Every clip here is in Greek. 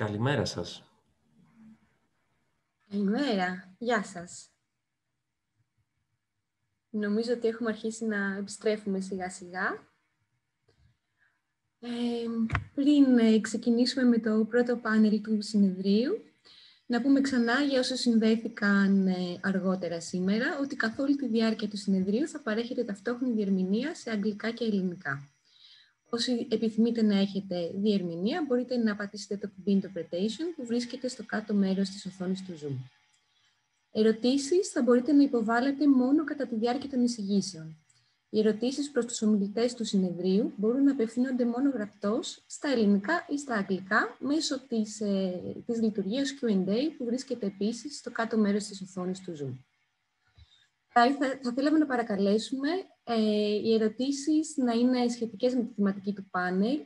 Καλημέρα σας. Καλημέρα. Γεια σας. Νομίζω ότι έχουμε αρχίσει να επιστρέφουμε σιγά-σιγά. Πριν ξεκινήσουμε με το πρώτο πάνελ του συνεδρίου, να πούμε ξανά για όσους συνδέθηκαν αργότερα σήμερα, ότι καθ' όλη τη διάρκεια του συνεδρίου θα παρέχετε ταυτόχρονη διερμηνία σε αγγλικά και ελληνικά. Όσοι επιθυμείτε να έχετε διερμηνία, μπορείτε να πατήσετε το κουμπί Interpretation που βρίσκεται στο κάτω μέρος της οθόνης του Zoom. Ερωτήσεις θα μπορείτε να υποβάλλετε μόνο κατά τη διάρκεια των εισηγήσεων. Οι ερωτήσεις προς τους ομιλητές του συνεδρίου μπορούν να απευθύνονται μόνο γραπτώς, στα ελληνικά ή στα αγγλικά, μέσω της λειτουργίας Q&A που βρίσκεται επίσης στο κάτω μέρος της οθόνης του Zoom. Θα θέλαμε να παρακαλέσουμε οι ερωτήσεις να είναι σχετικές με τη θεματική του πάνελ,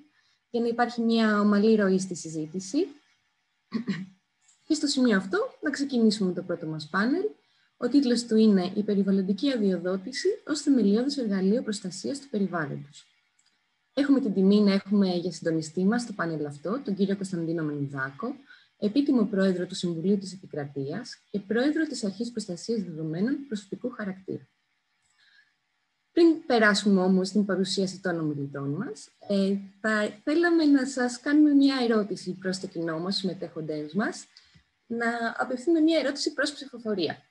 για να υπάρχει μια ομαλή ροή στη συζήτηση. Και στο σημείο αυτό να ξεκινήσουμε με το πρώτο μας πάνελ. Ο τίτλος του είναι «Η περιβαλλοντική αδειοδότηση ως θεμελιώδες εργαλείο προστασίας του περιβάλλοντος». Έχουμε την τιμή να έχουμε για συντονιστή μας στο πάνελ αυτό τον κύριο Κωνσταντίνο Μενιδάκο, επίτιμο πρόεδρο του Συμβουλίου της Επικρατείας και πρόεδρο της Αρχής Προστασίας Δεδομένων Προσωπικού Χαρακτήρα. Πριν περάσουμε όμως στην παρουσίαση των ομιλητών μας, θα θέλαμε να σας κάνουμε μια ερώτηση προς το κοινό μας, στους συμμετέχοντές μας, να απευθύνουμε μια ερώτηση προς ψηφοφορία.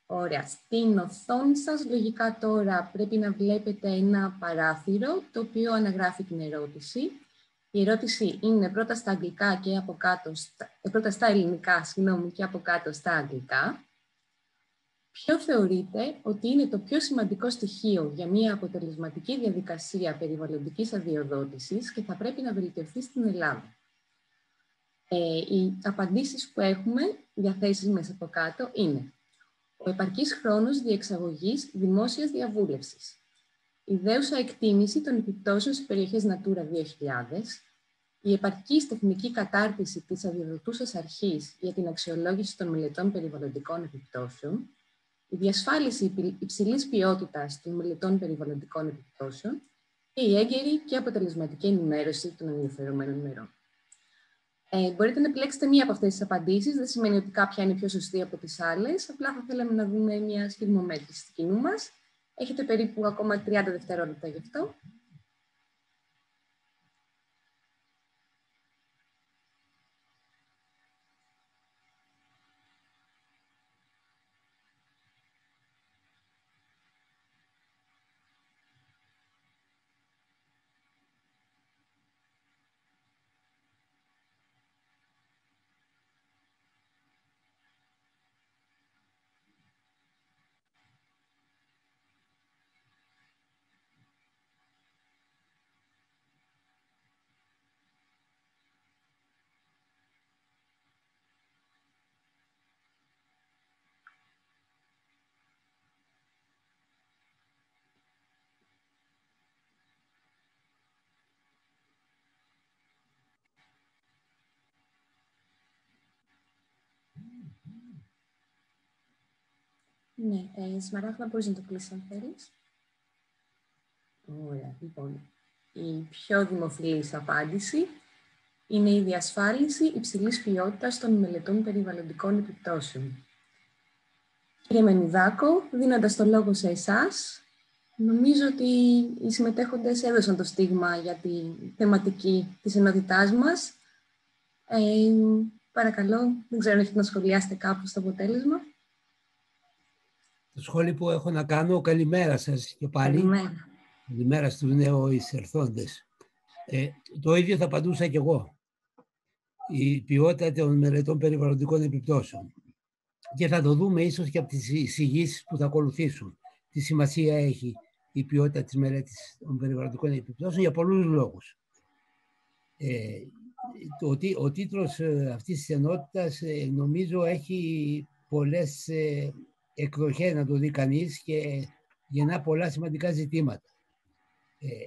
Ωραία. Στην οθόνη σας, λογικά τώρα, πρέπει να βλέπετε ένα παράθυρο, το οποίο αναγράφει την ερώτηση. Η ερώτηση είναι πρώτα στα αγγλικά και από κάτω, πρώτα στα ελληνικά, και από κάτω στα αγγλικά. Ποιο θεωρείτε ότι είναι το πιο σημαντικό στοιχείο για μια αποτελεσματική διαδικασία περιβαλλοντικής αδειοδότησης και θα πρέπει να βελτιωθεί στην Ελλάδα? Οι απαντήσεις που έχουμε διαθέσεις μέσα από κάτω είναι ο επαρκής χρόνος διεξαγωγής δημόσιας διαβούλευσης, η δέουσα εκτίμηση των επιπτώσεων σε περιοχές Natura 2000, η επαρκής τεχνική κατάρτιση της αδειοδοτούσας αρχής για την αξιολόγηση των μελετών περιβαλλοντικών επιπτώσεων, η διασφάλιση υψηλής ποιότητας των μελετών περιβαλλοντικών επιπτώσεων και η έγκαιρη και αποτελεσματική ενημέρωση των ενδιαφερομένων μερών. Μπορείτε να επιλέξετε μία από αυτές τις απαντήσεις, δεν σημαίνει ότι κάποια είναι πιο σωστή από τις άλλες, απλά θα θέλαμε να δούμε μια σχηματομέτρηση του κοινού μας. Έχετε περίπου ακόμα 30 δευτερόλεπτα γι' αυτό. Ναι, Σμαράγδα, μπορείς να το κλείσεις αν θέλεις. Ωραία, λοιπόν. Η πιο δημοφιλής απάντηση είναι η διασφάλιση υψηλής ποιότητας των μελετών περιβαλλοντικών επιπτώσεων. Κύριε Μενιδάκο, δίνοντας το λόγο σε εσάς, νομίζω ότι οι συμμετέχοντες έδωσαν το στίγμα για τη θεματική της ενότητάς μας. Παρακαλώ, δεν ξέρω αν έχετε να σχολιάσετε κάπου στο αποτέλεσμα. Το σχόλιο που έχω να κάνω, καλημέρα σας και πάλι. Καλημέρα. Καλημέρα στους νεοεισερθόντες. Το ίδιο θα απαντούσα κι εγώ. Η ποιότητα των μελετών περιβαλλοντικών επιπτώσεων. Και θα το δούμε ίσως και από τις εισηγήσεις που θα ακολουθήσουν. Τι σημασία έχει η ποιότητα της μελέτης των περιβαλλοντικών επιπτώσεων για πολλούς λόγους. Ο τίτλος αυτής της ενότητας νομίζω έχει πολλές εκδοχές να το δει κανείς και γεννά πολλά σημαντικά ζητήματα.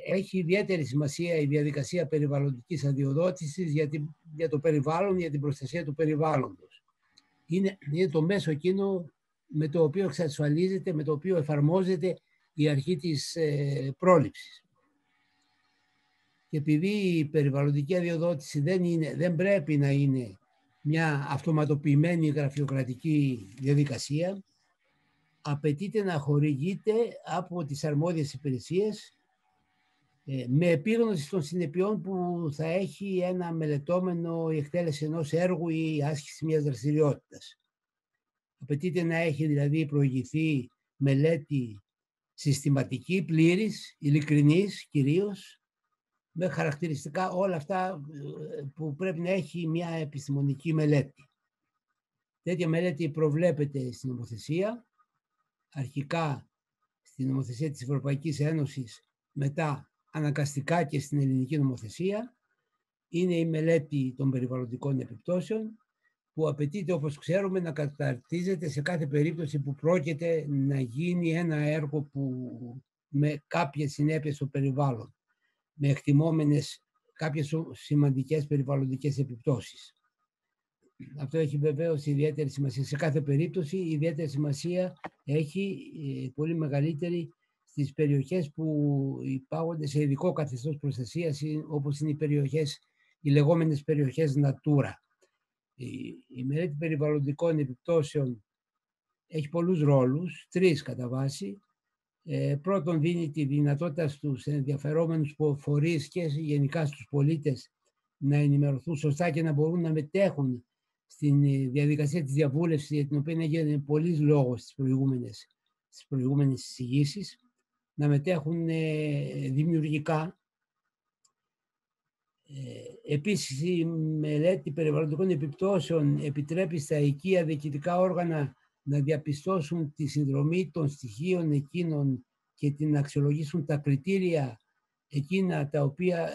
Έχει ιδιαίτερη σημασία η διαδικασία περιβαλλοντικής αδειοδότησης για το περιβάλλον, για την προστασία του περιβάλλοντος. Είναι το μέσο εκείνο με το οποίο εξασφαλίζεται, με το οποίο εφαρμόζεται η αρχή της πρόληψης. Και επειδή η περιβαλλοντική αδειοδότηση δεν πρέπει να είναι μια αυτοματοποιημένη γραφειοκρατική διαδικασία, απαιτείται να χορηγείται από τις αρμόδιες υπηρεσίες με επίγνωση των συνεπειών που θα έχει ένα μελετώμενο η εκτέλεση ενός έργου ή η άσκηση μιας δραστηριότητας. Απαιτείται να έχει δηλαδή προηγηθεί μελέτη συστηματική, πλήρης, ειλικρινής κυρίως, με χαρακτηριστικά όλα αυτά που πρέπει να έχει μια επιστημονική μελέτη. Τέτοια μελέτη προβλέπεται στην νομοθεσία, αρχικά στην νομοθεσία της Ευρωπαϊκής Ένωσης, μετά αναγκαστικά και στην ελληνική νομοθεσία. Είναι η μελέτη των περιβαλλοντικών επιπτώσεων, που απαιτείται, όπως ξέρουμε, να καταρτίζεται σε κάθε περίπτωση που πρόκειται να γίνει ένα έργο με κάποιες συνέπειες στο περιβάλλον, με εκτιμόμενες κάποιες σημαντικές περιβαλλοντικές επιπτώσεις. Αυτό έχει βεβαίως ιδιαίτερη σημασία. Σε κάθε περίπτωση, η ιδιαίτερη σημασία έχει πολύ μεγαλύτερη στις περιοχές που υπάγονται σε ειδικό καθεστώς προστασίας, όπως είναι οι λεγόμενες περιοχές Natura. Η μελέτη περιβαλλοντικών επιπτώσεων έχει πολλούς ρόλους, 3 κατά βάση. Πρώτον, δίνει τη δυνατότητα στους ενδιαφερόμενους φορείς και γενικά στους πολίτες να ενημερωθούν σωστά και να μπορούν να μετέχουν στην διαδικασία της διαβούλευσης, για την οποία έγινε πολλής λόγος στις προηγούμενες εισηγήσεις, να μετέχουν δημιουργικά. Επίσης, η μελέτη περιβαλλοντικών επιπτώσεων επιτρέπει στα οικεία διοικητικά όργανα να διαπιστώσουν τη συνδρομή των στοιχείων εκείνων και την αξιολογήσουν τα κριτήρια εκείνα τα οποία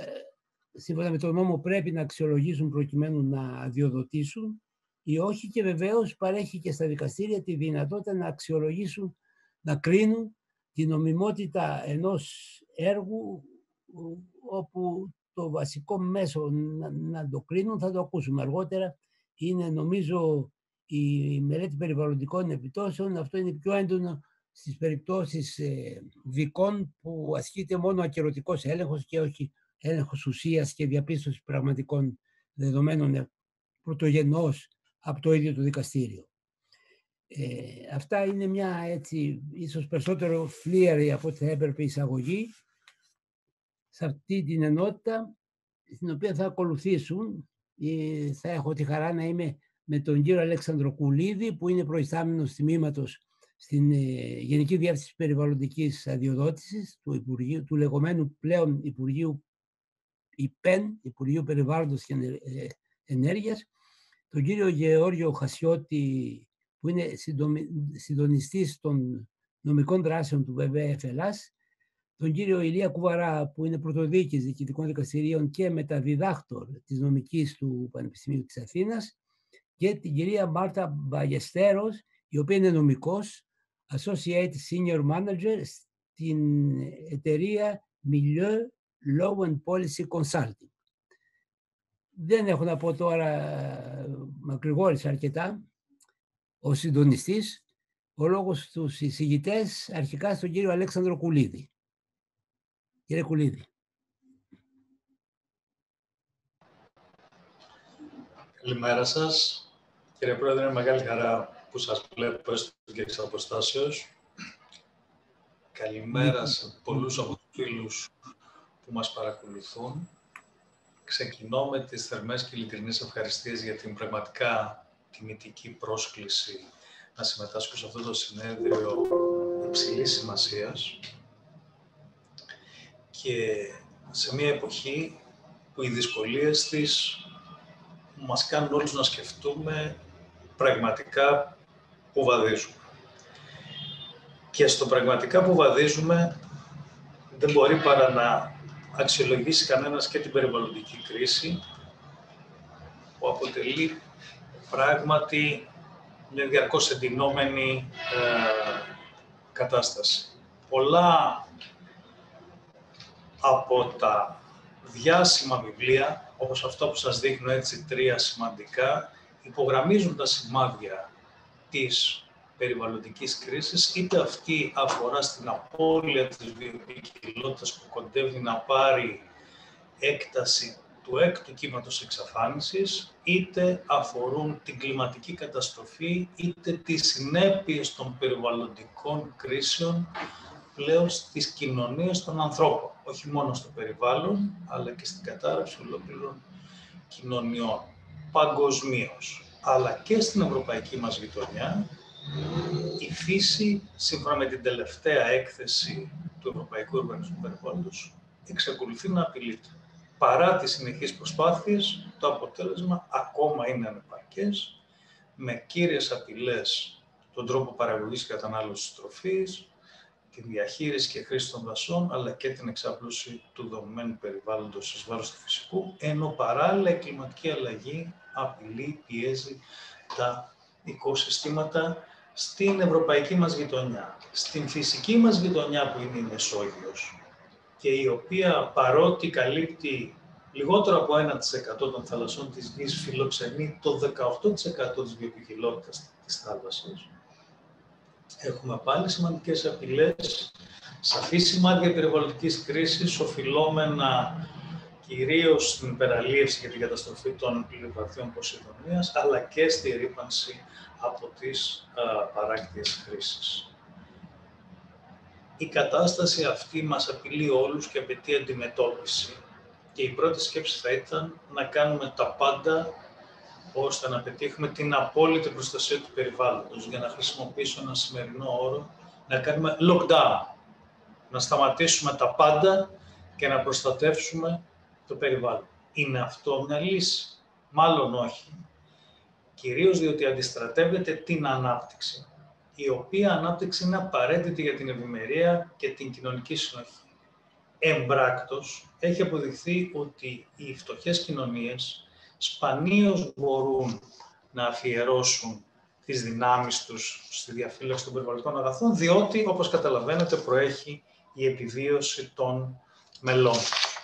σύμφωνα με τον νόμο πρέπει να αξιολογήσουν προκειμένου να αδειοδοτήσουν ή όχι, και βεβαίως παρέχει και στα δικαστήρια τη δυνατότητα να αξιολογήσουν, να κρίνουν την νομιμότητα ενός έργου, όπου το βασικό μέσο να το κρίνουν, θα το ακούσουμε αργότερα, είναι νομίζω η μελέτη περιβαλλοντικών επιπτώσεων. Αυτό είναι πιο έντονο στις περιπτώσεις δικών που ασκείται μόνο ακυρωτικός έλεγχος και όχι έλεγχος ουσίας και διαπίστωση πραγματικών δεδομένων πρωτογενώς από το ίδιο το δικαστήριο. Αυτά είναι μια έτσι ίσως περισσότερο φλίαρη από ό,τι θα έπρεπε εισαγωγή σε αυτή την ενότητα, στην οποία θα ακολουθήσουν. Θα έχω τη χαρά να είμαι με τον κύριο Αλέξανδρο Κουλίδη, που είναι προϊστάμενος τμήματος στην Γενική Διεύθυνση Περιβαλλοντικής Αδειοδότησης του λεγόμενου πλέον Υπουργείου ΙΠΕΝ, Υπουργείου Περιβάλλοντος και Ενέργειας, τον κύριο Γεώργιο Χασιώτη, που είναι συντονιστής των νομικών δράσεων του ΒΒΕΦ Ελλάς, τον κύριο Ηλία Κουβαρά, που είναι πρωτοδίκης διοικητικών δικαστηρίων και μεταδιδάκτορ της νομικής του Πανεπιστημίου της Αθήνας, και την κυρία Μάρτα Μπαγεστέρος, η οποία είναι νομικός, Associate Senior Manager στην εταιρεία Milieu Law and Policy Consulting. Δεν έχω να πω τώρα, μακρηγόρησα αρκετά, ο συντονιστής. Ο λόγος στους εισηγητές, αρχικά στον κύριο Αλέξανδρο Κουλίδη. Κύριε Κουλίδη. Καλημέρα σας. Κύριε Πρόεδρε, είναι μεγάλη χαρά που σας βλέπω έστω και εξ αποστάσεως. Καλημέρα σε πολλούς από τους φίλους που μας παρακολουθούν. Ξεκινώ με τις θερμές και ειλικρινείς ευχαριστίες για την πραγματικά τιμητική πρόσκληση να συμμετάσχω σε αυτό το συνέδριο υψηλής σημασίας και σε μια εποχή που οι δυσκολίες της μας κάνουν όλους να σκεφτούμε πραγματικά που βαδίζουμε. Και στο πραγματικά που βαδίζουμε δεν μπορεί παρά να αξιολογήσει κανένας και την περιβαλλοντική κρίση, που αποτελεί πράγματι μια διαρκώς εντυνόμενη κατάσταση. Πολλά από τα διάσημα βιβλία, όπως αυτό που σας δείχνω έτσι 3 σημαντικά, υπογραμμίζουν τα σημάδια της περιβαλλοντικής κρίσης, είτε αυτή αφορά στην απώλεια της βιοποικιλότητας που κοντεύει να πάρει έκταση του έκτου κύματος εξαφάνισης, είτε αφορούν την κλιματική καταστροφή, είτε τις συνέπειες των περιβαλλοντικών κρίσεων πλέον στις κοινωνίες των ανθρώπων. Όχι μόνο στο περιβάλλον, αλλά και στην κατάρρευση ολόκληρων κοινωνιών παγκοσμίως. Αλλά και στην ευρωπαϊκή μας γειτονιά, η φύση, σύμφωνα με την τελευταία έκθεση του Ευρωπαϊκού Οργανισμού Περιβάλλοντος, εξακολουθεί να απειλείται. Παρά τις συνεχείς προσπάθειες, το αποτέλεσμα ακόμα είναι ανεπαρκές, με κύριες απειλές τον τρόπο παραγωγής και κατανάλωσης τροφής, τη διαχείριση και χρήση των δασών, αλλά και την εξάπλωση του δομημένου περιβάλλοντος εις βάρος του φυσικού, ενώ παράλληλα η κλιματική αλλαγή απειλεί, πιέζει τα οικοσυστήματα στην ευρωπαϊκή μας γειτονιά. Στην φυσική μας γειτονιά που είναι η Μεσόγειος και η οποία παρότι καλύπτει λιγότερο από 1% των θαλασσών της γης, φιλοξενεί το 18% της βιοποικιλότητας της θάλασσας, έχουμε πάλι σημαντικές απειλές, σαφή σημάδια περιβαλλοντικής κρίσης, οφειλόμενα κυρίως στην υπεραλίευση και την καταστροφή των πληροπαρθίων Ποσειδονίας, αλλά και στη ρύπανση από τις παράκτιες χρήσεις. Η κατάσταση αυτή μας απειλεί όλους και απαιτεί αντιμετώπιση. Και η πρώτη σκέψη θα ήταν να κάνουμε τα πάντα ώστε να πετύχουμε την απόλυτη προστασία του περιβάλλοντος. Για να χρησιμοποιήσω ένα σημερινό όρο, να κάνουμε lockdown, να σταματήσουμε τα πάντα και να προστατεύσουμε το περιβάλλον. Είναι αυτό μια λύση? Μάλλον όχι. Κυρίως διότι αντιστρατεύεται την ανάπτυξη, η οποία ανάπτυξη είναι απαραίτητη για την ευημερία και την κοινωνική συνοχή. Εμπράκτος, έχει αποδειχθεί ότι οι φτωχές κοινωνίες σπανίως μπορούν να αφιερώσουν τις δυνάμεις τους στη διαφύλαξη των περιβαλλοντικών αγαθών, διότι, όπως καταλαβαίνετε, προέχει η επιβίωση των μελών τους.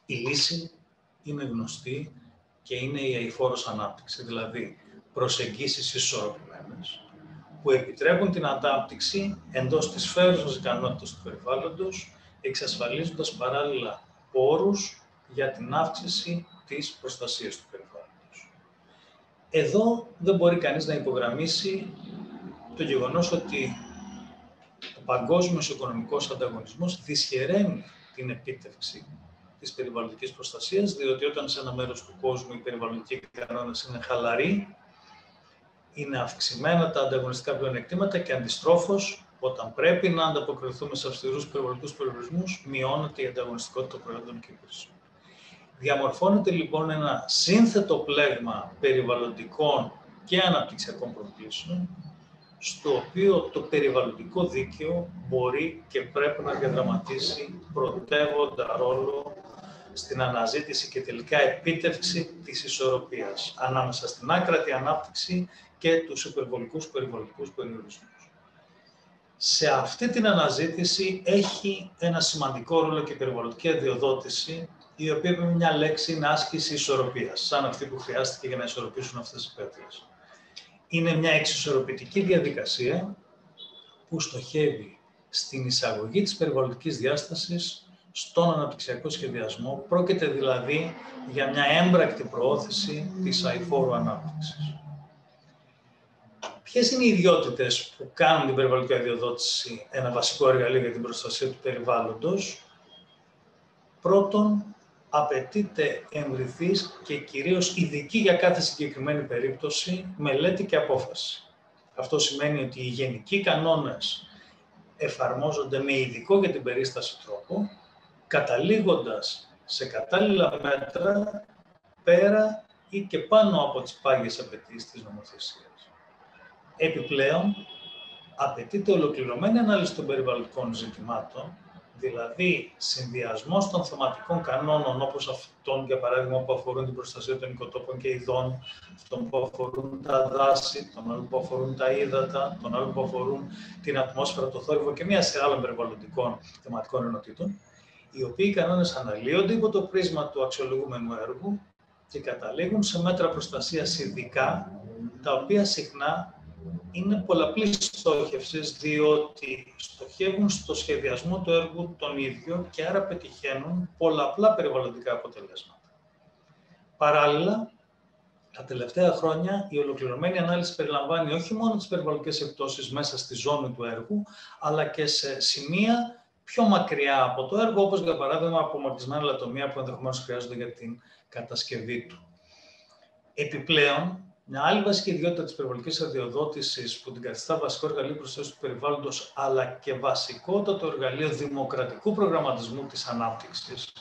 Η λύση είναι γνωστή και είναι η αειφόρος ανάπτυξη, δηλαδή προσεγγίσεις ισορροπημένες, που επιτρέπουν την ανάπτυξη εντός της φέρουσας ικανότητας του περιβάλλοντος, εξασφαλίζοντας παράλληλα πόρους για την αύξηση της προστασίας του περιβάλλοντος. Εδώ δεν μπορεί κανείς να υπογραμμίσει το γεγονός ότι ο παγκόσμιος οικονομικός ανταγωνισμός δυσχεραίνει την επίτευξη της περιβαλλοντικής προστασίας, διότι όταν σε ένα μέρος του κόσμου οι περιβαλλοντικοί κανόνες είναι χαλαροί, είναι αυξημένα τα ανταγωνιστικά πλεονεκτήματα και αντιστρόφως, όταν πρέπει να ανταποκριθούμε σε αυστηρούς περιβαλλοντικούς περιορισμούς, μειώνεται η ανταγωνιστικότητα των προϊόντων και υπηρεσιών. Διαμορφώνεται λοιπόν ένα σύνθετο πλέγμα περιβαλλοντικών και αναπτυξιακών προκλήσεων, στο οποίο το περιβαλλοντικό δίκαιο μπορεί και πρέπει να διαδραματίσει πρωτεύοντα ρόλο στην αναζήτηση και τελικά επίτευξη της ισορροπίας ανάμεσα στην άκρατη ανάπτυξη και τους υπερβολικούς περιβαλλοντικούς περιορισμούς. Σε αυτή την αναζήτηση έχει ένα σημαντικό ρόλο και η περιβαλλοντική αδειοδότηση, η οποία με μια λέξη είναι άσκηση ισορροπίας, σαν αυτή που χρειάστηκε για να ισορροπήσουν αυτές οι πέτρες. Είναι μια εξισορροπητική διαδικασία που στοχεύει στην εισαγωγή της περιβαλλοντικής διάστασης στον αναπτυξιακό σχεδιασμό. Πρόκειται δηλαδή για μια έμπρακτη προώθηση της αειφόρου ανάπτυξης. Ποιες είναι οι ιδιότητες που κάνουν την περιβαλλοντική αδειοδότηση ένα βασικό εργαλείο για την προστασία του περιβάλλοντος? Πρώτον, απαιτείται εμβριθής και κυρίως ειδική για κάθε συγκεκριμένη περίπτωση μελέτη και απόφαση. Αυτό σημαίνει ότι οι γενικοί κανόνες εφαρμόζονται με ειδικό για την περίσταση τρόπο, καταλήγοντας σε κατάλληλα μέτρα πέρα ή και πάνω από τις πάγιες απαιτήσεις της νομοθεσίας. Επιπλέον, απαιτείται ολοκληρωμένη ανάλυση των περιβαλλοντικών ζητημάτων, δηλαδή συνδυασμός των θεματικών κανόνων, όπως αυτών, για παράδειγμα, που αφορούν την προστασία των οικοτόπων και ειδών, αυτών που αφορούν τα δάση, των άλλων που αφορούν τα ύδατα, των άλλων που αφορούν την ατμόσφαιρα, το θόρυβο και μια σειρά άλλων περιβαλλοντικών θεματικών ενωτήτων, οι οποίοι κανόνες αναλύονται υπό το πρίσμα του αξιολογούμενου έργου και καταλήγουν σε μέτρα προστασίας ειδικά, τα οποία συχνά είναι πολλαπλής στόχευσης, διότι στοχεύουν στο σχεδιασμό του έργου τον ίδιο και άρα πετυχαίνουν πολλαπλά περιβαλλοντικά αποτελέσματα. Παράλληλα, τα τελευταία χρόνια η ολοκληρωμένη ανάλυση περιλαμβάνει όχι μόνο τις περιβαλλοντικές επιπτώσεις μέσα στη ζώνη του έργου, αλλά και σε σημεία πιο μακριά από το έργο, όπως για παράδειγμα απομακρυσμένα λατομεία που ενδεχομένως χρειάζονται για την κατασκευή του. Επιπλέον, μια άλλη βασική ιδιότητα της περιβαλλοντικής αδειοδότησης που την καθιστά βασικό εργαλείο προστασίας του περιβάλλοντος, αλλά και βασικότατο εργαλείο δημοκρατικού προγραμματισμού της ανάπτυξης,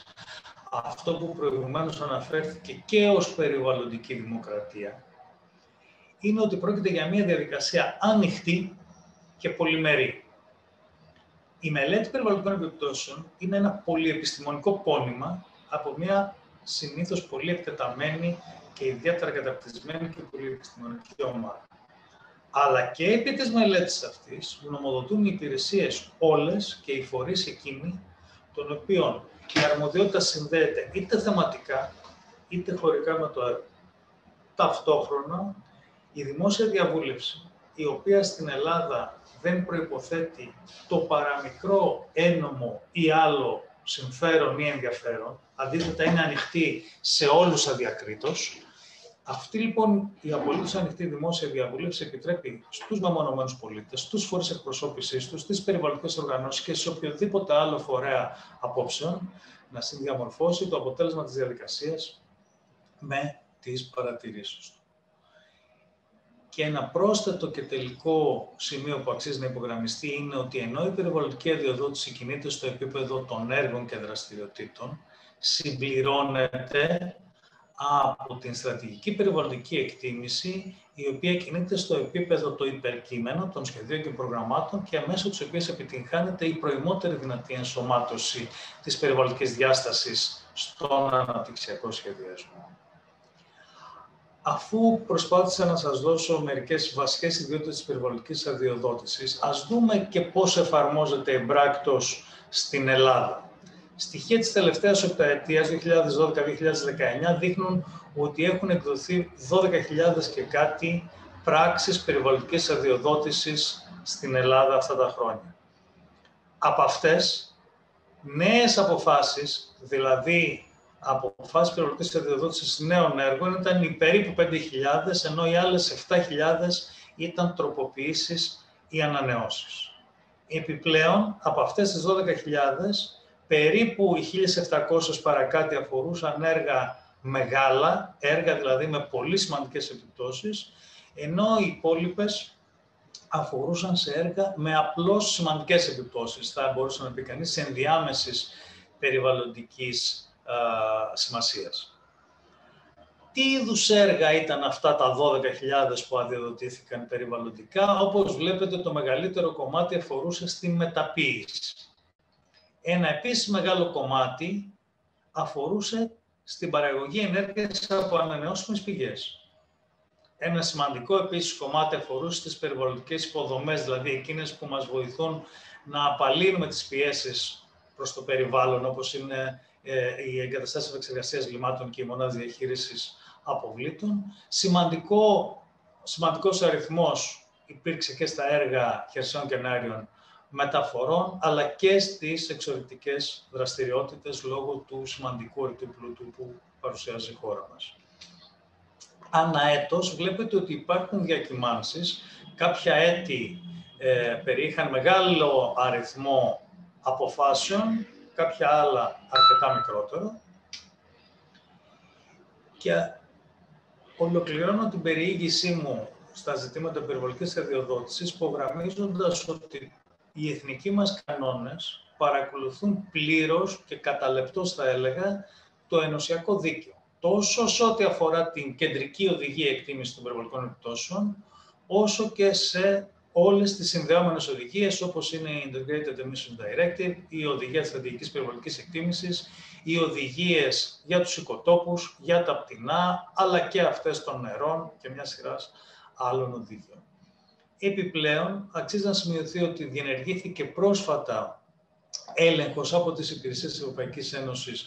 αυτό που προηγουμένως αναφέρθηκε και ως περιβαλλοντική δημοκρατία, είναι ότι πρόκειται για μια διαδικασία ανοιχτή και πολυμερή. Η μελέτη περιβαλλοντικών επιπτώσεων είναι ένα πολυεπιστημονικό πόνημα από μια συνήθως πολύ εκτεταμένη και ιδιαίτερα καταρτισμένη και πολυεπιστημονική ομάδα. Αλλά και επί της μελέτης αυτής γνωμοδοτούν οι υπηρεσίες όλες και οι φορείς εκείνοι, των οποίων η αρμοδιότητα συνδέεται είτε θεματικά είτε χωρικά με το έργο. Ταυτόχρονα, η δημόσια διαβούλευση, η οποία στην Ελλάδα δεν προϋποθέτει το παραμικρό ένομο ή άλλο συμφέρον ή ενδιαφέρον, αντίθετα είναι ανοιχτή σε όλους αδιακρίτως. Αυτή λοιπόν η απολύτως ανοιχτή δημόσια διαβούλευση επιτρέπει στους μεμονωμένους πολίτες, στους φορείς εκπροσώπησής τους, στις περιβαλλοντικές οργανώσεις και σε οποιοδήποτε άλλο φορέα απόψεων να συνδιαμορφώσει το αποτέλεσμα της διαδικασίας με τις παρατηρήσεις του. Και ένα πρόσθετο και τελικό σημείο που αξίζει να υπογραμμιστεί είναι ότι ενώ η περιβαλλοντική αδειοδότηση κινείται στο επίπεδο των έργων και δραστηριοτήτων, συμπληρώνεται από την στρατηγική περιβαλλοντική εκτίμηση, η οποία κινείται στο επίπεδο το υπερκείμενο των σχεδίων και προγραμμάτων και μέσω της οποίας επιτυγχάνεται η προημότερη δυνατή ενσωμάτωση της περιβαλλοντικής διάστασης στον αναπτυξιακό σχεδιασμό. Αφού προσπάθησα να σας δώσω μερικές βασικές ιδιότητες της περιβαλλοντικής αδειοδότησης, ας δούμε και πώς εφαρμόζεται εμπράκτος στην Ελλάδα. Στοιχεία της τελευταίας οκταετίας, 2012-2019, δείχνουν ότι έχουν εκδοθεί 12.000 και κάτι πράξεις περιβαλλοντικής αδειοδότησης στην Ελλάδα αυτά τα χρόνια. Από αυτές, νέες αποφάσεις, δηλαδή αποφάσεις περιβαλλοντικής αδειοδότησης νέων έργων, ήταν περίπου 5.000, ενώ οι άλλες 7.000 ήταν τροποποιήσεις ή ανανεώσεις. Επιπλέον, από αυτές τις 12.000, περίπου οι 1.700 παρακάτω αφορούσαν έργα μεγάλα, έργα δηλαδή με πολύ σημαντικές επιπτώσεις, ενώ οι υπόλοιπες αφορούσαν σε έργα με απλώς σημαντικές επιπτώσεις, θα μπορούσε να πει κανείς, ενδιάμεσης περιβαλλοντικής σημασίας. Τι είδους έργα ήταν αυτά τα 12.000 που αδειοδοτήθηκαν περιβαλλοντικά? Όπως βλέπετε, το μεγαλύτερο κομμάτι αφορούσε στη μεταποίηση. Ένα επίσης μεγάλο κομμάτι αφορούσε στην παραγωγή ενέργειας από ανανεώσιμες πηγές. Ένα σημαντικό επίσης κομμάτι αφορούσε στις περιβαλλοντικές υποδομές, δηλαδή εκείνες που μας βοηθούν να απαλύνουμε τις πιέσεις προς το περιβάλλον, όπως είναι οι εγκαταστάσεις επεξεργασίας λιμάτων και οι μονάδες διαχείρισης αποβλήτων. Σημαντικός αριθμός υπήρξε και στα έργα χερσαίων και εναέριων μεταφορών, αλλά και στις εξορρυκτικές δραστηριότητες λόγω του σημαντικού ορυκτού πλούτου που παρουσιάζει η χώρα μας. Ανά έτος βλέπετε ότι υπάρχουν διακυμάνσεις. Κάποια έτη περιείχαν μεγάλο αριθμό αποφάσεων, κάποια άλλα αρκετά μικρότερο. Και ολοκληρώνω την περιήγησή μου στα ζητήματα περιβαλλοντικής αδειοδότησης, υπογραμμίζοντας ότι οι εθνικοί μας κανόνες παρακολουθούν πλήρως και κατά λεπτός, θα έλεγα, το ενωσιακό δίκαιο. Τόσο σε ό,τι αφορά την κεντρική οδηγία εκτίμησης των περιβαλλοντικών επιπτώσεων, όσο και σε όλες τις συνδεόμενες οδηγίες, όπως είναι η Integrated Emission Directive, η οδηγία στρατηγικής περιβαλλοντικής εκτίμησης, οι οδηγίες για τους οικοτόπους, για τα πτηνά, αλλά και αυτές των νερών και μια σειράς άλλων οδηγιών. Επιπλέον, αξίζει να σημειωθεί ότι διενεργήθηκε πρόσφατα έλεγχος από τις υπηρεσίες της Ευρωπαϊκής Ένωσης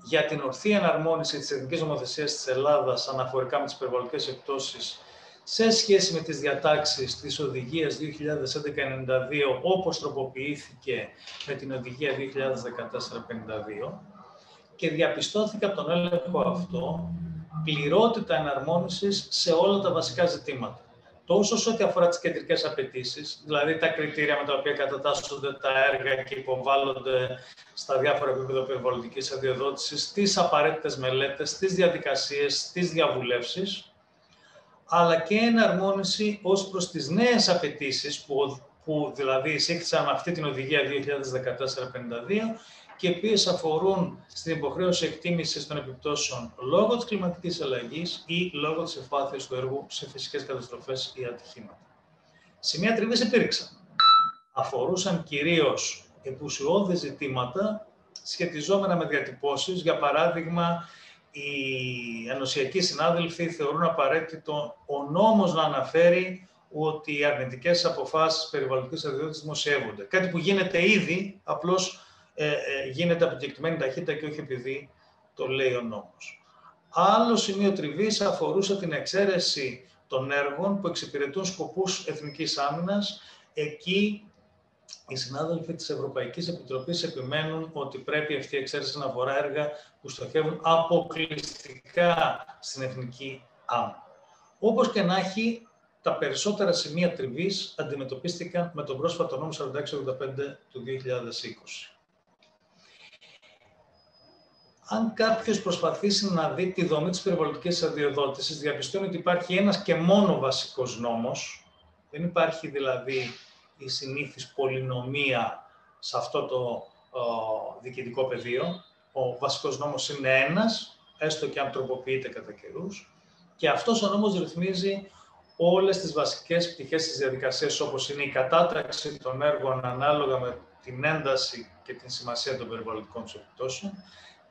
για την ορθή εναρμόνιση της εθνικής νομοθεσίας της Ελλάδας αναφορικά με τις περιβαλλοντικές επιπτώσεις σε σχέση με τις διατάξεις της Οδηγίας 2011-92, όπως τροποποιήθηκε με την Οδηγία 2014-52, και διαπιστώθηκε από τον έλεγχο αυτό πληρότητα εναρμόνισης σε όλα τα βασικά ζητήματα. Τόσο σε ό,τι αφορά τις κεντρικές απαιτήσεις, δηλαδή τα κριτήρια με τα οποία κατατάσσονται τα έργα και υποβάλλονται στα διάφορα επίπεδα περιβαλλοντικής αδειοδότησης, τις απαραίτητες μελέτες, τις διαδικασίες, τις διαβουλεύσεις, αλλά και εναρμόνιση ως προς τις νέες απαιτήσεις που δηλαδή εισήχθησαν με αυτή την οδηγία 2014-52 και οι οποίες αφορούν στην υποχρέωση εκτίμησης των επιπτώσεων λόγω της κλιματικής αλλαγής ή λόγω της ευπάθειας του έργου σε φυσικές καταστροφές ή ατυχήματα. Σημεία τριβής υπήρξαν. Αφορούσαν κυρίως επουσιώδη ζητήματα σχετιζόμενα με διατυπώσεις. Για παράδειγμα, οι ενωσιακοί συνάδελφοι θεωρούν απαραίτητο ο νόμος να αναφέρει ότι οι αρνητικές αποφάσεις περιβαλλοντικής αδειοδότησης δημοσιεύονται. Κάτι που γίνεται ήδη, απλώς γίνεται από κεκτημένη ταχύτητα και όχι επειδή το λέει ο νόμος. Άλλο σημείο τριβής αφορούσε την εξαίρεση των έργων που εξυπηρετούν σκοπούς εθνικής άμυνας. Εκεί οι συνάδελφοι της Ευρωπαϊκής Επιτροπής επιμένουν ότι πρέπει αυτή η εξαίρεση να αφορά έργα που στοχεύουν αποκλειστικά στην εθνική άμυνα. Όπως και να έχει, τα περισσότερα σημεία τριβής αντιμετωπίστηκαν με τον πρόσφατο νόμο 4685 του 2020. Αν κάποιος προσπαθήσει να δει τη δομή της περιβαλλοντικής αδειοδότησης, διαπιστώνει ότι υπάρχει ένας και μόνο βασικός νόμος. Δεν υπάρχει δηλαδή η συνήθις πολυνομία σε αυτό το διοικητικό πεδίο. Ο βασικός νόμος είναι ένας, έστω και αν τροποποιείται κατά καιρούς. Και αυτός ο νόμος ρυθμίζει όλες τις βασικές πτυχές της διαδικασίας, όπως είναι η κατάταξη των έργων ανάλογα με την ένταση και την σημασία των περιβαλλοντικών τους επιπτώσεων,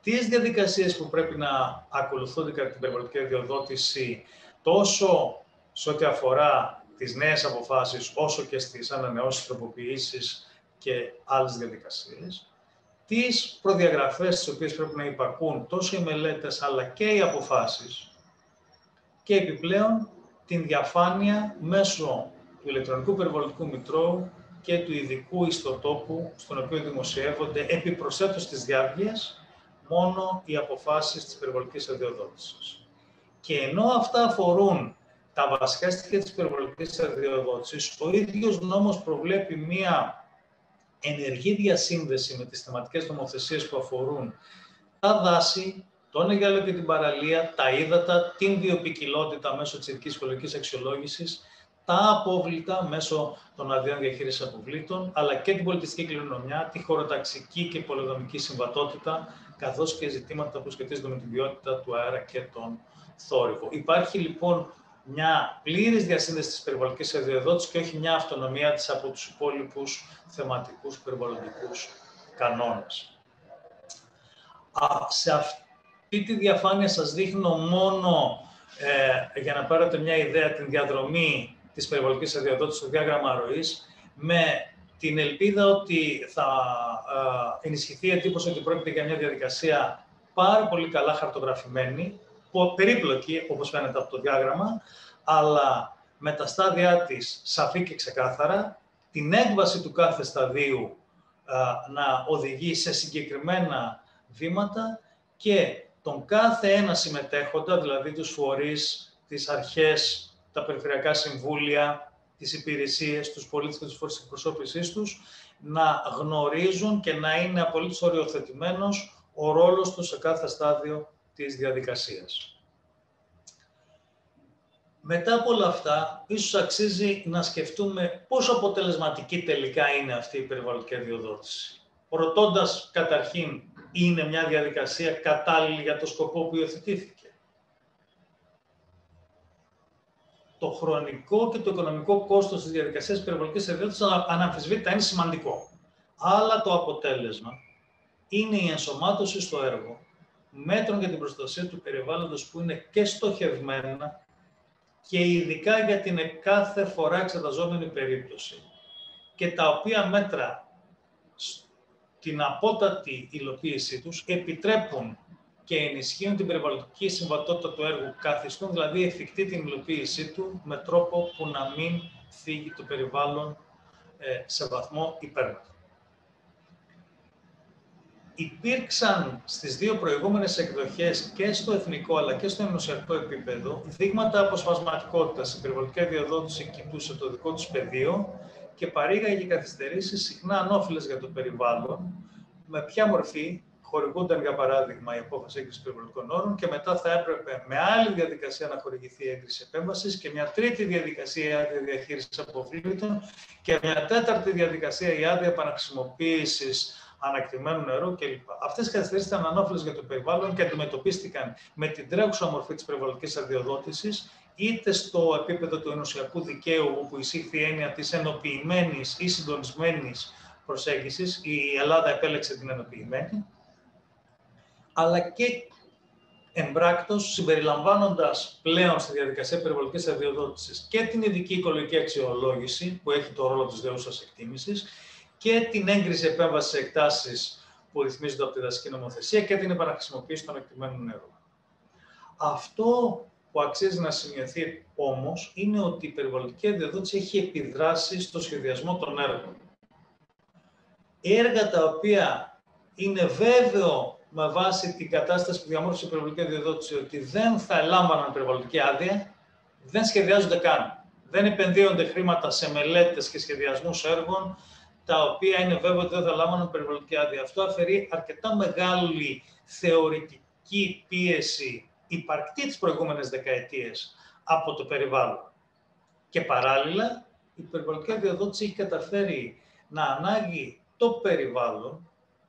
τις διαδικασίες που πρέπει να ακολουθούνται κατά την περιβαλλοντική αδειοδότηση, τόσο σε ό,τι αφορά τις νέες αποφάσεις, όσο και στις ανανεώσεις, τροποποιήσεις και άλλες διαδικασίες, τις προδιαγραφές τις οποίες πρέπει να υπακούν τόσο οι μελέτες αλλά και οι αποφάσεις, και επιπλέον την διαφάνεια μέσω του ηλεκτρονικού περιβαλλοντικού μητρώου και του ειδικού ιστοτόπου, στον οποίο δημοσιεύονται επιπροσθέτως της διάρκειας μόνο οι αποφάσεις της περιβαλλοντικής αδειοδότησης. Και ενώ αυτά αφορούν τα βασικά στοιχεία της περιβαλλοντικής αδειοδότησης, ο ίδιος νόμος προβλέπει μία ενεργή διασύνδεση με τις θεματικές νομοθεσίες που αφορούν τα δάση, τον αιγάλο και την παραλία, τα ύδατα, την βιοποικιλότητα μέσω της ειδικής οικολογικής αξιολόγησης, τα απόβλητα μέσω των αδειών διαχείρισης αποβλήτων, αλλά και την πολιτιστική κληρονομιά, τη χωροταξική και πολεοδομική συμβατότητα, καθώς και ζητήματα που σχετίζονται με την ποιότητα του αέρα και τον θόρυβο. Υπάρχει λοιπόν μια πλήρης διασύνδεση της περιβαλλοντικής αδειοδότησης και όχι μια αυτονομία της από τους υπόλοιπους θεματικούς περιβαλλοντικούς κανόνες. Σε αυτή τη διαφάνεια σας δείχνω μόνο, για να πάρετε μια ιδέα, την διαδρομή της περιβαλλοντικής αδειοδότησης στο διάγραμμα ροής, με την ελπίδα ότι θα ενισχυθεί η εντύπωση ότι πρόκειται για μια διαδικασία πάρα πολύ καλά χαρτογραφημένη, περίπλοκη, όπως φαίνεται από το διάγραμμα, αλλά με τα στάδια της σαφή και ξεκάθαρα, την έκβαση του κάθε σταδίου να οδηγεί σε συγκεκριμένα βήματα και τον κάθε ένα συμμετέχοντα, δηλαδή τους φορείς, τις αρχές, τα περιφερειακά συμβούλια, τις υπηρεσίες, τους πολίτες και τους φορείς της εκπροσώπησής τους, να γνωρίζουν και να είναι απολύτως οριοθετημένος ο ρόλος τους σε κάθε στάδιο της διαδικασίας. Μετά από όλα αυτά, ίσως αξίζει να σκεφτούμε πόσο αποτελεσματική τελικά είναι αυτή η περιβαλλοντική αδειοδότηση. Ρωτώντας καταρχήν, είναι μια διαδικασία κατάλληλη για το σκοπό που υιοθετήθηκε. Το χρονικό και το οικονομικό κόστος της διαδικασίας περιβαλλοντικής αδειοδότησης αναμφισβήτητα είναι σημαντικό. Αλλά το αποτέλεσμα είναι η ενσωμάτωση στο έργο μέτρων για την προστασία του περιβάλλοντος που είναι και στοχευμένα και ειδικά για την κάθε φορά εξεταζόμενη περίπτωση και τα οποία μέτρα την απότατη υλοποίησή τους επιτρέπουν και ενισχύουν την περιβαλλοντική συμβατότητα του έργου, καθιστούν δηλαδή εφικτή την υλοποίησή του με τρόπο που να μην θίγει το περιβάλλον σε βαθμό υπέρμετρο. Υπήρξαν στις δύο προηγούμενες εκδοχές και στο εθνικό αλλά και στο ενωσιακό επίπεδο δείγματα αποσπασματικότητας. Η περιβαλλοντική αδειοδότηση κοιτούσε το δικό τους πεδίο και παρήγαγε καθυστερήσεις συχνά ανώφελες για το περιβάλλον. Με ποια μορφή χορηγούνταν, για παράδειγμα, η απόφαση έγκρισης περιβαλλοντικών όρων και μετά θα έπρεπε με άλλη διαδικασία να χορηγηθεί η έγκριση επέμβασης και μια τρίτη διαδικασία η άδεια διαχείρισης αποβλήτων και μια τέταρτη διαδικασία η άδεια επαναχρησιμοποίησης ανακτημένου νερού κλπ. Αυτές οι καθυστερήσεις ήταν ανώφελες για το περιβάλλον και αντιμετωπίστηκαν με την τρέχουσα μορφή της περιβαλλοντικής αδειοδότησης, είτε στο επίπεδο του ενωσιακού δικαίου, όπου εισήχθη η έννοια της ενοποιημένης ή συντονισμένης προσέγγισης, η Ελλάδα επέλεξε την ενοποιημένη, αλλά και εμπράκτος, συμπεριλαμβάνοντας πλέον στη διαδικασία περιβαλλοντικής αδειοδότησης και την ειδική οικολογική αξιολόγηση, που έχει το ρόλο της δέουσας εκτίμησης, και την έγκριση επέμβασης σε εκτάσεις που ρυθμίζονται από τη δασική νομοθεσία και την επαναχρησιμοποίηση των ανακτημένου νερού. Αυτό που αξίζει να σημειωθεί όμως είναι ότι η περιβαλλοντική αδειοδότηση έχει επιδράσει στο σχεδιασμό των έργων. Έργα τα οποία είναι βέβαιο με βάση την κατάσταση που διαμόρφωσε η περιβαλλοντική αδειοδότηση ότι δεν θα ελάμβαναν περιβαλλοντική άδεια, δεν σχεδιάζονται καν. Δεν επενδύονται χρήματα σε μελέτες και σχεδιασμούς έργων, τα οποία είναι βέβαιο ότι δεν θα λάμβαναν περιβαλλοντική άδεια. Αυτό αφαιρεί αρκετά μεγάλη θεωρητική πίεση υπαρκτή τις προηγούμενες δεκαετίες από το περιβάλλον. Και παράλληλα, η περιβαλλοντική αδειοδότηση έχει καταφέρει να ανάγει το περιβάλλον,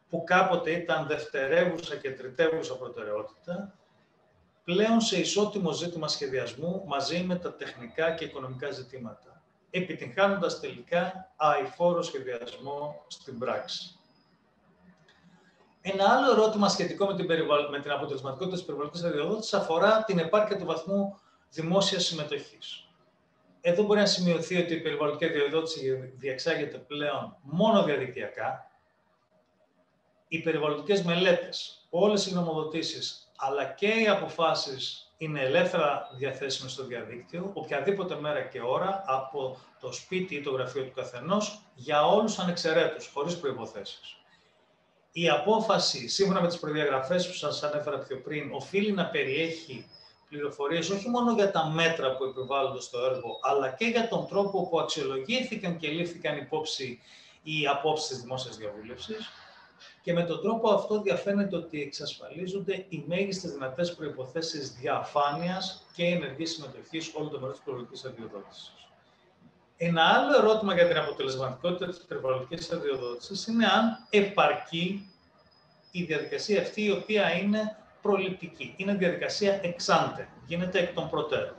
που κάποτε ήταν δευτερεύουσα και τριτεύουσα προτεραιότητα, πλέον σε ισότιμο ζήτημα σχεδιασμού μαζί με τα τεχνικά και οικονομικά ζητήματα, επιτυγχάνοντας τελικά αειφόρο σχεδιασμό στην πράξη. Ένα άλλο ερώτημα σχετικό με την αποτελεσματικότητα της περιβαλλοντικής αδειοδότησης αφορά την επάρκεια του βαθμού δημόσιας συμμετοχής. Εδώ μπορεί να σημειωθεί ότι η περιβαλλοντική αδειοδότηση διεξάγεται πλέον μόνο διαδικτυακά. Οι περιβαλλοντικές μελέτες, όλες οι γνωμοδοτήσεις, αλλά και οι αποφάσεις είναι ελεύθερα διαθέσιμες στο διαδίκτυο, οποιαδήποτε μέρα και ώρα, από το σπίτι ή το γραφείο του καθενός, για όλους ανεξαιρέτως, χωρίς προϋποθέσεις. Η απόφαση, σύμφωνα με τις προδιαγραφές που σας ανέφερα πιο πριν, οφείλει να περιέχει πληροφορίες όχι μόνο για τα μέτρα που επιβάλλονται στο έργο, αλλά και για τον τρόπο που αξιολογήθηκαν και λήφθηκαν υπόψη οι απόψεις της δημόσιας διαβούλευσης. Και με τον τρόπο αυτό διαφαίνεται ότι εξασφαλίζονται οι μέγιστες δυνατές προϋποθέσεις διαφάνειας και ενεργής συμμετοχής όλων των μερών της περιβαλλοντικής αδειοδότησης. Ένα άλλο ερώτημα για την αποτελεσματικότητα της περιβαλλοντικής αδειοδότησης είναι αν επαρκεί η διαδικασία αυτή, η οποία είναι προληπτική. Είναι διαδικασία εξάντε, γίνεται εκ των προτέρων.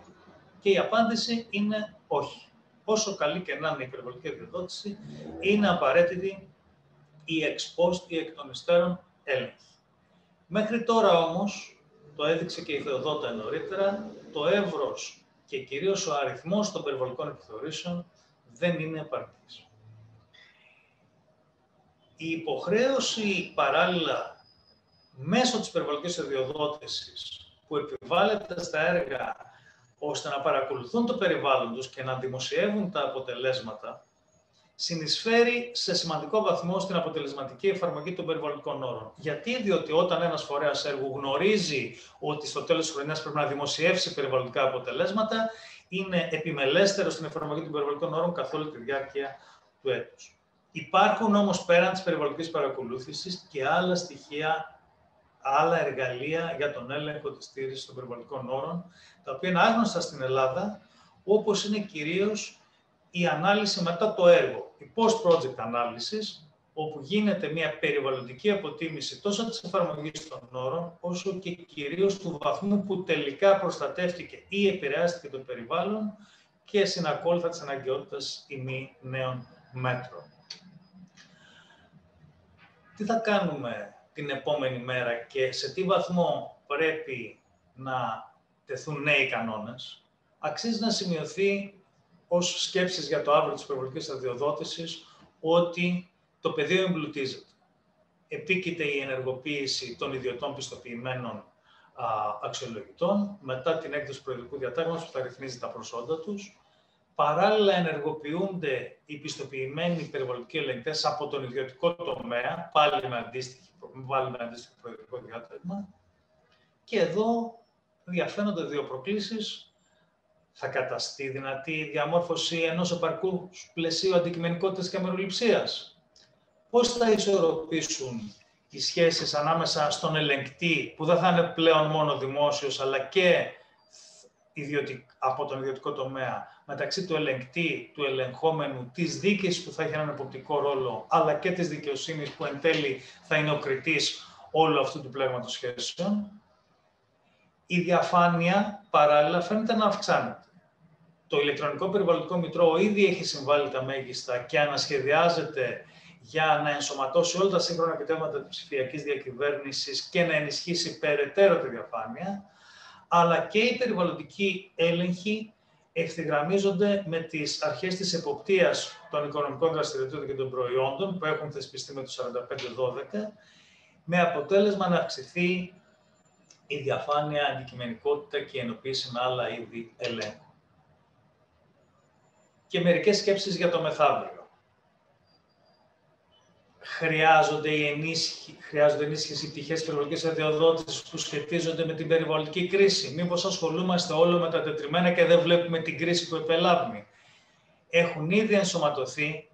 Και η απάντηση είναι όχι. Όσο καλή και να είναι η περιβαλλοντική αδειοδότηση, είναι απαραίτητη η ex post ή εκ των υστέρων έλεγχη. Μέχρι τώρα όμως, το έδειξε και η Θεοδότα νωρίτερα, το εύρος και κυρίως ο αριθμός των περιβαλλοντικών επιθεωρήσεων δεν είναι επαρκής. Η υποχρέωση παράλληλα μέσω της περιβαλλοντικής αδειοδότησης που επιβάλλεται στα έργα ώστε να παρακολουθούν το περιβάλλον τους και να δημοσιεύουν τα αποτελέσματα, συνεισφέρει σε σημαντικό βαθμό στην αποτελεσματική εφαρμογή των περιβαλλοντικών όρων. Γιατί? Διότι όταν ένας φορέας έργου γνωρίζει ότι στο τέλος της χρονιάς πρέπει να δημοσιεύσει περιβαλλοντικά αποτελέσματα, είναι επιμελέστερο στην εφαρμογή των περιβαλλοντικών όρων καθ' όλη τη διάρκεια του έτους. Υπάρχουν όμως πέραν της περιβαλλοντικής παρακολούθησης και άλλα στοιχεία, άλλα εργαλεία για τον έλεγχο της στήριξης των περιβαλλοντικών όρων, τα οποία είναι άγνωστα στην Ελλάδα, όπως είναι κυρίως η ανάλυση μετά το έργο, η post-project ανάλυση, όπου γίνεται μια περιβαλλοντική αποτίμηση τόσο της εφαρμογής των όρων, όσο και κυρίως του βαθμού που τελικά προστατεύτηκε ή επηρεάστηκε το περιβάλλον και συνακόλουθα της αναγκαιότητας ή μη νέων μέτρων. Τι θα κάνουμε την επόμενη μέρα και σε τι βαθμό πρέπει να τεθούν νέοι κανόνες? Αξίζει να σημειωθεί ως σκέψεις για το αύριο της περιβαλλοντικής αδειοδότησης ότι το πεδίο εμπλουτίζεται. επίκειται η ενεργοποίηση των ιδιωτών πιστοποιημένων αξιολογητών, μετά την έκδοση προεδρικού διατάγματος που θα ρυθμίζει τα προσόντα τους. Παράλληλα, ενεργοποιούνται οι πιστοποιημένοι περιβαλλοντικοί ελεγκτές από τον ιδιωτικό τομέα, πάλι με αντίστοιχο προεδρικό διάταγμα. Και εδώ διαφαίνονται δύο προκλήσεις. Θα καταστεί δυνατή η διαμόρφωση ενός επαρκούς πλαισίου αντικειμενικότητας και αμεροληψίας. Πώς θα ισορροπήσουν οι σχέσεις ανάμεσα στον ελεγκτή, που δεν θα είναι πλέον μόνο δημόσιος, αλλά και από τον ιδιωτικό τομέα, μεταξύ του ελεγκτή, του ελεγχόμενου, της δίκης που θα έχει έναν εποπτικό ρόλο, αλλά και της δικαιοσύνης που εν τέλει θα είναι ο κριτής όλου αυτού του πλέγματος σχέσεων. Η διαφάνεια παράλληλα φαίνεται να αυξάνεται. Το ηλεκτρονικό περιβαλλοντικό μητρό ήδη έχει συμβάλει τα μέγιστα και ανασχεδιάζεται για να ενσωματώσει όλα τα σύγχρονα επιτεύγματα της ψηφιακής διακυβέρνησης και να ενισχύσει περαιτέρω τη διαφάνεια, αλλά και οι περιβαλλοντικοί έλεγχοι ευθυγραμμίζονται με τις αρχές της εποπτείας των οικονομικών δραστηριοτήτων και των προϊόντων που έχουν θεσπιστεί με το 45-12, με αποτέλεσμα να αυξηθεί η διαφάνεια, αντικειμενικότητα και η ενοποίηση με άλλα είδη ελέγχου. Και μερικές σκέψεις για το μεθαύριο. Χρειάζονται ενίσχυση πτυχές περιβαλλοντικής αδειοδότησης που σχετίζονται με την περιβαλλοντική κρίση. Μήπως ασχολούμαστε όλο με τα τετριμένα και δεν βλέπουμε την κρίση που επελάβει. Έχουν ήδη ενσωματωθεί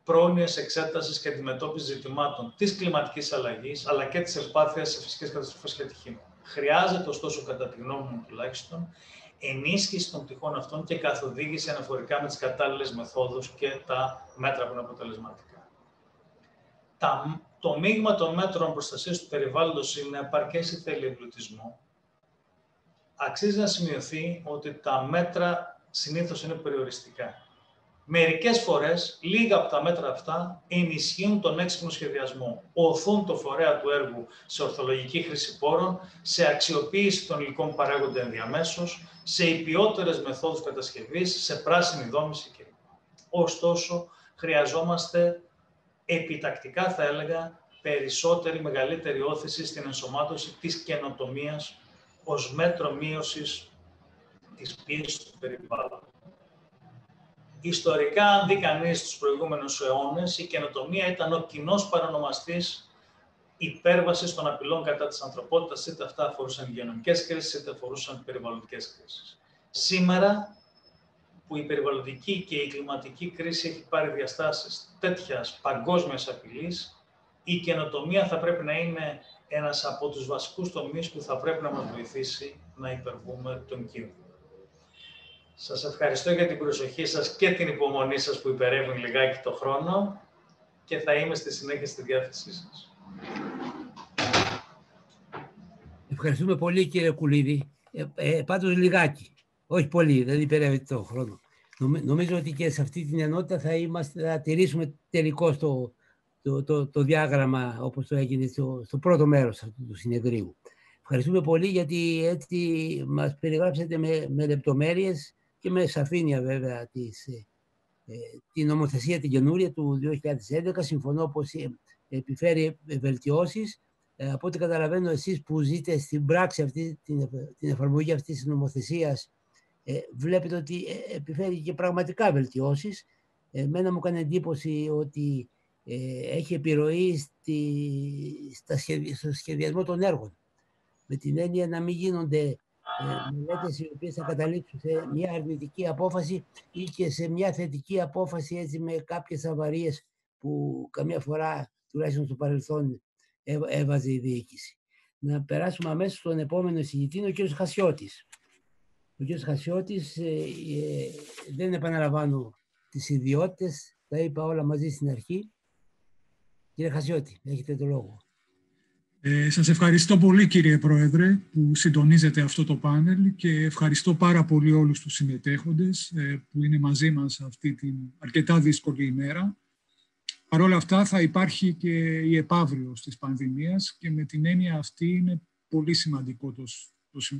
πρόνοιες εξέτασης και αντιμετώπισης ζητημάτων της κλιματικής αλλαγής, αλλά και της ευπάθειας σε φυσικές καταστροφές και ατυχήματα. Χρειάζεται, ωστόσο, κατά τη γνώμη μου τουλάχιστον, ενίσχυση των πτυχών αυτών και καθοδήγηση αναφορικά με τις κατάλληλες μεθόδους και τα μέτρα που είναι αποτελεσματικά. Το μείγμα των μέτρων προστασίας του περιβάλλοντος είναι επαρκές ή θέλει εμπλουτισμό. Αξίζει να σημειωθεί ότι τα μέτρα συνήθως είναι περιοριστικά. Μερικές φορές, λίγα από τα μέτρα αυτά ενισχύουν τον έξυπνο σχεδιασμό, οθούν το φορέα του έργου σε ορθολογική χρήση πόρων, σε αξιοποίηση των υλικών που παράγονται ενδιαμέσως, σε υπιότερες μεθόδους κατασκευής, σε πράσινη δόμηση κλπ. Ωστόσο, χρειαζόμαστε επιτακτικά, θα έλεγα, μεγαλύτερη όθηση στην ενσωμάτωση της καινοτομίας ως μέτρο μείωσης της πίεσης του περιβάλλοντος. Ιστορικά, αν δει κανείς τους προηγούμενους αιώνες, η καινοτομία ήταν ο κοινός παρονομαστής υπέρβασης των απειλών κατά της ανθρωπότητας, είτε αυτά αφορούσαν υγειονομικές κρίσεις, είτε αφορούσαν περιβαλλοντικές κρίσεις. Σήμερα, που η περιβαλλοντική και η κλιματική κρίση έχει πάρει διαστάσεις τέτοιας παγκόσμιας απειλής, η καινοτομία θα πρέπει να είναι ένας από τους βασικούς τομείς που θα πρέπει να μας βοηθήσει να υπερβούμε τον κίνδυνο. Σας ευχαριστώ για την προσοχή σας και την υπομονή σας που υπερεύουν λιγάκι το χρόνο και θα είμαι στη συνέχεια στη διάθεσή σας. Ευχαριστούμε πολύ, κύριε Κουλίδη. Πάντως λιγάκι, όχι πολύ, δεν υπερεύεται το χρόνο. Νομίζω ότι και σε αυτή την ενότητα θα τηρήσουμε τελικώς το διάγραμμα όπως το έγινε στο πρώτο μέρος αυτού του συνεδρίου. Ευχαριστούμε πολύ γιατί έτσι μας περιγράψατε με λεπτομέρειες και με σαφήνεια βέβαια την νομοθεσία την καινούρια του 2011. Συμφωνώ πως επιφέρει βελτιώσεις. Από ό,τι καταλαβαίνω εσείς που ζείτε στην πράξη την εφαρμογή αυτής της νομοθεσίας, βλέπετε ότι επιφέρει και πραγματικά βελτιώσεις. Εμένα μου έκανε εντύπωση ότι έχει επιρροή στο σχεδιασμό των έργων. Με την έννοια να μην γίνονται μελέτες οι οποίες θα καταλήξουν σε μια αρνητική απόφαση ή και σε μια θετική απόφαση, έτσι, με κάποιες αβαρίες που καμιά φορά, τουλάχιστον στο παρελθόν, έβαζε η διοίκηση. Να περάσουμε αμέσως στον επόμενο εισηγητή, ο κ. Χασιώτης. Ο κ. Χασιώτης, δεν επαναλαμβάνω τις ιδιότητες, τα είπα όλα μαζί στην αρχή. Κύριε Χασιώτη, έχετε το λόγο. Σας ευχαριστώ πολύ, κύριε Πρόεδρε, που συντονίζετε αυτό το πάνελ και ευχαριστώ πάρα πολύ όλους τους συμμετέχοντες που είναι μαζί μας αυτή την αρκετά δύσκολη ημέρα. Παρ' όλα αυτά θα υπάρχει και η επαύριο της πανδημίας και με την έννοια αυτή είναι πολύ σημαντικό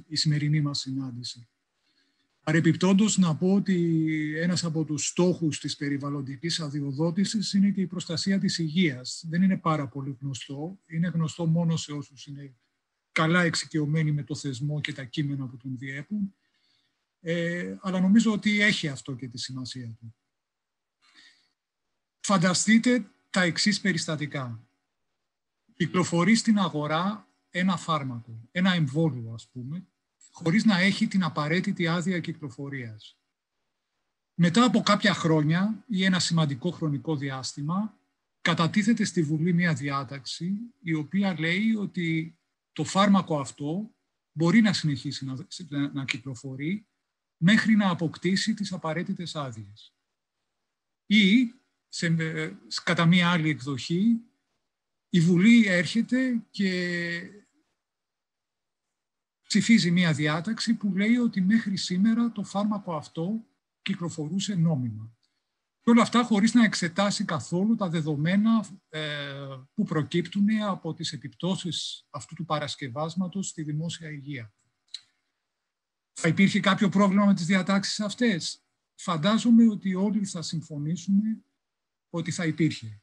η σημερινή μας συνάντηση. Παρεπιπτόντως, να πω ότι ένας από τους στόχους της περιβαλλοντικής αδειοδότησης είναι και η προστασία της υγείας. Δεν είναι πάρα πολύ γνωστό. Είναι γνωστό μόνο σε όσους είναι καλά εξοικειωμένοι με το θεσμό και τα κείμενα που τον διέπουν. Αλλά νομίζω ότι έχει αυτό και τη σημασία του. Φανταστείτε τα εξής περιστατικά. Κυκλοφορεί στην αγορά ένα φάρμακο, ένα εμβόλιο ας πούμε, χωρίς να έχει την απαραίτητη άδεια κυκλοφορίας. Μετά από κάποια χρόνια ή ένα σημαντικό χρονικό διάστημα, κατατίθεται στη Βουλή μια διάταξη η οποία λέει ότι το φάρμακο αυτό μπορεί να συνεχίσει να κυκλοφορεί μέχρι να αποκτήσει τις απαραίτητες άδειες. Ή, κατά μία άλλη εκδοχή, η Βουλή έρχεται και ψηφίζει μία διάταξη που λέει ότι μέχρι σήμερα το φάρμακο αυτό κυκλοφορούσε νόμιμα. Και όλα αυτά χωρίς να εξετάσει καθόλου τα δεδομένα που προκύπτουν από τις επιπτώσεις αυτού του παρασκευάσματος στη δημόσια υγεία. Θα υπήρχε κάποιο πρόβλημα με τις διατάξεις αυτές? Φαντάζομαι ότι όλοι θα συμφωνήσουμε ότι θα υπήρχε.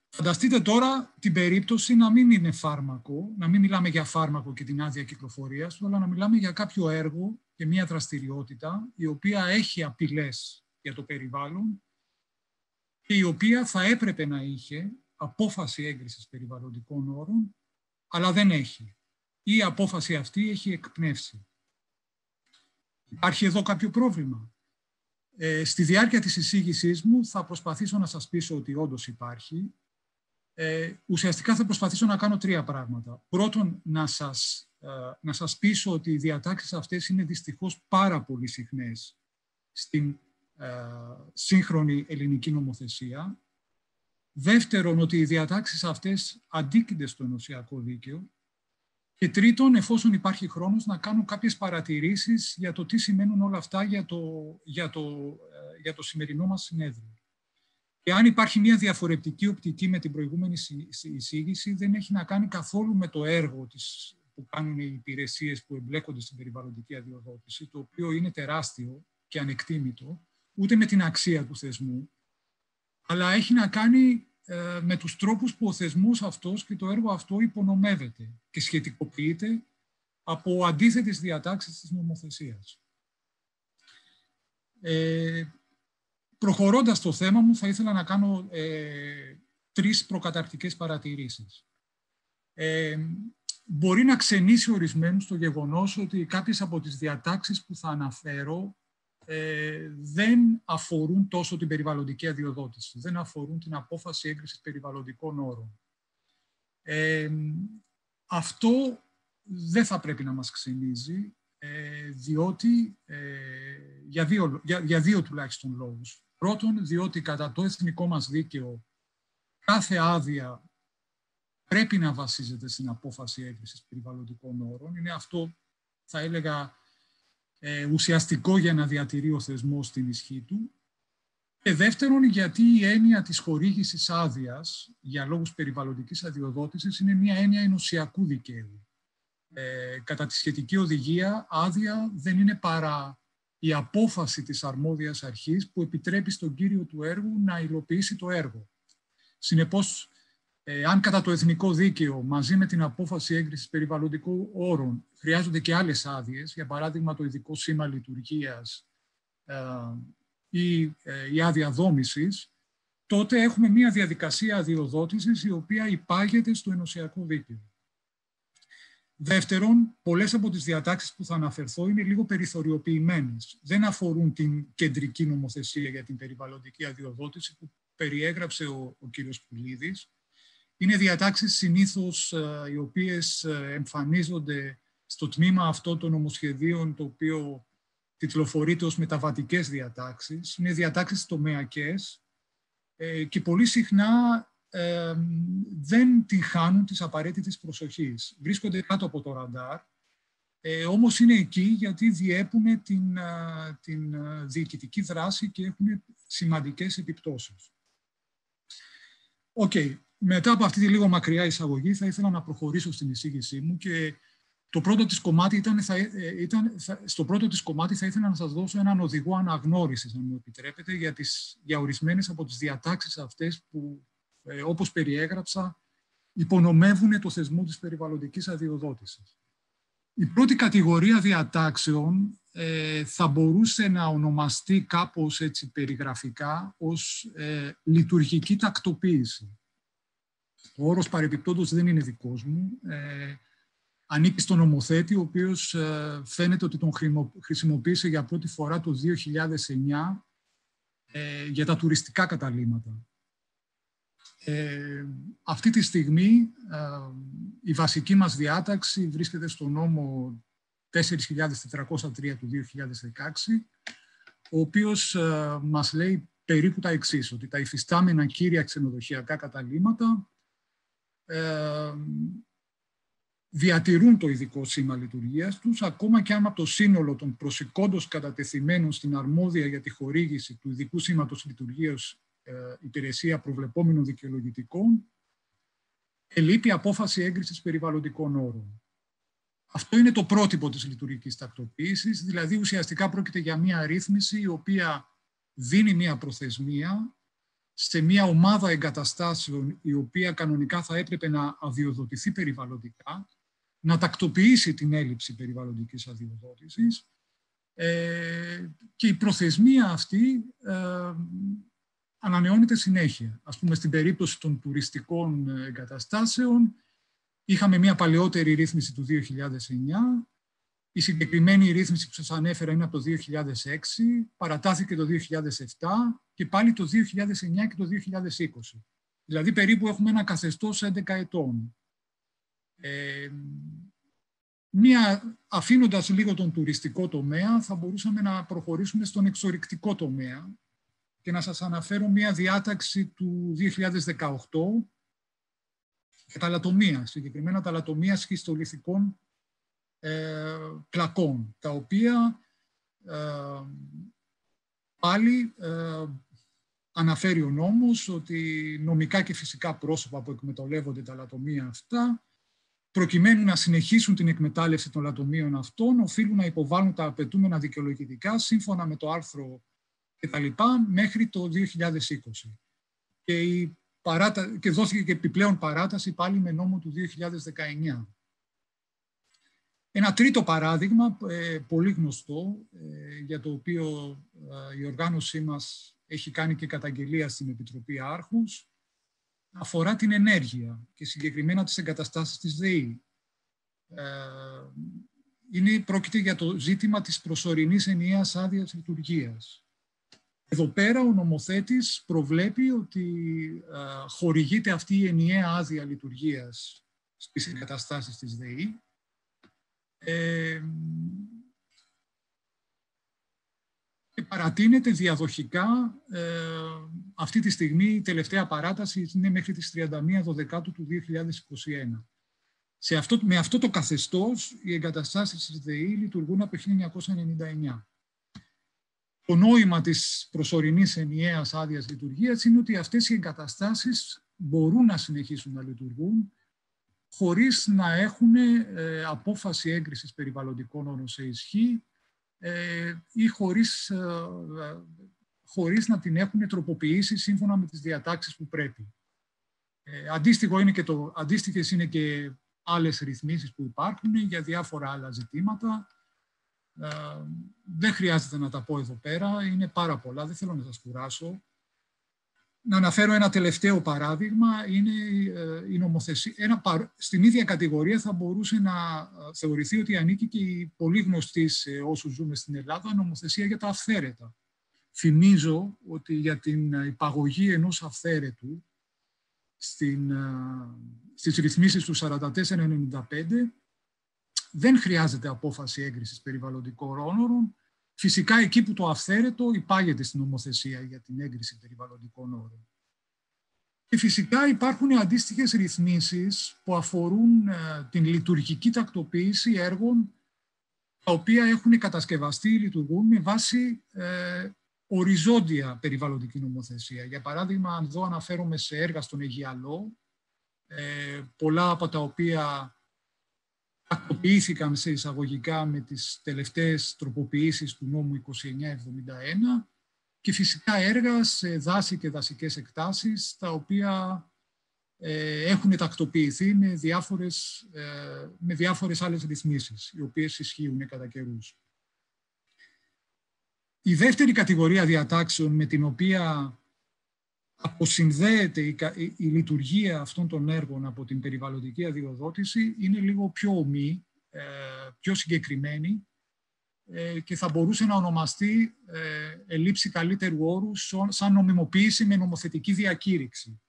Φανταστείτε τώρα την περίπτωση να μην είναι φάρμακο, να μην μιλάμε για φάρμακο και την άδεια κυκλοφορίας του, αλλά να μιλάμε για κάποιο έργο και μια δραστηριότητα η οποία έχει απειλές για το περιβάλλον και η οποία θα έπρεπε να είχε απόφαση έγκρισης περιβαλλοντικών όρων, αλλά δεν έχει. Ή η απόφαση αυτή έχει εκπνεύσει. Υπάρχει εδώ κάποιο πρόβλημα? Στη διάρκεια της εισήγησής μου θα προσπαθήσω να σας πείσω ότι όντως υπάρχει. Ουσιαστικά θα προσπαθήσω να κάνω τρία πράγματα. Πρώτον, να σας πείσω ότι οι διατάξεις αυτές είναι δυστυχώς πάρα πολύ συχνές στην σύγχρονη ελληνική νομοθεσία. Δεύτερον, ότι οι διατάξεις αυτές αντίκεινται στο ενωσιακό δίκαιο. Και τρίτον, εφόσον υπάρχει χρόνος, να κάνω κάποιες παρατηρήσεις για το τι σημαίνουν όλα αυτά για το σημερινό μας συνέδριο. Και αν υπάρχει μια διαφορετική οπτική με την προηγούμενη εισήγηση, δεν έχει να κάνει καθόλου με το έργο που κάνουν οι υπηρεσίες που εμπλέκονται στην περιβαλλοντική αδειοδότηση, το οποίο είναι τεράστιο και ανεκτήμητο, ούτε με την αξία του θεσμού, αλλά έχει να κάνει με τους τρόπους που ο θεσμός αυτός και το έργο αυτό υπονομεύεται και σχετικοποιείται από αντίθετες διατάξεις της νομοθεσίας. Προχωρώντας το θέμα μου, θα ήθελα να κάνω τρεις προκαταρκτικές παρατηρήσεις. Μπορεί να ξενήσει ορισμένους το γεγονός ότι κάποιες από τις διατάξεις που θα αναφέρω δεν αφορούν τόσο την περιβαλλοντική αδειοδότηση, δεν αφορούν την απόφαση έγκρισης περιβαλλοντικών όρων. Αυτό δεν θα πρέπει να μας ξενίζει, διότι, για δύο τουλάχιστον λόγους. Πρώτον, διότι κατά το εθνικό μας δίκαιο κάθε άδεια πρέπει να βασίζεται στην απόφαση έγκρισης περιβαλλοντικών όρων. Είναι αυτό, θα έλεγα, ουσιαστικό για να διατηρεί ο θεσμός την ισχύ του. Και δεύτερον, γιατί η έννοια της χορήγησης άδειας για λόγους περιβαλλοντικής αδειοδότησης είναι μια έννοια ενωσιακού δικαίου. Κατά τη σχετική οδηγία, άδεια δεν είναι παρά η απόφαση της αρμόδιας αρχής που επιτρέπει στον κύριο του έργου να υλοποιήσει το έργο. Συνεπώς, αν κατά το εθνικό δίκαιο μαζί με την απόφαση έγκρισης περιβαλλοντικών όρων χρειάζονται και άλλες άδειες, για παράδειγμα το ειδικό σήμα λειτουργίας ή η άδεια δόμησης, τότε έχουμε μια διαδικασία αδειοδότησης η οποία υπάγεται στο ενωσιακό δίκαιο. Δεύτερον, πολλές από τις διατάξεις που θα αναφερθώ είναι λίγο περιθωριοποιημένες. Δεν αφορούν την κεντρική νομοθεσία για την περιβαλλοντική αδειοδότηση που περιέγραψε ο κύριος Πουλίδης. Είναι διατάξεις συνήθως οι οποίες εμφανίζονται στο τμήμα αυτό των νομοσχεδίων, το οποίο τιτλοφορείται ως μεταβατικές διατάξεις. Είναι διατάξεις τομεακές και πολύ συχνά δεν την χάνουν της απαραίτητης προσοχής. Βρίσκονται κάτω από το ραντάρ, όμως είναι εκεί γιατί διέπουν την διοικητική δράση και έχουν σημαντικές επιπτώσεις. Μετά από αυτή τη λίγο μακριά εισαγωγή θα ήθελα να προχωρήσω στην εισήγησή μου και Το πρώτο της κομμάτι στο πρώτο της κομμάτι θα ήθελα να σας δώσω έναν οδηγό αναγνώρισης, αν μου επιτρέπετε, για ορισμένες από τις διατάξεις αυτές που, όπως περιέγραψα, υπονομεύουν το θεσμό της περιβαλλοντικής αδειοδότησης. Η πρώτη κατηγορία διατάξεων θα μπορούσε να ονομαστεί κάπως έτσι περιγραφικά ως λειτουργική τακτοποίηση. Ο όρος παρεπιπτόντως δεν είναι δικός μου. Ανήκει στον νομοθέτη, ο οποίος φαίνεται ότι τον χρησιμοποίησε για πρώτη φορά το 2009 για τα τουριστικά καταλύματα. Αυτή τη στιγμή η βασική μας διάταξη βρίσκεται στο νόμο 4.403 του 2016, ο οποίος μας λέει περίπου τα εξής, ότι τα υφιστάμενα κύρια ξενοδοχειακά καταλύματα διατηρούν το ειδικό σήμα λειτουργίας τους, ακόμα και άμα το σύνολο των προσηκόντως κατατεθειμένων στην αρμόδια για τη χορήγηση του ειδικού σήματος λειτουργίας υπηρεσία προβλεπόμενων δικαιολογητικών, ελείπει απόφαση έγκρισης περιβαλλοντικών όρων. Αυτό είναι το πρότυπο της λειτουργικής τακτοποίησης, δηλαδή ουσιαστικά πρόκειται για μια ρύθμιση η οποία δίνει μια προθεσμία σε μια ομάδα εγκαταστάσεων η οποία κανονικά θα έπρεπε να αδειοδοτηθεί περιβαλλοντικά, να τακτοποιήσει την έλλειψη περιβαλλοντικής αδειοδότησης και η προθεσμία αυτή ανανεώνεται συνέχεια. Ας πούμε, στην περίπτωση των τουριστικών εγκαταστάσεων είχαμε μια παλαιότερη ρύθμιση του 2009. Η συγκεκριμένη ρύθμιση που σας ανέφερα είναι από το 2006, παρατάθηκε το 2007 και πάλι το 2009 και το 2020. Δηλαδή περίπου έχουμε ένα καθεστώς 11 ετών. Αφήνοντας λίγο τον τουριστικό τομέα, θα μπορούσαμε να προχωρήσουμε στον εξορρυκτικό τομέα και να σας αναφέρω μια διάταξη του 2018 για ταλατομία, συγκεκριμένα ταλατομία σχιστολιθικών κλακών, τα οποία πάλι αναφέρει ο νόμος ότι νομικά και φυσικά πρόσωπα που εκμεταλλεύονται τα λατομεία αυτά, προκειμένου να συνεχίσουν την εκμετάλλευση των λατομείων αυτών, οφείλουν να υποβάλουν τα απαιτούμενα δικαιολογητικά σύμφωνα με το άρθρο κτλ. Μέχρι το 2020. Και δόθηκε και επιπλέον παράταση πάλι με νόμο του 2019. Ένα τρίτο παράδειγμα, πολύ γνωστό, για το οποίο η οργάνωσή μας έχει κάνει και καταγγελία στην Επιτροπή Άρχους, αφορά την ενέργεια και συγκεκριμένα τις εγκαταστάσεις της ΔΕΗ. Πρόκειται για το ζήτημα της προσωρινής ενιαίας άδειας λειτουργίας. Εδώ πέρα ο νομοθέτης προβλέπει ότι χορηγείται αυτή η ενιαία άδεια λειτουργίας στις εγκαταστάσεις της ΔΕΗ και παρατείνεται διαδοχικά. Αυτή τη στιγμή η τελευταία παράταση είναι μέχρι τις 31 Δεκάτου του 2021. Με αυτό το καθεστώς οι εγκαταστάσεις της ΔΕΗ λειτουργούν από 1999. Το νόημα της προσωρινής ενιαίας άδειας λειτουργίας είναι ότι αυτές οι εγκαταστάσεις μπορούν να συνεχίσουν να λειτουργούν χωρίς να έχουν απόφαση έγκρισης περιβαλλοντικών όρων σε ισχύ ή χωρίς να την έχουν τροποποιήσει σύμφωνα με τις διατάξεις που πρέπει. Αντίστοιχες είναι και άλλες ρυθμίσεις που υπάρχουν για διάφορα άλλα ζητήματα. Δεν χρειάζεται να τα πω εδώ πέρα, είναι πάρα πολλά, δεν θέλω να σας κουράσω. Να αναφέρω ένα τελευταίο παράδειγμα, είναι η νομοθεσία. Στην ίδια κατηγορία θα μπορούσε να θεωρηθεί ότι ανήκει και η πολύ γνωστή σε όσους ζούμε στην Ελλάδα νομοθεσία για τα αυθαίρετα. Θυμίζω ότι για την υπαγωγή ενός αυθαίρετου στις ρυθμίσεις του 4495 δεν χρειάζεται απόφαση έγκρισης περιβαλλοντικών όρων. Φυσικά εκεί που το αυθαίρετο υπάγεται στην νομοθεσία για την έγκριση περιβαλλοντικών όρων. Και φυσικά υπάρχουν αντίστοιχες ρυθμίσεις που αφορούν την λειτουργική τακτοποίηση έργων τα οποία έχουν κατασκευαστεί ή λειτουργούν με βάση οριζόντια περιβαλλοντική νομοθεσία. Για παράδειγμα, αν εδώ αναφέρομαι σε έργα στον Αιγιαλό, πολλά από τα οποία νομιμοποιήθηκαν σε εισαγωγικά με τις τελευταίες τροποποιήσεις του νόμου 2971 και φυσικά έργα σε δάση και δασικές εκτάσεις, τα οποία έχουν τακτοποιηθεί με διάφορες άλλες ρυθμίσεις, οι οποίες ισχύουν κατά καιρούς. Η δεύτερη κατηγορία διατάξεων με την οποία αποσυνδέεται η λειτουργία αυτών των έργων από την περιβαλλοντική αδειοδότηση είναι λίγο πιο ομή, πιο συγκεκριμένη και θα μπορούσε να ονομαστεί ελήψη καλύτερου όρου σαν νομιμοποίηση με νομοθετική διακήρυξη.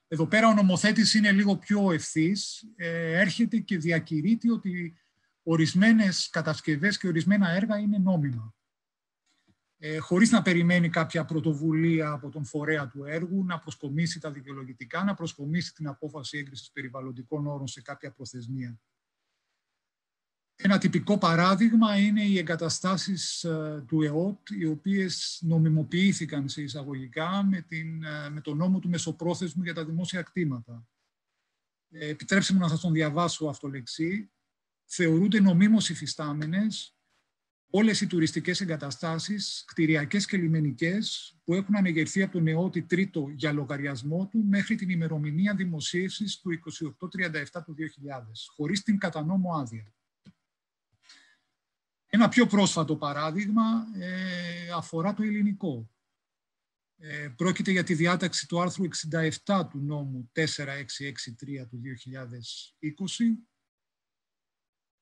Εδώ πέρα ο νομοθέτης είναι λίγο πιο ευθύς, έρχεται και διακηρύττει ότι ορισμένες κατασκευές και ορισμένα έργα είναι νόμιμα. Χωρίς να περιμένει κάποια πρωτοβουλία από τον φορέα του έργου, να προσκομίσει τα δικαιολογητικά, να προσκομίσει την απόφαση έγκρισης περιβαλλοντικών όρων σε κάποια προθεσμία. Ένα τυπικό παράδειγμα είναι οι εγκαταστάσεις του ΕΟΤ, οι οποίες νομιμοποιήθηκαν σε εισαγωγικά με τον νόμο του Μεσοπρόθεσμου για τα δημόσια κτήματα. Επιτρέψτε μου να σας τον διαβάσω αυτολεξί. Θεωρούνται νομίμως υφιστάμενες όλες οι τουριστικές εγκαταστάσεις, κτηριακές και λιμενικές, που έχουν ανεγερθεί από τον ΕΟΤ τρίτο για λογαριασμό του μέχρι την ημερομηνία δημοσίευσης του 2837 του 2000, χωρίς την κατά νόμο άδεια. Ένα πιο πρόσφατο παράδειγμα αφορά το ελληνικό. Πρόκειται για τη διάταξη του άρθρου 67 του νόμου 4663 του 2020.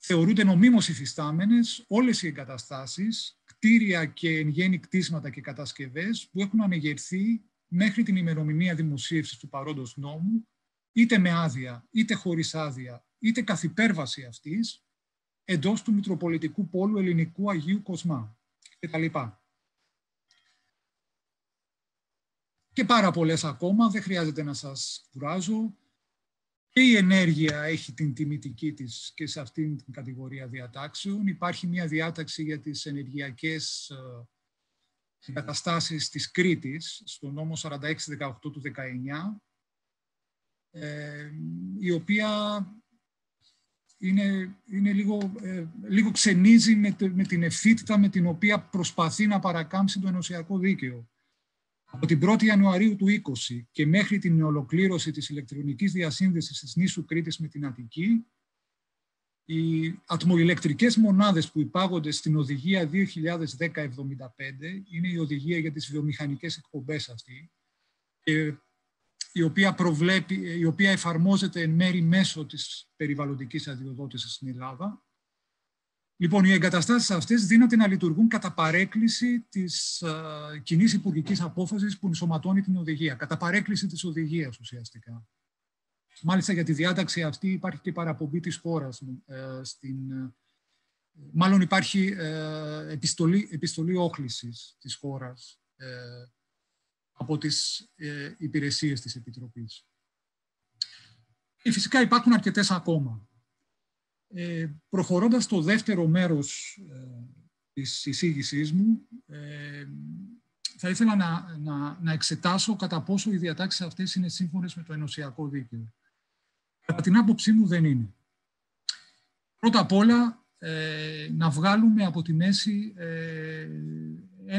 Θεωρούνται νομίμως υφιστάμενες όλες οι εγκαταστάσεις, κτίρια και εν γέννη κτίσματα και κατασκευές που έχουν ανεγερθεί μέχρι την ημερομηνία δημοσίευσης του παρόντος νόμου, είτε με άδεια, είτε χωρίς άδεια, είτε καθ' υπέρβαση αυτής, εντός του Μητροπολιτικού Πόλου Ελληνικού Αγίου Κοσμά κτλ. Και πάρα πολλές ακόμα, δεν χρειάζεται να σας κουράζω. Και η ενέργεια έχει την τιμητική της και σε αυτήν την κατηγορία διατάξεων. Υπάρχει μια διάταξη για τις ενεργειακές εγκαταστάσεις της Κρήτης, στο νόμο 4618 του 19, η οποία είναι λίγο ξενίζει με την ευθύτητα με την οποία προσπαθεί να παρακάμψει το ενωσιακό δίκαιο. Από την 1η Ιανουαρίου του 2020 και μέχρι την ολοκλήρωση της ηλεκτρονικής διασύνδεσης της νήσου Κρήτης με την Αττική, οι ατμοηλεκτρικές μονάδες που υπάγονται στην Οδηγία 2010-75, είναι η οδηγία για τις βιομηχανικές εκπομπές αυτή, η οποία εφαρμόζεται εν μέρη μέσω της περιβαλλοντικής αδειοδότησης στην Ελλάδα. Λοιπόν, οι εγκαταστάσεις αυτές δύναται να λειτουργούν κατά παρέκκληση της κοινής υπουργικής απόφασης που ενσωματώνει την οδηγία. Κατά παρέκκληση της οδηγίας ουσιαστικά. Μάλιστα για τη διάταξη αυτή υπάρχει και παραπομπή της χώρας. Μάλλον υπάρχει επιστολή όχλησης της χώρας από τις υπηρεσίες της Επιτροπής. Και φυσικά υπάρχουν αρκετές ακόμα. Προχωρώντας στο δεύτερο μέρος της εισήγησής μου, θα ήθελα να εξετάσω κατά πόσο οι διατάξεις αυτές είναι σύμφωνες με το ενωσιακό δίκαιο. Κατά την άποψή μου δεν είναι. Πρώτα απ' όλα, να βγάλουμε από τη μέση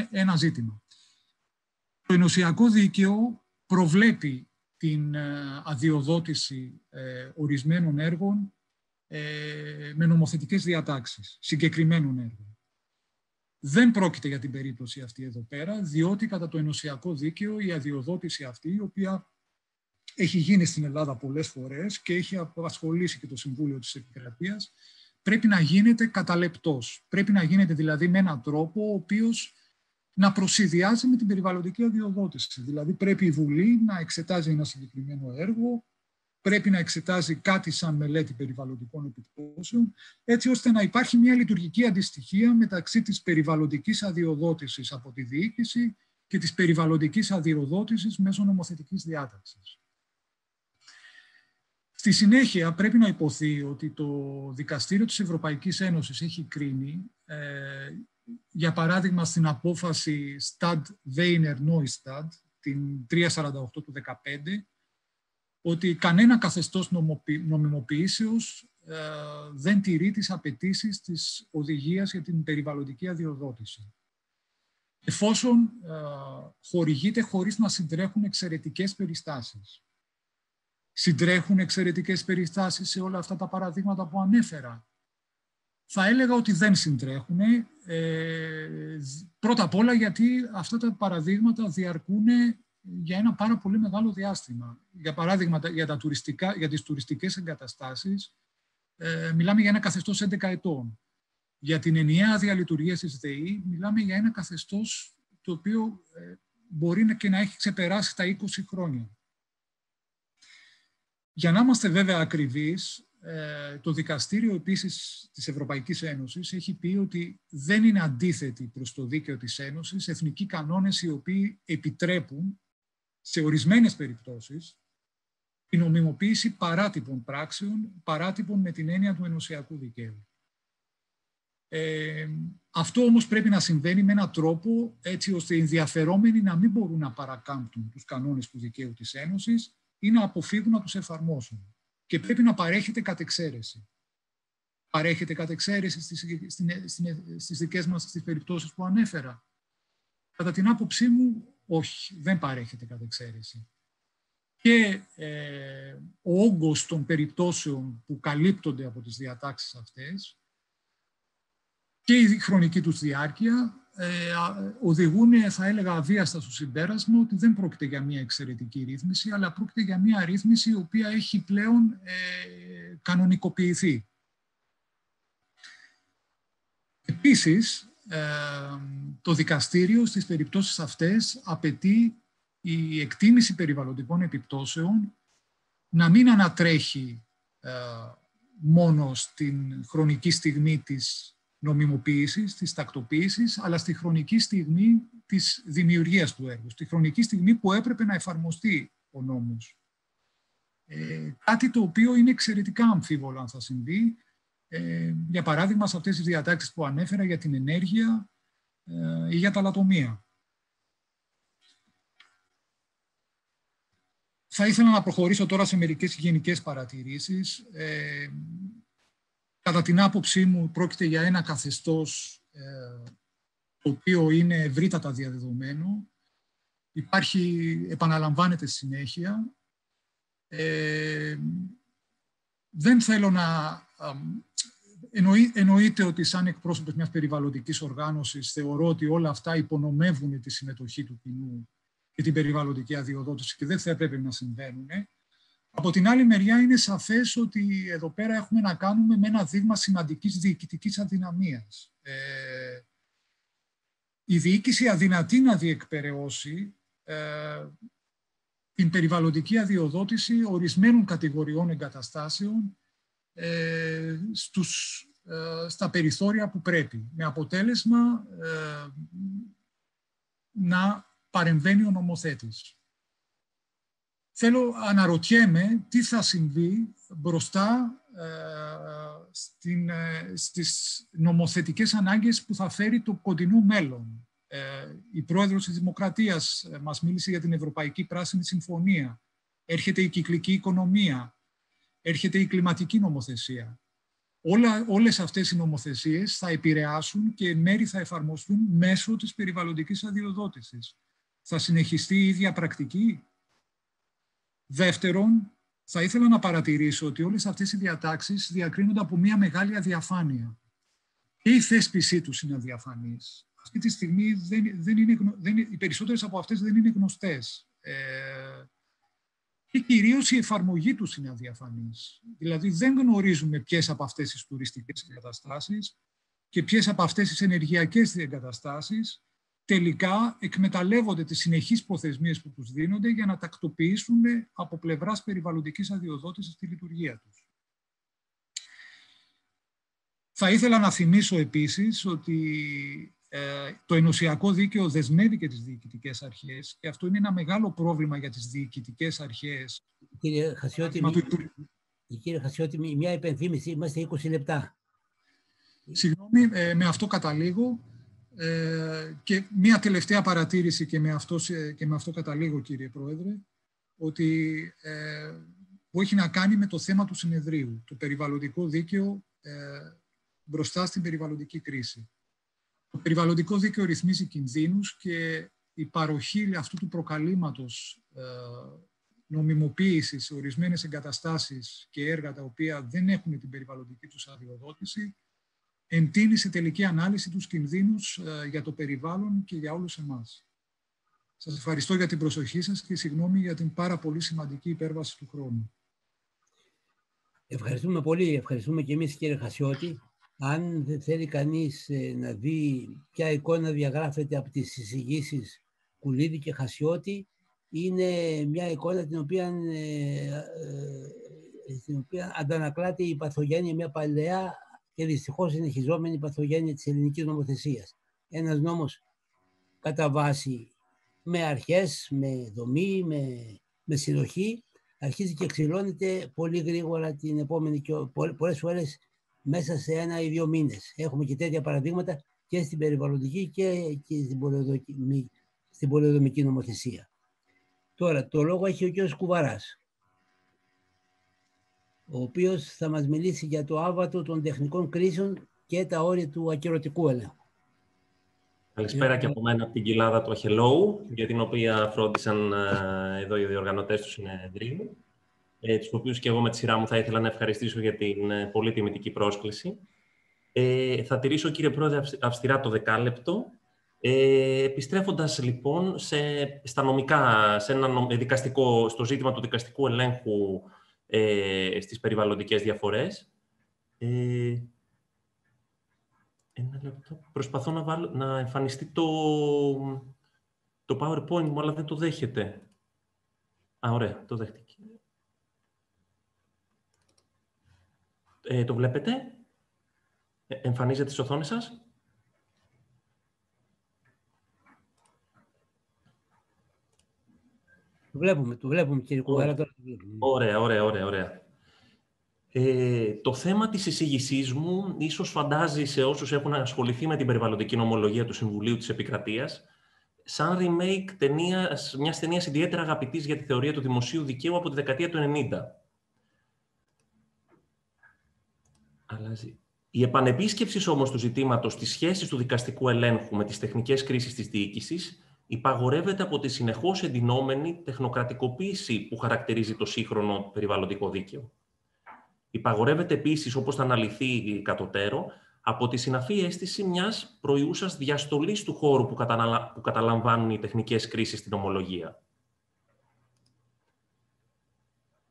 ένα ζήτημα. Το ενωσιακό δίκαιο προβλέπει την αδειοδότηση ορισμένων έργων με νομοθετικές διατάξεις, συγκεκριμένων έργων. Δεν πρόκειται για την περίπτωση αυτή εδώ πέρα, διότι κατά το ενωσιακό δίκαιο η αδειοδότηση αυτή, η οποία έχει γίνει στην Ελλάδα πολλές φορές και έχει απασχολήσει και το Συμβούλιο της Επικρατείας, πρέπει να γίνεται κατά λεπτός. Πρέπει να γίνεται δηλαδή με έναν τρόπο ο οποίος να προσυδειάζει με την περιβαλλοντική αδειοδότηση. Δηλαδή πρέπει η Βουλή να εξετάζει ένα συγκεκριμένο έργο, πρέπει να εξετάζει κάτι σαν μελέτη περιβαλλοντικών επιπτώσεων, έτσι ώστε να υπάρχει μια λειτουργική αντιστοιχία μεταξύ της περιβαλλοντικής αδειοδότησης από τη διοίκηση και της περιβαλλοντικής αδειοδότησης μέσω νομοθετικής διάταξης. Στη συνέχεια πρέπει να υποθεί ότι το Δικαστήριο της Ευρωπαϊκής Ένωσης έχει κρίνει, για παράδειγμα στην απόφαση Stad Weiner Neustadt, την 348 του 2015, ότι κανένα καθεστώς νομιμοποιήσεως δεν τηρεί τις απαιτήσεις της οδηγίας για την περιβαλλοντική αδειοδότηση. Εφόσον χορηγείται χωρίς να συντρέχουν εξαιρετικές περιστάσεις. Συντρέχουν εξαιρετικές περιστάσεις σε όλα αυτά τα παραδείγματα που ανέφερα? Θα έλεγα ότι δεν συντρέχουν. Πρώτα απ' όλα γιατί αυτά τα παραδείγματα διαρκούν για ένα πάρα πολύ μεγάλο διάστημα. Για παράδειγμα, για τις τουριστικές εγκαταστάσεις, μιλάμε για ένα καθεστώς 11 ετών. Για την ενιαία άδεια λειτουργίας της ΔΕΗ, μιλάμε για ένα καθεστώς το οποίο μπορεί και να έχει ξεπεράσει τα 20 χρόνια. Για να είμαστε βέβαια ακριβείς, το Δικαστήριο επίσης της Ευρωπαϊκής Ένωσης έχει πει ότι δεν είναι αντίθετοι προς το δίκαιο της Ένωσης εθνικοί κανόνες οι οποίοι επιτρέπουν σε ορισμένες περιπτώσεις την νομιμοποίηση παράτυπων πράξεων, παράτυπων με την έννοια του ενωσιακού δικαίου. Αυτό όμως πρέπει να συμβαίνει με έναν τρόπο έτσι ώστε οι ενδιαφερόμενοι να μην μπορούν να παρακάμπτουν τους κανόνες του δικαίου της Ένωσης ή να αποφύγουν να τους εφαρμόσουν. Και πρέπει να παρέχεται κατ' εξαίρεση. Παρέχεται κατ' εξαίρεση στις δικές μας τις περιπτώσεις που ανέφερα? Κατά την άποψή μου, όχι, δεν παρέχεται κατ' εξαίρεση. Και ο όγκος των περιπτώσεων που καλύπτονται από τις διατάξεις αυτές και η χρονική τους διάρκεια οδηγούν, θα έλεγα, αβίαστα στο συμπέρασμα ότι δεν πρόκειται για μια εξαιρετική ρύθμιση, αλλά πρόκειται για μια ρύθμιση η οποία έχει πλέον κανονικοποιηθεί. Επίσης, το δικαστήριο στις περιπτώσεις αυτές απαιτεί η εκτίμηση περιβαλλοντικών επιπτώσεων να μην ανατρέχει μόνο στην χρονική στιγμή της νομιμοποίησης, της τακτοποίησης, αλλά στη χρονική στιγμή της δημιουργίας του έργου, στη χρονική στιγμή που έπρεπε να εφαρμοστεί ο νόμος. Κάτι το οποίο είναι εξαιρετικά αμφίβολο αν θα συμβεί, για παράδειγμα σε αυτές τις διατάξεις που ανέφερα για την ενέργεια ή για τα λατομεία. Θα ήθελα να προχωρήσω τώρα σε μερικές γενικές παρατηρήσεις. Κατά την άποψή μου πρόκειται για ένα καθεστώς το οποίο είναι ευρύτατα διαδεδομένο. Επαναλαμβάνεται συνέχεια. Δεν θέλω να... Εννοείται ότι σαν εκπρόσωπος μιας περιβαλλοντικής οργάνωσης θεωρώ ότι όλα αυτά υπονομεύουν τη συμμετοχή του κοινού και την περιβαλλοντική αδειοδότηση και δεν θα έπρεπε να συμβαίνουν. Από την άλλη μεριά είναι σαφές ότι εδώ πέρα έχουμε να κάνουμε με ένα δείγμα σημαντικής διοικητικής αδυναμίας. Η διοίκηση αδυνατεί να διεκπεραιώσει την περιβαλλοντική αδειοδότηση ορισμένων κατηγοριών εγκαταστάσεων στα περιθώρια που πρέπει, με αποτέλεσμα να παρεμβαίνει ο νομοθέτης. Αναρωτιέμαι τι θα συμβεί μπροστά στις νομοθετικές ανάγκες που θα φέρει το κοντινό μέλλον. Η πρόεδρος της Δημοκρατίας μας μίλησε για την Ευρωπαϊκή Πράσινη Συμφωνία. Έρχεται η κυκλική οικονομία. Έρχεται η κλιματική νομοθεσία. Όλες αυτές οι νομοθεσίες θα επηρεάσουν και εν μέρει θα εφαρμοστούν μέσω της περιβαλλοντικής αδειοδότησης. Θα συνεχιστεί η ίδια πρακτική? Δεύτερον, θα ήθελα να παρατηρήσω ότι όλες αυτές οι διατάξεις διακρίνονται από μια μεγάλη αδιαφάνεια. Και η θέσπισή τους είναι αδιαφανής. Αυτή τη στιγμή οι περισσότερες από αυτές δεν είναι γνωστές. Και κυρίως η εφαρμογή τους είναι αδιαφανής. Δηλαδή δεν γνωρίζουμε ποιες από αυτές τις τουριστικές εγκαταστάσεις και ποιες από αυτές τις ενεργειακές εγκαταστάσεις τελικά εκμεταλλεύονται τις συνεχείς προθεσμίες που τους δίνονται για να τακτοποιήσουν από πλευράς περιβαλλοντικής αδειοδότησης τη λειτουργία τους. Θα ήθελα να θυμίσω επίσης ότι το ενωσιακό δίκαιο δεσμεύει και τις διοικητικές αρχές και αυτό είναι ένα μεγάλο πρόβλημα για τις διοικητικές αρχές. Κύριε Χασιώτη, μια υπενθύμηση, είμαστε 20 λεπτά. Συγγνώμη, με αυτό καταλήγω. Και μία τελευταία παρατήρηση και με αυτό καταλήγω, κύριε Πρόεδρε, ότι που έχει να κάνει με το θέμα του συνεδρίου, το περιβαλλοντικό δίκαιο μπροστά στην περιβαλλοντική κρίση. Το περιβαλλοντικό δίκαιο ρυθμίζει κινδύνους και η παροχή αυτού του προκαλήματος νομιμοποίηση σε ορισμένες εγκαταστάσεις και έργα τα οποία δεν έχουν την περιβαλλοντική τους αδειοδότηση εντείνει σε τελική ανάλυση τους κινδύνους για το περιβάλλον και για όλους εμάς. Σας ευχαριστώ για την προσοχή σας και συγγνώμη για την πάρα πολύ σημαντική υπέρβαση του χρόνου. Ευχαριστούμε πολύ. Ευχαριστούμε και εμείς, κύριε Χασιώτη. Αν θέλει κανείς να δει ποια εικόνα διαγράφεται από τις εισηγήσεις Κουλίδη και Χασιώτη, είναι μια εικόνα την οποία αντανακλάται η παθογένεια, μια παλαιά και δυστυχώς συνεχιζόμενη παθογένεια της ελληνικής νομοθεσίας. Ένας νόμος κατά βάση με αρχές, με δομή, με συνοχή, αρχίζει και ξυλώνεται πολύ γρήγορα την επόμενη και πολλές φορές μέσα σε 1 ή 2 μήνες. Έχουμε και τέτοια παραδείγματα και στην περιβαλλοντική και στην πολεοδομική νομοθεσία. Τώρα, το λόγο έχει ο κ. Κουβαράς, ο οποίος θα μας μιλήσει για το άβατο των τεχνικών κρίσεων και τα όρια του ακυρωτικού ελέγχου. Καλησπέρα και από μένα από την κοιλάδα του Αχελώου, για την οποία φρόντισαν εδώ οι διοργανωτές του συνεδρίου, τους οποίους και εγώ με τη σειρά μου θα ήθελα να ευχαριστήσω για την πολύ τιμητική πρόσκληση. Θα τηρήσω, κύριε Πρόεδρε, αυστηρά το 10 λεπτό, επιστρέφοντας λοιπόν στα νομικά, στο ζήτημα του δικαστικού ελέγχου στις περιβαλλοντικές διαφορές. Ένα λεπτό. Προσπαθώ να εμφανιστεί το PowerPoint μου, αλλά δεν το δέχεται. Ωραία, το δέχτηκε. Το βλέπετε? Εμφανίζεται στις οθόνες σας? Το βλέπουμε κύριε Κουβαρά. Ωραία. Το θέμα της εισήγησής μου ίσως φαντάζει σε όσους έχουν ασχοληθεί με την περιβαλλοντική νομολογία του Συμβουλίου της Επικρατείας σαν remake μιας ταινίας ιδιαίτερα αγαπητής για τη θεωρία του δημοσίου δικαίου από τη δεκαετία του 90. Αλλάζει. Η επανεπίσκεψη όμως του ζητήματος της σχέσης του δικαστικού ελέγχου με τις τεχνικές κρίσεις της διοίκησης υπαγορεύεται από τη συνεχώς εντυνόμενη τεχνοκρατικοποίηση που χαρακτηρίζει το σύγχρονο περιβαλλοντικό δίκαιο. Υπαγορεύεται επίσης, όπως θα αναλυθεί κατωτέρω, από τη συναφή αίσθηση μιας προϊούσας διαστολής του χώρου που καταλαμβάνουν οι τεχνικές κρίσεις στην ομολογία.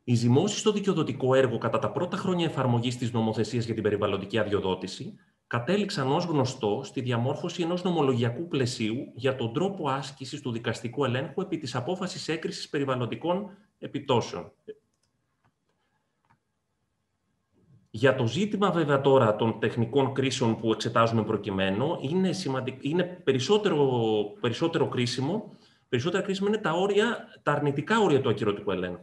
Οι ζυμώσεις στο δικαιοδοτικό έργο κατά τα πρώτα χρόνια εφαρμογής της νομοθεσίας για την περιβαλλοντική αδειοδότηση κατέληξαν ως γνωστό στη διαμόρφωση ενός νομολογιακού πλαισίου για τον τρόπο άσκησης του δικαστικού ελέγχου επί της απόφασης έγκρισης περιβαλλοντικών επιπτώσεων. Για το ζήτημα βέβαια τώρα των τεχνικών κρίσεων που εξετάζουμε προκειμένου, είναι περισσότερο κρίσιμο. Περισσότερα κρίσιμα είναι τα αρνητικά όρια του ακυρωτικού ελέγχου.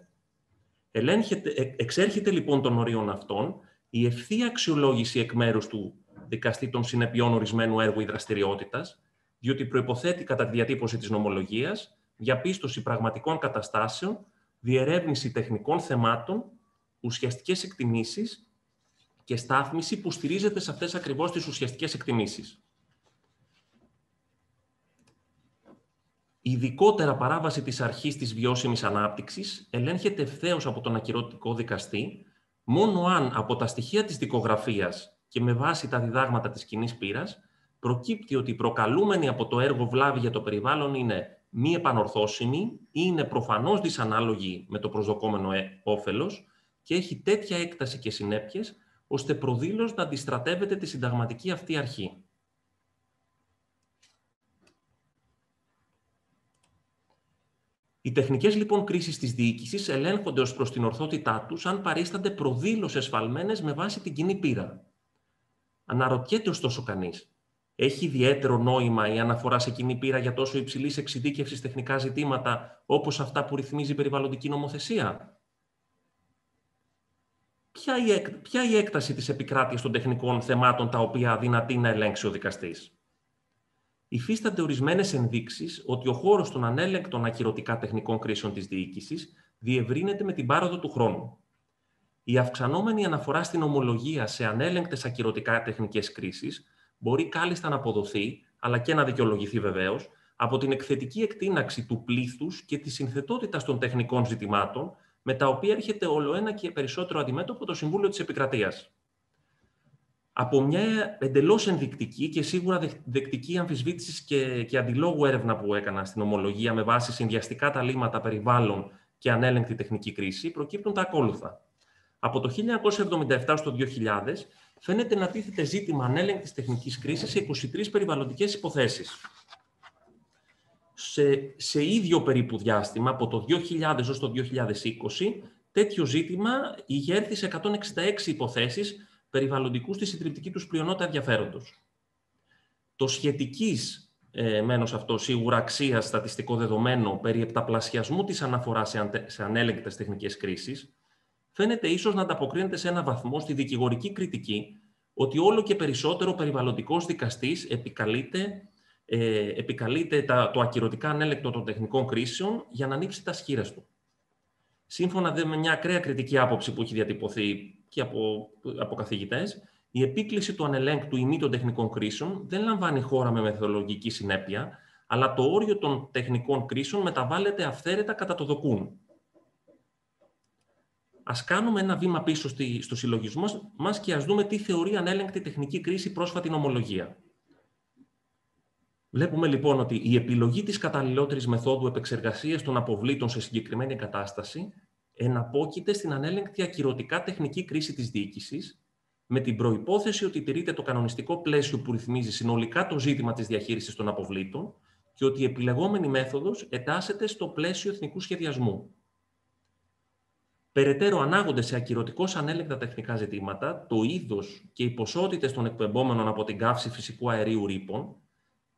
Εξέρχεται λοιπόν των ορίων αυτών η ευθεία αξιολόγηση εκ μέρους του δικαστή των συνεπειών ορισμένου έργου ή δραστηριότητας, διότι προϋποθέτει κατά τη διατύπωση της νομολογίας διαπίστωση πραγματικών καταστάσεων, διερεύνηση τεχνικών θεμάτων, ουσιαστικές εκτιμήσεις και στάθμιση που στηρίζεται σε αυτές ακριβώς τις ουσιαστικές εκτιμήσεις. Ειδικότερα παράβαση της αρχής της βιώσιμης ανάπτυξης ελέγχεται ευθέως από τον ακυρωτικό δικαστή, μόνο αν από τα στοιχεία της δικογραφίας και με βάση τα διδάγματα της κοινής πείρας προκύπτει ότι η προκαλούμενη από το έργο βλάβη για το περιβάλλον είναι μη επανορθώσιμη ή είναι προφανώς δυσανάλογη με το προσδοκόμενο όφελος και έχει τέτοια έκταση και συνέπειες, ώστε προδήλως να αντιστρατεύεται τη συνταγματική αυτή αρχή. Οι τεχνικές λοιπόν κρίσεις της διοίκησης ελέγχονται ως προς την ορθότητά τους αν παρίστανται προδήλως εσφαλμένες με βάση την κοινή πείρα. Αναρωτιέται ωστόσο κανείς, έχει ιδιαίτερο νόημα η αναφορά σε κοινή πείρα για τόσο υψηλής εξειδίκευσης τεχνικά ζητήματα όπως αυτά που ρυθμίζει η περιβαλλοντική νομοθεσία? Ποια η έκταση της επικράτειας των τεχνικών θεμάτων τα οποία αδυνατεί να ελέγξει ο δικαστής? Υφίστανται ορισμένες ενδείξεις ότι ο χώρος των ανέλεγκτων ακυρωτικά τεχνικών κρίσεων της διοίκησης διευρύνεται με την πάροδο του χρόνου. Η αυξανόμενη αναφορά στην ομολογία σε ανέλεγκτες ακυρωτικά τεχνικές κρίσεις μπορεί κάλλιστα να αποδοθεί, αλλά και να δικαιολογηθεί βεβαίως, από την εκθετική εκτείναξη του πλήθους και της συνθετότητας των τεχνικών ζητημάτων, με τα οποία έρχεται ολοένα και περισσότερο αντιμέτωπο το Συμβούλιο της Επικρατείας. Από μια εντελώς ενδεικτική και σίγουρα δεκτική αμφισβήτησης και αντιλόγου έρευνα που έκανα στην ομολογία με βάση συνδυαστικά τα λύματα περιβάλλον και ανέλεγκτη τεχνική κρίση, προκύπτουν τα ακόλουθα. Από το 1977 στο 2000 φαίνεται να τίθεται ζήτημα ανέλεγκτης τεχνικής κρίσης σε 23 περιβαλλοντικές υποθέσεις. Σε ίδιο περίπου διάστημα, από το 2000 ως το 2020, τέτοιο ζήτημα ηγέρθη σε 166 υποθέσεις περιβαλλοντικού στη συντριπτική τους πλειονότητα ενδιαφέροντος. Το σχετικής, μένως αυτό, σίγουρα αξία στατιστικό δεδομένο περί επταπλασιασμού της αναφοράς σε ανέλεγκτες τεχνικές κρίσεις, φαίνεται ίσως να ανταποκρίνεται σε έναν βαθμό στη δικηγορική κριτική ότι όλο και περισσότερο ο περιβαλλοντικός δικαστής επικαλείται το ακυρωτικά ανέλεγκτο των τεχνικών κρίσεων για να ανοίξει τα σχήρες του. Σύμφωνα με μια ακραία κριτική άποψη που έχει διατυπωθεί και από καθηγητές, η επίκληση του ανελέγκτου ή μη των τεχνικών κρίσεων δεν λαμβάνει χώρα με μεθοδολογική συνέπεια, αλλά το όριο των τεχνικών κρίσεων μεταβάλλεται αυθαίρετα κατά το δοκούν. Ας κάνουμε ένα βήμα πίσω στο συλλογισμό μας και ας δούμε τι θεωρεί ανέλεγκτη τεχνική κρίση πρόσφατη νομολογία. Βλέπουμε λοιπόν ότι η επιλογή της καταλληλότερης μεθόδου επεξεργασίας των αποβλήτων σε συγκεκριμένη κατάσταση εναπόκειται στην ανέλεγκτη ακυρωτικά τεχνική κρίση της διοίκησης, με την προϋπόθεση ότι τηρείται το κανονιστικό πλαίσιο που ρυθμίζει συνολικά το ζήτημα της διαχείρισης των αποβλήτων και ότι η επιλεγόμενη μέθοδος εντάσσεται στο πλαίσιο εθνικού σχεδιασμού. Περαιτέρω ανάγονται σε ακυρωτικώς ανέλεγκτα τεχνικά ζητήματα το είδος και οι ποσότητες των εκπεμπόμενων από την καύση φυσικού αερίου ρήπων,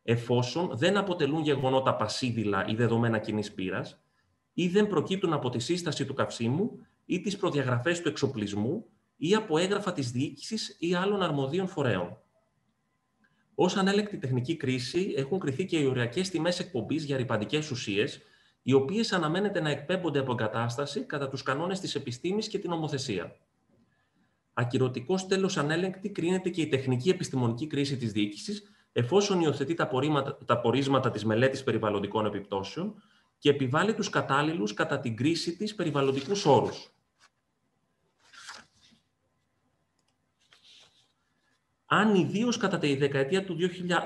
εφόσον δεν αποτελούν γεγονότα πασίδηλα ή δεδομένα κοινής πείρας, ή δεν προκύπτουν από τη σύσταση του καυσίμου ή τις προδιαγραφές του εξοπλισμού ή από έγγραφα της διοίκησης ή άλλων αρμοδίων φορέων. Ως ανέλεγκτη τεχνική κρίση έχουν κριθεί και οι οριακές τιμές εκπομπής για ρυπαντικές ουσίες, οι οποίες αναμένεται να εκπέμπονται από εγκατάσταση κατά τους κανόνες της επιστήμης και την νομοθεσία. Ακυρωτικός τέλος ανέλεγκτη κρίνεται και η τεχνική επιστημονική κρίση της διοίκησης, εφόσον υιοθετεί τα πορίσματα της μελέτης περιβαλλοντικών επιπτώσεων και επιβάλλει τους κατάλληλους κατά την κρίση της περιβαλλοντικούς όρους. Αν ιδίως κατά τη δεκαετία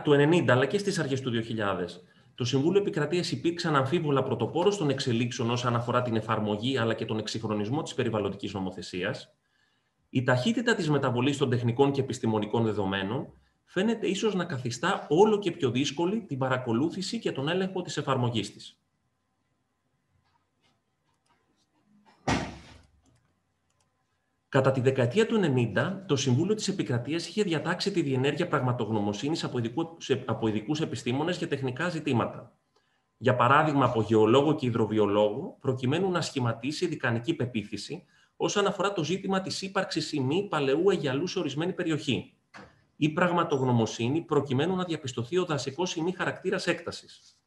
του 90 αλλά και στις αρχές του 2000, το Συμβούλιο Επικρατείας υπήρξαν αμφίβολα πρωτοπόρος των εξελίξεων όσον αφορά την εφαρμογή αλλά και τον εξυγχρονισμό της περιβαλλοντικής νομοθεσίας, η ταχύτητα της μεταβολής των τεχνικών και επιστημονικών δεδομένων φαίνεται ίσως να καθιστά όλο και πιο δύσκολη την παρακολούθηση και τον έλεγχο της εφαρμογής της. Κατά τη δεκαετία του 90, το Συμβούλιο της Επικρατείας είχε διατάξει τη διενέργεια πραγματογνωμοσύνης από ειδικούς επιστήμονες για τεχνικά ζητήματα. Για παράδειγμα, από γεωλόγο και υδροβιολόγο, προκειμένου να σχηματίσει δικανική πεποίθηση όσον αφορά το ζήτημα της ύπαρξης ή μη παλαιού αιγιαλού σε ορισμένη περιοχή, ή πραγματογνωμοσύνη προκειμένου να διαπιστωθεί ο δασικός ή μη χαρακτήρας έκτασης.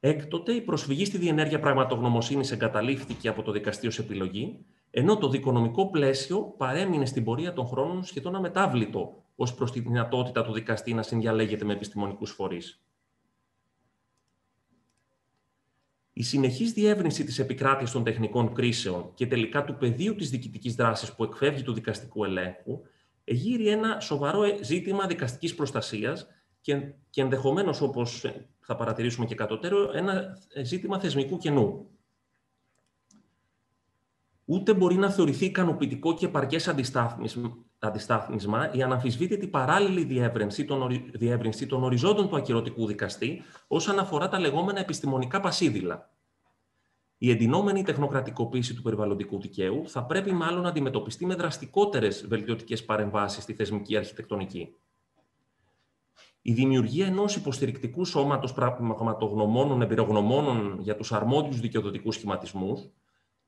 Έκτοτε, η προσφυγή στη διενέργεια πραγματογνωμοσύνης εγκαταλείφθηκε από το δικαστήριο σε επιλογή, ενώ το δικονομικό πλαίσιο παρέμεινε στην πορεία των χρόνων σχεδόν αμετάβλητο ως προς τη δυνατότητα του δικαστή να συνδιαλέγεται με επιστημονικούς φορείς. Η συνεχής διεύρυνση της επικράτειας των τεχνικών κρίσεων και τελικά του πεδίου της διοικητικής δράσης που εκφεύγει του δικαστικού ελέγχου εγείρει ένα σοβαρό ζήτημα δικαστικής προστασίας και ενδεχομένως, όπως θα παρατηρήσουμε και κατωτέρω, ένα ζήτημα θεσμικού κενού. Ούτε μπορεί να θεωρηθεί ικανοποιητικό και επαρκές αντιστάθμισμα η αναμφισβήτητη παράλληλη διεύρυνση των οριζόντων του ακυρωτικού δικαστή όσον αφορά τα λεγόμενα επιστημονικά πασίδηλα. Η εντυνόμενη τεχνοκρατικοποίηση του περιβαλλοντικού δικαίου θα πρέπει μάλλον να αντιμετωπιστεί με δραστικότερες βελτιωτικές παρεμβάσεις στη θεσμική αρχιτεκτονική. Η δημιουργία ενός υποστηρικτικού σώματος πραγματογνωμόνων εμπειρογνωμόνων για τους αρμόδιους δικαιοδοτικούς σχηματισμούς,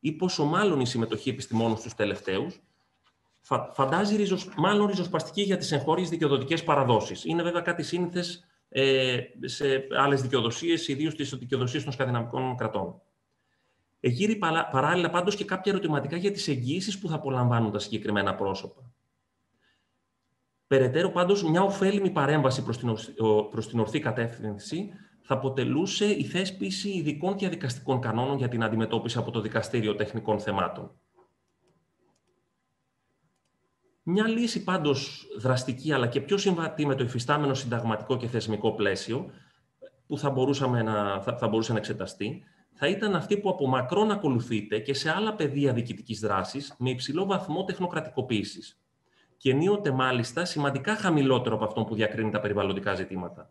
ή πόσο μάλλον η συμμετοχή επιστημόνων στους τελευταίους, φαντάζει μάλλον ριζοσπαστική για τις εγχώριες δικαιοδοτικές παραδόσεις. Είναι βέβαια κάτι σύνηθες σε άλλες δικαιοδοσίες, ιδίως στις δικαιοδοσίες των σκανδιναβικών κρατών. Εγείρει παράλληλα πάντως και κάποια ερωτηματικά για τις εγγύησεις που θα απολαμβάνουν τα συγκεκριμένα πρόσωπα. Περαιτέρω, πάντως, μια ωφέλιμη παρέμβαση προς την ορθή κατεύθυνση θα αποτελούσε η θέσπιση ειδικών διαδικαστικών κανόνων για την αντιμετώπιση από το Δικαστήριο Τεχνικών Θεμάτων. Μια λύση πάντως δραστική, αλλά και πιο συμβατή με το υφιστάμενο συνταγματικό και θεσμικό πλαίσιο, που θα μπορούσε να εξεταστεί, θα ήταν αυτή που από μακρόν ακολουθείται και σε άλλα πεδία διοικητικής δράσης με υψηλό βαθμό τεχνοκρατικοποίησης. Και ενίοτε μάλιστα σημαντικά χαμηλότερο από αυτόν που διακρίνει τα περιβαλλοντικά ζητήματα.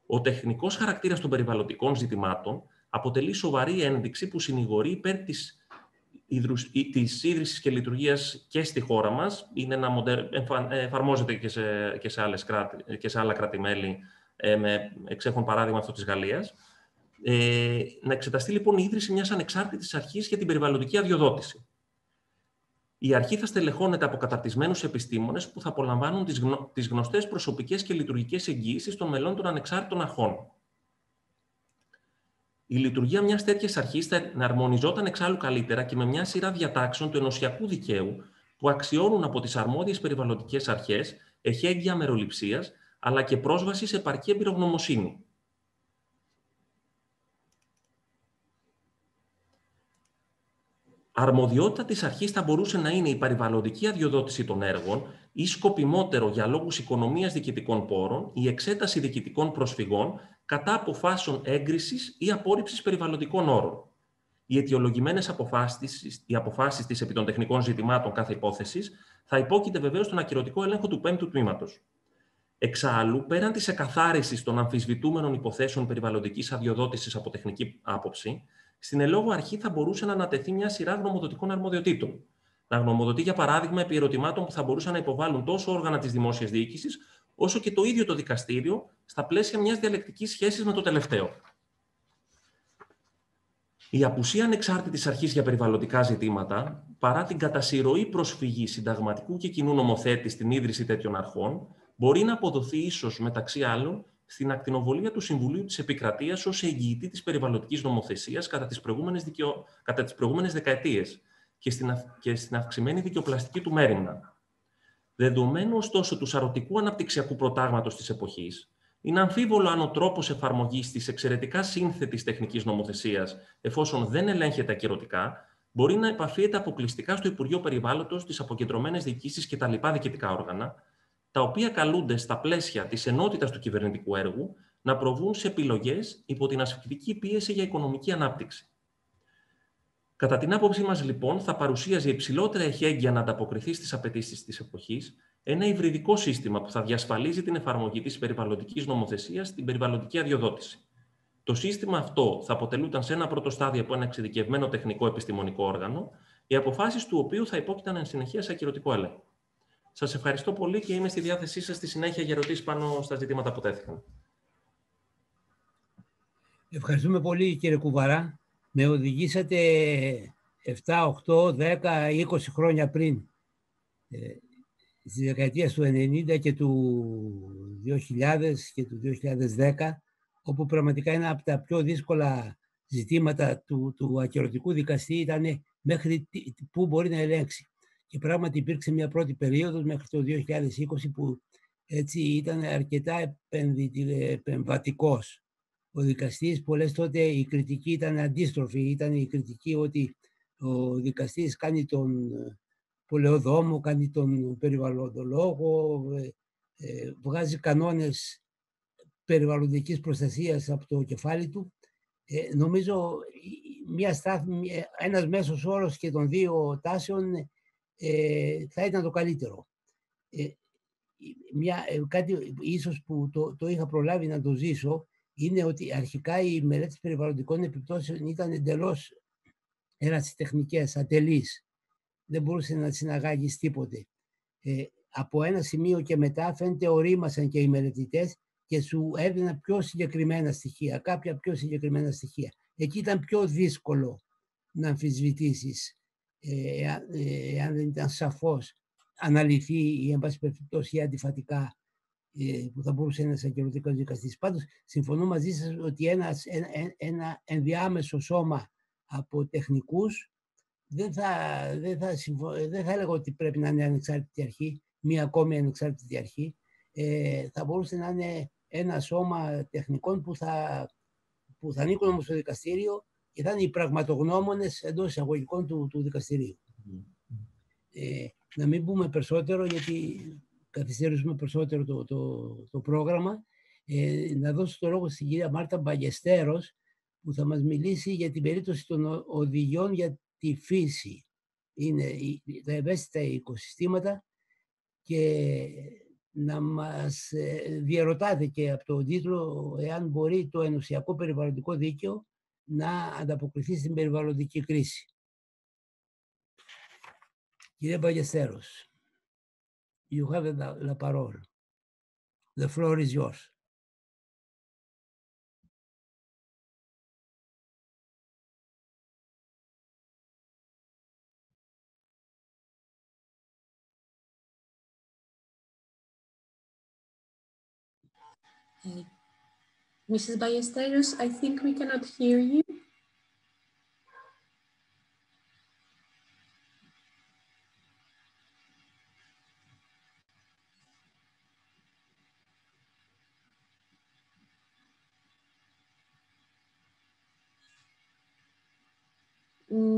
Ο τεχνικός χαρακτήρας των περιβαλλοντικών ζητημάτων αποτελεί σοβαρή ένδειξη που συνηγορεί υπέρ της ίδρυσης και λειτουργίας και στη χώρα μας. Είναι ένα εφαρμόζεται και σε άλλα κράτη-μέλη, με εξέχον παράδειγμα αυτό της Γαλλίας. Να εξεταστεί λοιπόν η ίδρυση μιας ανεξάρτητης αρχής για την περιβαλλοντική αδειοδότηση. Η αρχή θα στελεχώνεται από καταρτισμένους επιστήμονες που θα απολαμβάνουν τις γνωστές προσωπικές και λειτουργικές εγγυήσεις των μελών των ανεξάρτητων αρχών. Η λειτουργία μιας τέτοιας αρχής θα εναρμονιζόταν εξάλλου καλύτερα και με μια σειρά διατάξεων του ενωσιακού δικαίου που αξιώνουν από τις αρμόδιες περιβαλλοντικές αρχές εχέγγυα μεροληψίας, αλλά και πρόσβαση σε επαρκή εμπειρογνωμοσύνη. Αρμοδιότητα της αρχής θα μπορούσε να είναι η περιβαλλοντική αδειοδότηση των έργων ή, σκοπιμότερο για λόγους οικονομίας διοικητικών πόρων, η εξέταση διοικητικών προσφυγών κατά αποφάσεων έγκρισης ή απόρριψης περιβαλλοντικών όρων. Οι αιτιολογημένες αποφάσεις της επί των τεχνικών ζητημάτων κάθε υπόθεσης θα υπόκειται βεβαίως στον ακυρωτικό έλεγχο του 5ου τμήματος. Εξάλλου, πέραν της εκαθάρισης των αμφισβητούμενων υποθέσεων περιβαλλοντικής αδειοδότησης από τεχνική άποψη, στην ελόγω αρχή θα μπορούσε να ανατεθεί μια σειρά γνωμοδοτικών αρμοδιοτήτων. Να γνωμοδοτεί, για παράδειγμα, επί ερωτημάτων που θα μπορούσαν να υποβάλουν τόσο όργανα της δημόσιας διοίκησης, όσο και το ίδιο το δικαστήριο, στα πλαίσια μιας διαλεκτικής σχέσης με το τελευταίο. Η απουσία ανεξάρτητης αρχής για περιβαλλοντικά ζητήματα, παρά την κατασυρωή προσφυγή συνταγματικού και κοινού νομοθέτη στην ίδρυση τέτοιων αρχών, μπορεί να αποδοθεί ίσως, μεταξύ άλλων, στην ακτινοβολία του Συμβουλίου της Επικρατείας ως εγγυητή της περιβαλλοντικής νομοθεσίας κατά τις προηγούμενες δεκαετίες και στην αυξημένη δικαιοπλαστική του μέριμνα. Δεδομένου ωστόσο του σαρωτικού αναπτυξιακού προτάγματος της εποχής, είναι αμφίβολο αν ο τρόπος εφαρμογής της εξαιρετικά σύνθετης τεχνικής νομοθεσίας, εφόσον δεν ελέγχεται ακυρωτικά, μπορεί να επαφίεται αποκλειστικά στο Υπουργείο Περιβάλλοντος, τις αποκεντρωμένες διοικήσεις και τα λοιπά διοικητικά όργανα, τα οποία καλούνται στα πλαίσια της ενότητας του κυβερνητικού έργου να προβούν σε επιλογές υπό την ασφυκτική πίεση για οικονομική ανάπτυξη. Κατά την άποψή μας, λοιπόν, θα παρουσίαζε υψηλότερα εχέγγυα να ανταποκριθεί στις απαιτήσεις της εποχής ένα υβριδικό σύστημα που θα διασφαλίζει την εφαρμογή της περιβαλλοντικής νομοθεσίας στην περιβαλλοντική αδειοδότηση. Το σύστημα αυτό θα αποτελούταν σε ένα πρώτο στάδιο από ένα εξειδικευμένο τεχνικό επιστημονικό όργανο, οι αποφάσεις του οποίου θα υπόκειταν εν συνεχεία σε ακυρωτικό έλεγχο. Σας ευχαριστώ πολύ και είμαι στη διάθεσή σας στη συνέχεια για ερωτήσεις πάνω στα ζητήματα που τέθηκαν. Ευχαριστούμε πολύ, κύριε Κουβαρά. Με οδηγήσατε 7, 8, 10, 20 χρόνια πριν, στις δεκαετίες του 90 και του 2000 και του 2010, όπου πραγματικά ένα από τα πιο δύσκολα ζητήματα του ακυρωτικού δικαστή ήταν μέχρι πού μπορεί να ελέγξει. Και πράγματι υπήρξε μια πρώτη περίοδος μέχρι το 2020 που έτσι ήταν αρκετά επεμβατικός ο δικαστής. Πολλές τότε η κριτική ήταν αντίστροφη. Ήταν η κριτική ότι ο δικαστής κάνει τον πολεοδόμο, κάνει τον περιβαλλοντολόγο, βγάζει κανόνες περιβαλλοντικής προστασίας από το κεφάλι του. Νομίζω ένας μέσος όρος και των δύο τάσεων θα ήταν το καλύτερο. Κάτι ίσως που το είχα προλάβει να το ζήσω είναι ότι αρχικά οι μελέτες περιβαλλοντικών επιπτώσεων ήταν εντελώς ερασιτεχνικές, ατελείς. Δεν μπορούσε να συναγάγεις τίποτε. Από ένα σημείο και μετά φαίνεται ορίμασαν και οι μελετητές και σου έδιναν πιο συγκεκριμένα στοιχεία, κάποια πιο συγκεκριμένα στοιχεία. Εκεί ήταν πιο δύσκολο να αμφισβητήσεις αν δεν ήταν σαφώς αναλυθεί ή εν πάση περιπτώσει αντιφατικά που θα μπορούσε ένας ακυρωτικός δικαστής. Πάντως, συμφωνώ μαζί σας ότι ένα ενδιάμεσο σώμα από τεχνικούς, δεν θα έλεγα ότι πρέπει να είναι ανεξάρτητη αρχή, μία ακόμη ανεξάρτητη αρχή. Θα μπορούσε να είναι ένα σώμα τεχνικών που θα ανήκουν όμως στο δικαστήριο και θα είναι οι πραγματογνώμονες εντός εισαγωγικών του δικαστηρίου. Να μην πούμε περισσότερο, γιατί καθυστερήσουμε περισσότερο το πρόγραμμα. Να δώσω το λόγο στην κυρία Μάρτα Μπαγεστέρος, που θα μας μιλήσει για την περίπτωση των οδηγιών για τη φύση. Είναι τα ευαίσθητα οικοσυστήματα, και να μας διαρωτάτε και από τον τίτλο εάν μπορεί το ενωσιακό περιβαλλοντικό δίκαιο να ανταποκριθεί στην περιβαλλοντική κρίση. Κύριε Μπαγεστέρος, you have la parole. The floor is yours. Mrs. Ballesteros, I think we cannot hear you.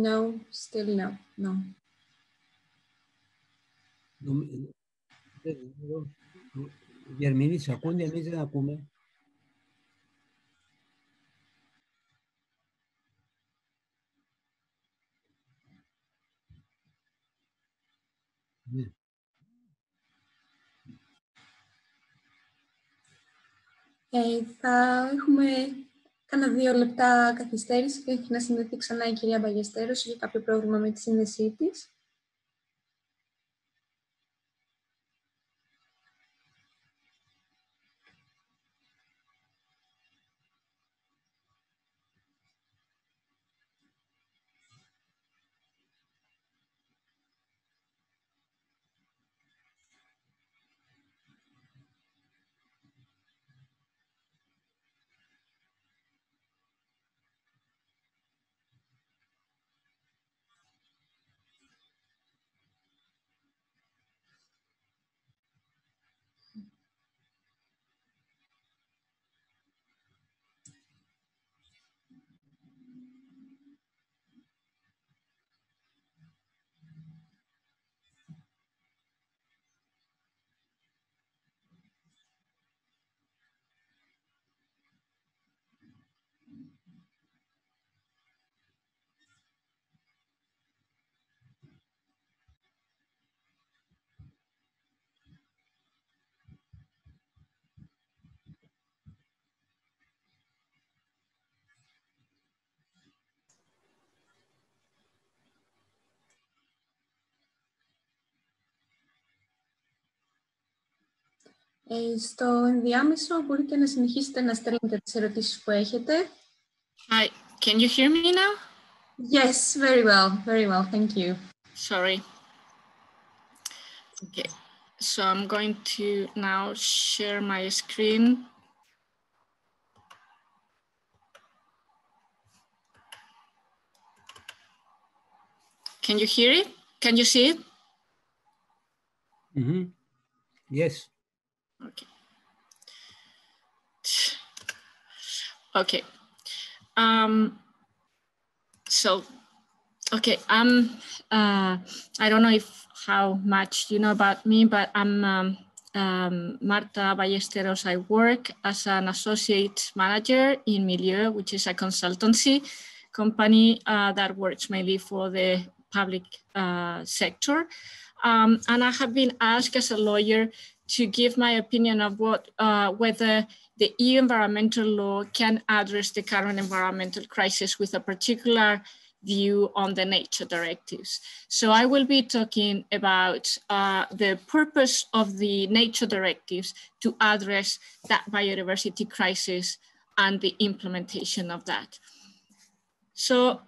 No, still no. Διερμηνείς ακούνε, εμείς δεν ακούμε. Θα έχουμε κάνα 2 λεπτά καθυστέρηση και έχει να συνδεθεί ξανά η κυρία Μπαγεστέρος για κάποιο πρόβλημα με τη σύνδεσή της. Στο ενδιάμεσο μπορείτε να συνεχίσετε να στέλνετε τις ερωτήσεις που έχετε. Hi, can you hear me now? Yes, very well, thank you. Sorry. Okay, so I'm going to now share my screen. Can you hear it? Can you see it? Mm-hmm. Yes. Okay. Okay. I don't know how much you know about me, but I'm Marta Ballesteros. I work as an associate manager in Milieu, which is a consultancy company that works mainly for the public sector. And I have been asked as a lawyer to give my opinion of whether the EU environmental law can address the current environmental crisis with a particular view on the nature directives. So I will be talking about the purpose of the nature directives to address that biodiversity crisis and the implementation of that. So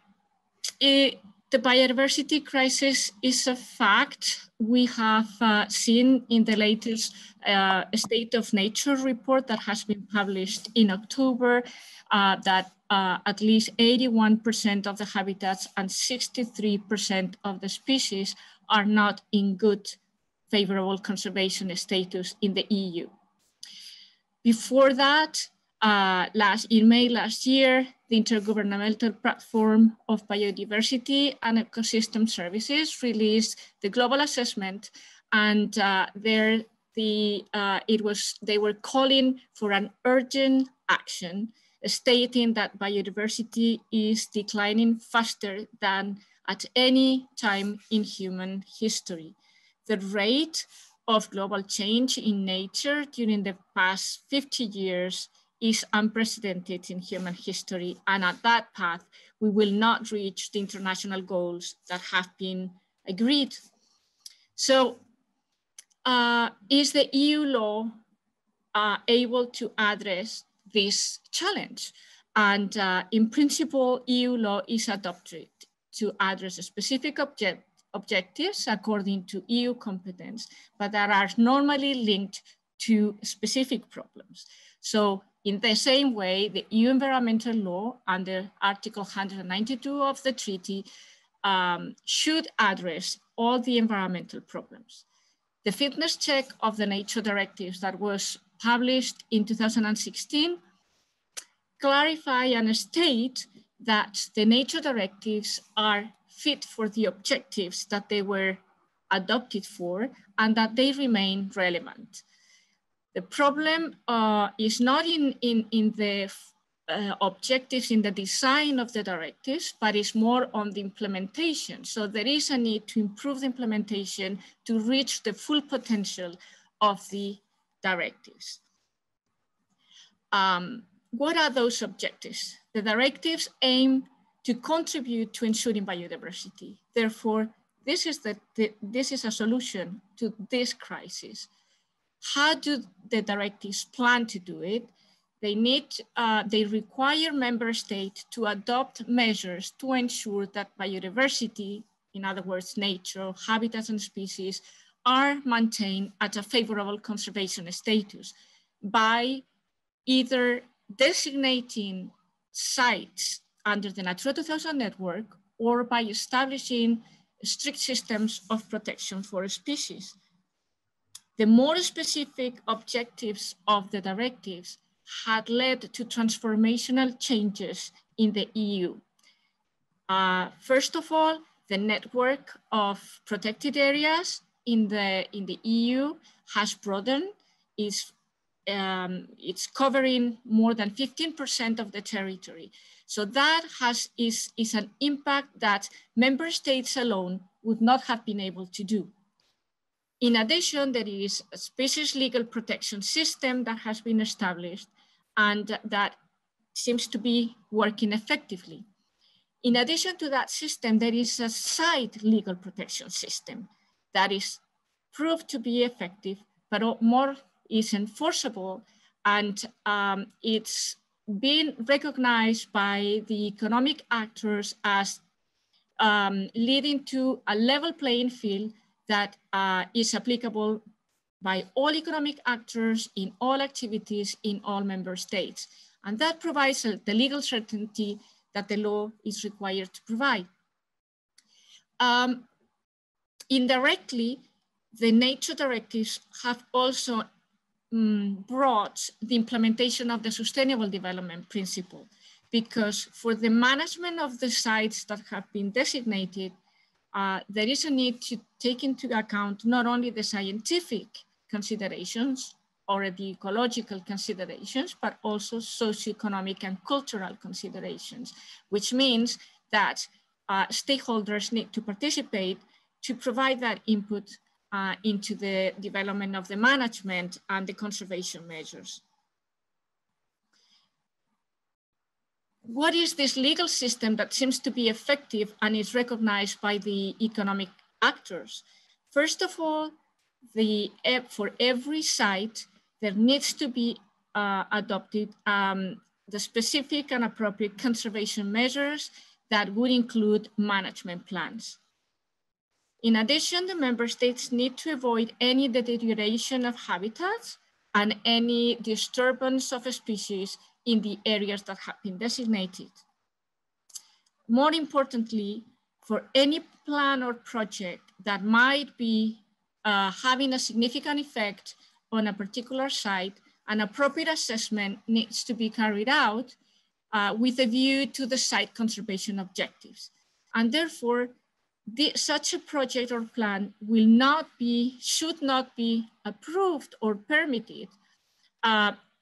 the biodiversity crisis is a fact. We have seen in the latest State of Nature report that has been published in October that at least 81% of the habitats and 63% of the species are not in good, favorable conservation status in the EU. Before that, in May last year, the Intergovernmental Platform of Biodiversity and Ecosystem Services released the global assessment, and they were calling for an urgent action, stating that biodiversity is declining faster than at any time in human history. The rate of global change in nature during the past 50 years is unprecedented in human history. And at that path, we will not reach the international goals that have been agreed. So is the EU law able to address this challenge? And in principle, EU law is adopted to address specific objectives according to EU competence, but that are normally linked to specific problems. So in the same way, the EU environmental law under Article 192 of the treaty should address all the environmental problems. The fitness check of the nature directives that was published in 2016 clarify and state that the nature directives are fit for the objectives that they were adopted for and that they remain relevant. The problem is not in the objectives in the design of the directives, but is more on the implementation. So there is a need to improve the implementation to reach the full potential of the directives. What are those objectives? The directives aim to contribute to ensuring biodiversity. Therefore, this is a solution to this crisis. How do the directives plan to do it? They require member states to adopt measures to ensure that biodiversity, in other words, nature, habitats and species, are maintained at a favorable conservation status by either designating sites under the Natura 2000 network or by establishing strict systems of protection for species. The more specific objectives of the directives had led to transformational changes in the EU. First of all, the network of protected areas in the EU has broadened. It's covering more than 15% of the territory. So that is an impact that member states alone would not have been able to do. In addition, there is a species legal protection system that has been established and that seems to be working effectively. In addition to that system, there is a site legal protection system that is proved to be effective, but more is enforceable, and it's been recognized by the economic actors as leading to a level playing field that is applicable by all economic actors in all activities in all member states. And that provides the legal certainty that the law is required to provide. Indirectly, the nature directives have also brought the implementation of the Sustainable Development Principle, because for the management of the sites that have been designated, there is a need to take into account not only the scientific considerations or the ecological considerations, but also socioeconomic and cultural considerations, which means that stakeholders need to participate to provide that input into the development of the management and the conservation measures. What is this legal system that seems to be effective and is recognized by the economic actors? First of all, for every site, there needs to be adopted the specific and appropriate conservation measures that would include management plans. In addition, the member states need to avoid any deterioration of habitats and any disturbance of species in the areas that have been designated. More importantly, for any plan or project that might be having a significant effect on a particular site, an appropriate assessment needs to be carried out with a view to the site conservation objectives. And therefore, such a project or plan will not be, should not be approved or permitted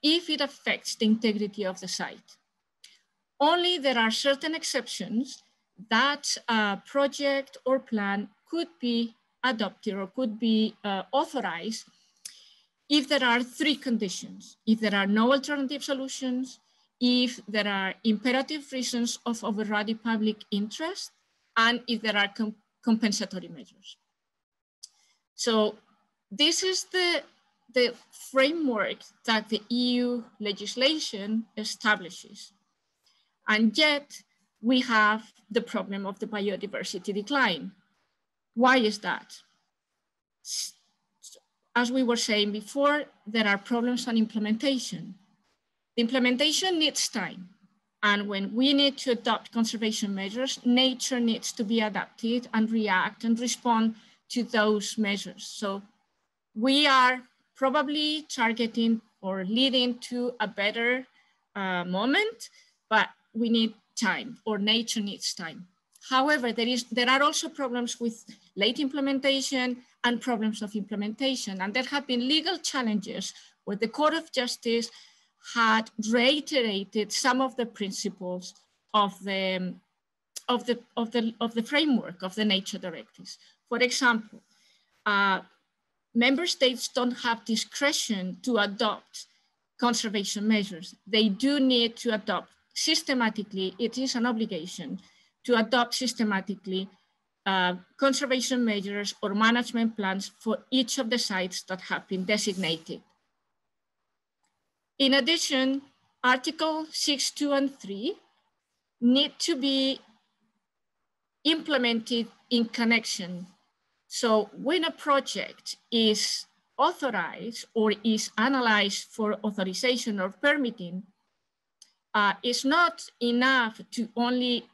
if it affects the integrity of the site. Only there are certain exceptions that a project or plan could be adopted or could be authorized if there are three conditions: if there are no alternative solutions, if there are imperative reasons of overriding public interest, and if there are compensatory measures. So this is the framework that the EU legislation establishes. And yet we have the problem of the biodiversity decline. Why is that? As we were saying before, there are problems on implementation. The implementation needs time. And when we need to adopt conservation measures, nature needs to be adapted and react and respond to those measures. So we are probably targeting or leading to a better moment, but we need time, or nature needs time. However, there are also problems with late implementation and problems of implementation. And there have been legal challenges where the Court of Justice had reiterated some of the principles of the framework of the nature directives. For example, member states don't have discretion to adopt conservation measures. They do need to adopt systematically. It is an obligation to adopt systematically conservation measures or management plans for each of the sites that have been designated. In addition, Article 6, 2, and 3 need to be implemented in connection. So when a project is authorized or is analyzed for authorization or permitting, it's not enough to only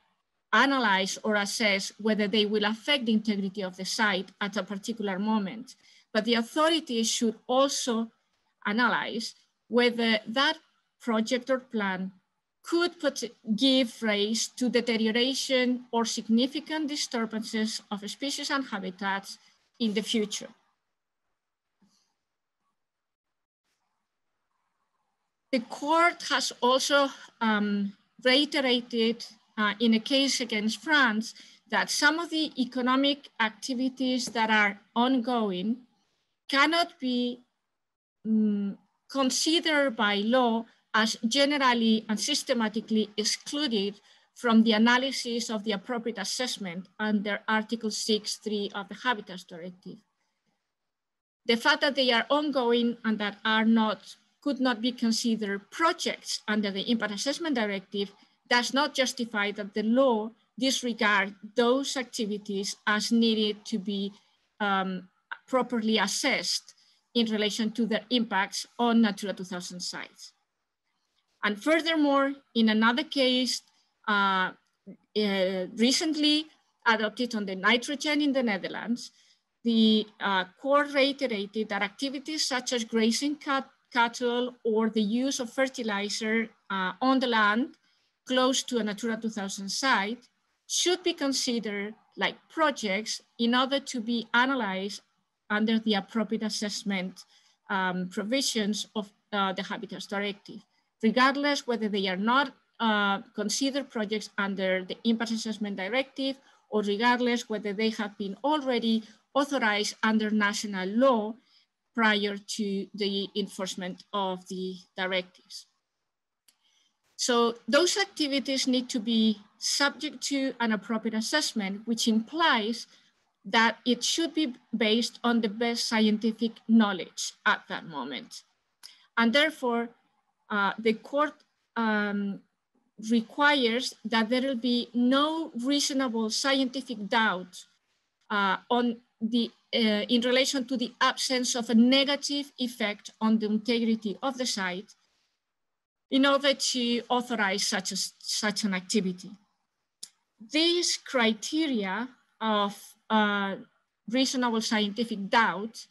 analyze or assess whether they will affect the integrity of the site at a particular moment, but the authorities should also analyze whether that project or plan could give rise to deterioration or significant disturbances of species and habitats in the future. The court has also reiterated in a case against France that some of the economic activities that are ongoing cannot be considered by law as generally and systematically excluded from the analysis of the appropriate assessment under Article 6.3 of the Habitats Directive. The fact that they are ongoing and that could not be considered projects under the Impact Assessment Directive does not justify that the law disregard those activities as needed to be properly assessed in relation to their impacts on Natura 2000 sites. And furthermore, in another case, recently adopted on the nitrogen in the Netherlands, the court reiterated that activities such as grazing cattle or the use of fertilizer on the land close to a Natura 2000 site should be considered like projects in order to be analyzed under the appropriate assessment provisions of the Habitats Directive, regardless whether they are not considered projects under the Impact Assessment Directive or regardless whether they have been already authorized under national law prior to the enforcement of the directives. So those activities need to be subject to an appropriate assessment, which implies that it should be based on the best scientific knowledge at that moment. And therefore, the court requires that there will be no reasonable scientific doubt in relation to the absence of a negative effect on the integrity of the site in order to authorize such an activity. These criteria of reasonable scientific doubt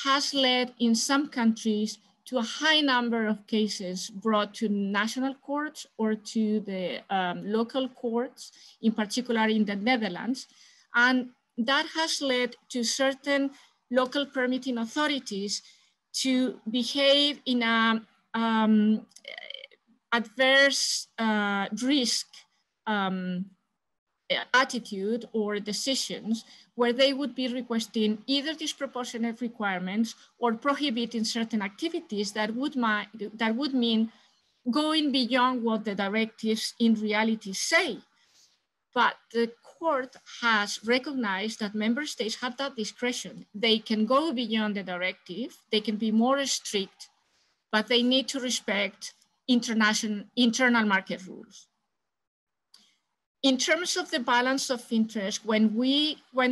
has led in some countries to a high number of cases brought to national courts or to the local courts, in particular in the Netherlands. And that has led to certain local permitting authorities to behave in an adverse risk attitude or decisions, where they would be requesting either disproportionate requirements or prohibiting certain activities that would mean going beyond what the directives in reality say. But the court has recognized that member states have that discretion. They can go beyond the directive, they can be more strict, but they need to respect internal market rules. In terms of the balance of interest, when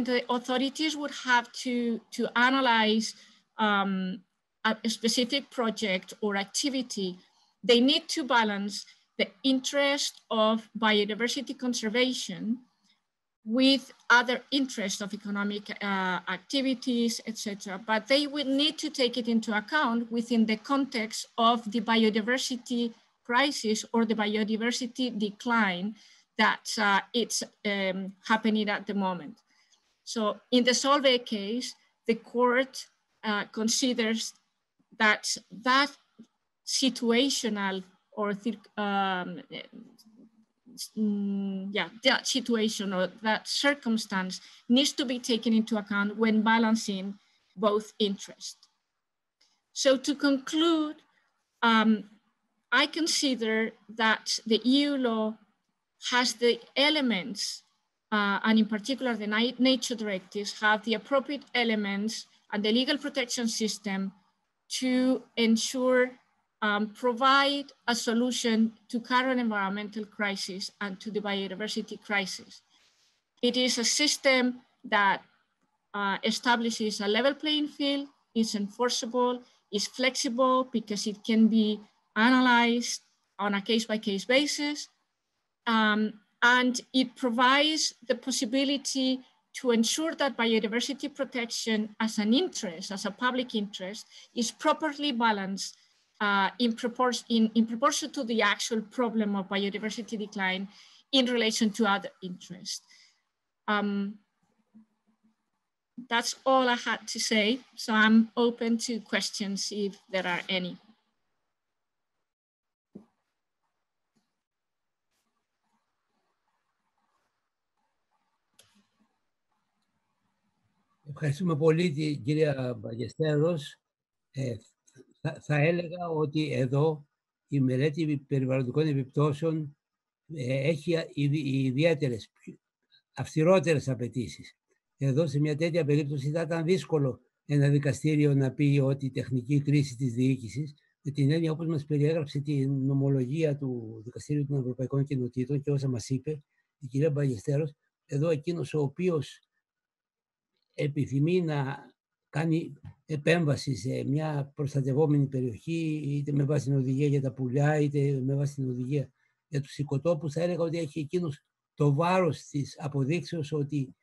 the authorities would have to analyze a specific project or activity, they need to balance the interest of biodiversity conservation with other interests of economic activities, etc. But they would need to take it into account within the context of the biodiversity crisis or the biodiversity decline that it's happening at the moment. So in the Solvay case, the court considers that that situational or that situation or that circumstance needs to be taken into account when balancing both interests. So to conclude, I consider that the EU law has the elements, and in particular the nature directives, have the appropriate elements and the legal protection system to ensure, provide a solution to current environmental crisis and to the biodiversity crisis. It is a system that establishes a level playing field, is enforceable, is flexible because it can be analyzed on a case-by-case basis, and it provides the possibility to ensure that biodiversity protection as an interest, as a public interest, is properly balanced in proportion to the actual problem of biodiversity decline in relation to other interests. That's all I had to say. So I'm open to questions if there are any. Ευχαριστούμε πολύ την κυρία Μπαγεστέρος. Θα έλεγα ότι εδώ η μελέτη περιβαλλοντικών επιπτώσεων έχει ιδιαίτερες, αυστηρότερες απαιτήσεις. Εδώ σε μια τέτοια περίπτωση θα ήταν δύσκολο ένα δικαστήριο να πει ότι η τεχνική κρίση της διοίκησης, με την έννοια όπως μας περιέγραψε την νομολογία του Δικαστήριου των Ευρωπαϊκών Κοινοτήτων και όσα μας είπε η κυρία Μπαγεστέρος, εδώ εκείνος ο οποίος επιθυμεί να κάνει επέμβαση σε μια προστατευόμενη περιοχή, είτε με βάση την οδηγία για τα πουλιά, είτε με βάση την οδηγία για τους οικοτόπους, θα έλεγα ότι έχει εκείνος το βάρος της αποδείξεως ότι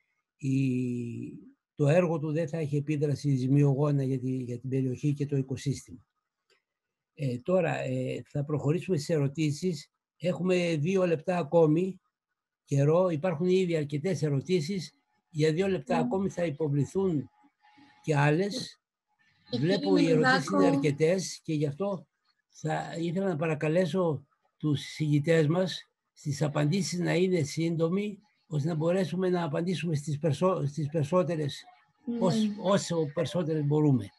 το έργο του δεν θα έχει επίδραση ζημιογόνα για την περιοχή και το οικοσύστημα. Τώρα θα προχωρήσουμε στις ερωτήσεις. Έχουμε 2 λεπτά ακόμη καιρό. Υπάρχουν ήδη αρκετές ερωτήσεις. Για 2 λεπτά ακόμη θα υποβληθούν και άλλες. Βλέπω οι ερωτήσεις είναι αρκετές και γι' αυτό θα ήθελα να παρακαλέσω τους συγγητές μας στις απαντήσεις να είναι σύντομοι, ώστε να μπορέσουμε να απαντήσουμε στις περισσότερες, όσο περισσότερες μπορούμε.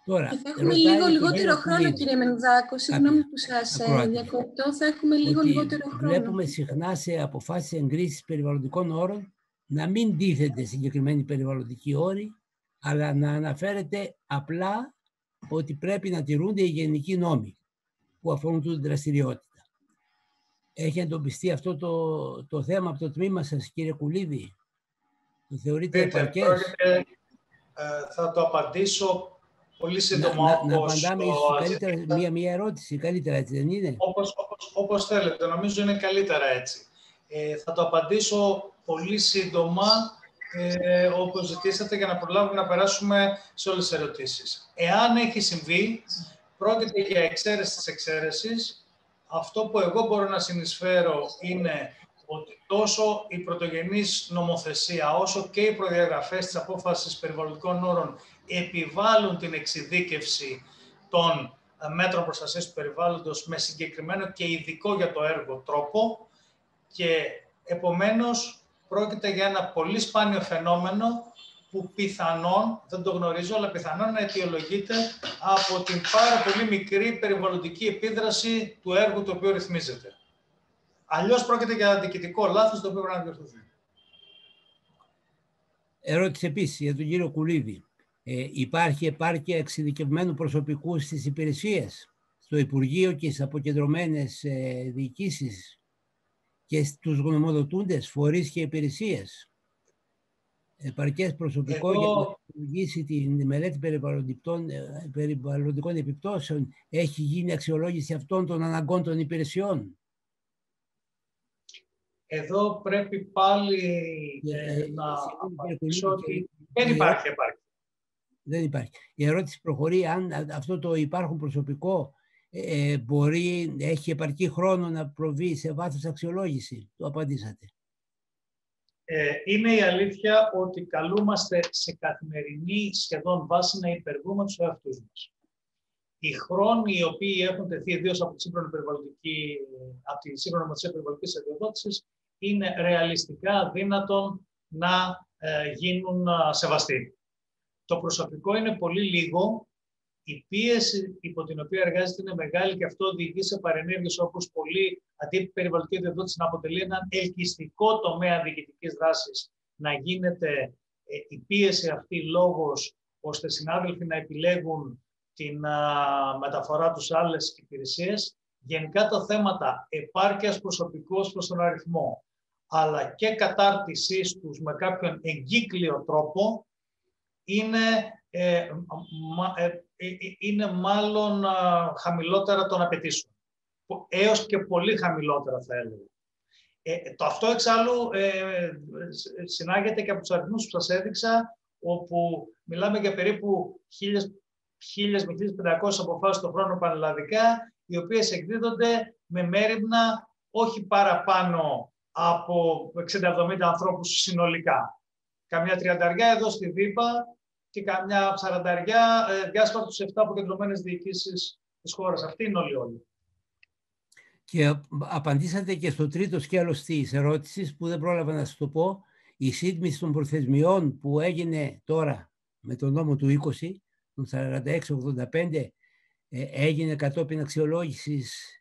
Τώρα, θα έχουμε λίγο λιγότερο χρόνο, κύριε Μενδάκο. Συγγνώμη που σας διακόπτω. Θα έχουμε λίγο λιγότερο χρόνο. Βλέπουμε συχνά σε αποφάσεις εγκρίσεις περιβαλλοντικών όρων να μην τίθεται συγκεκριμένοι περιβαλλοντικοί όροι, αλλά να αναφέρεται απλά ότι πρέπει να τηρούνται οι γενικοί νόμοι που αφορούν την δραστηριότητα. Έχει εντοπιστεί αυτό το θέμα από το τμήμα σας, κύριε Κουλίδη? Το θεωρείτε επαρκές? Θα το απαντήσω πολύ σύντομα. Να απαντάμε καλύτερα μία ερώτηση, καλύτερα, έτσι δεν είναι? Όπως θέλετε, νομίζω είναι καλύτερα έτσι. Θα το απαντήσω πολύ σύντομα, όπως ζητήσατε, για να προλάβουμε να περάσουμε σε όλες τις ερωτήσεις. Εάν έχει συμβεί, πρόκειται για εξαίρεση της εξαίρεσης. Αυτό που εγώ μπορώ να συνεισφέρω είναι ότι τόσο η πρωτογενής νομοθεσία, όσο και οι προδιαγραφές της απόφασης περιβαλλοντικών όρων επιβάλλουν την εξειδίκευση των μέτρων προστασίας του περιβάλλοντος με συγκεκριμένο και ειδικό για το έργο τρόπο, και επομένως πρόκειται για ένα πολύ σπάνιο φαινόμενο που πιθανόν, δεν το γνωρίζω, αλλά πιθανόν να αιτιολογείται από την πάρα πολύ μικρή περιβαλλοντική επίδραση του έργου το οποίο ρυθμίζεται. Αλλιώς πρόκειται για διοικητικό λάθος το οποίο πρέπει να διορθωθεί. Ερώτηση επίσης για τον κύριο Κουλίδη. Υπάρχει επάρκεια εξειδικευμένου προσωπικού στις υπηρεσίες, στο Υπουργείο και στις αποκεντρωμένες διοικήσεις και στους γνωμοδοτούντες φορείς και υπηρεσίες? Επαρκές προσωπικό για να λειτουργήσει τη μελέτη περιβαλλοντικών επιπτώσεων? Έχει γίνει αξιολόγηση αυτών των αναγκών των υπηρεσιών? Εδώ πρέπει πάλι να απαντήσω ότι δεν υπάρχει επάρκεια. Δεν υπάρχει. Η ερώτηση προχωρεί αν αυτό το υπάρχον προσωπικό έχει επαρκή χρόνο να προβεί σε βάθος αξιολόγηση. Το απαντήσατε. Είναι η αλήθεια ότι καλούμαστε σε καθημερινή σχεδόν βάση να υπερβούμε τους εαυτούς μας. Οι χρόνοι οι οποίοι έχουν τεθεί ιδίως από τη σύγχρονη νομοθεσία περιβαλλοντικής αδειοδότησης είναι ρεαλιστικά δύνατον να γίνουν σεβαστοί. Το προσωπικό είναι πολύ λίγο, η πίεση υπό την οποία εργάζεται είναι μεγάλη και αυτό οδηγεί σε παρενέργειες όπως πολύ αντί περιβαλλοντική αδειοδότηση να αποτελεί έναν ελκυστικό τομέα διοικητικής δράσης, να γίνεται η πίεση αυτή λόγος ώστε συνάδελφοι να επιλέγουν την μεταφορά τους σε άλλες υπηρεσίες. Γενικά τα θέματα επάρκειας προσωπικού προς τον αριθμό, αλλά και κατάρτισής τους με κάποιον εγκύκλιο τρόπο είναι μάλλον χαμηλότερα των απαιτήσεων. Έως και πολύ χαμηλότερα θα έλεγα. Το αυτό εξάλλου συνάγεται και από τους αριθμούς που σας έδειξα, όπου μιλάμε για περίπου 1.000 με 1.500 αποφάσεις το χρόνο πανελλαδικά, οι οποίες εκδίδονται με μέριμνα όχι παραπάνω από 60-70 ανθρώπους συνολικά. Καμιά 30 εδώ στη ΔΥΠΑ και καμιά 40 διάσπαρτα τους 7 αποκεντρωμένες διοικήσεις της χώρας. Αυτή είναι όλοι. Και απαντήσατε και στο τρίτο σκέλος της ερώτησης που δεν πρόλαβα να σας το πω. Η σύντμηση των προθεσμιών που έγινε τώρα με τον νόμο του 20, τον 4685, έγινε κατόπιν αξιολόγησης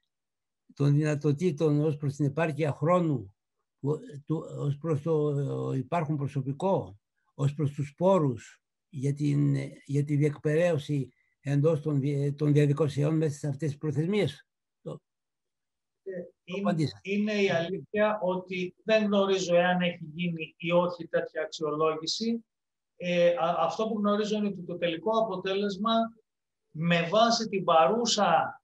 των δυνατοτήτων ως προς την επάρκεια χρόνου, ως προς το υπάρχον προσωπικό, ως προς τους πόρους για τη διεκπεραίωση εντός των διαδικασιών μέσα σε αυτές τις προθεσμίες. Είναι η αλήθεια ότι δεν γνωρίζω εάν έχει γίνει ή όχι τέτοια αξιολόγηση. Αυτό που γνωρίζω είναι ότι το τελικό αποτέλεσμα, με βάση την παρούσα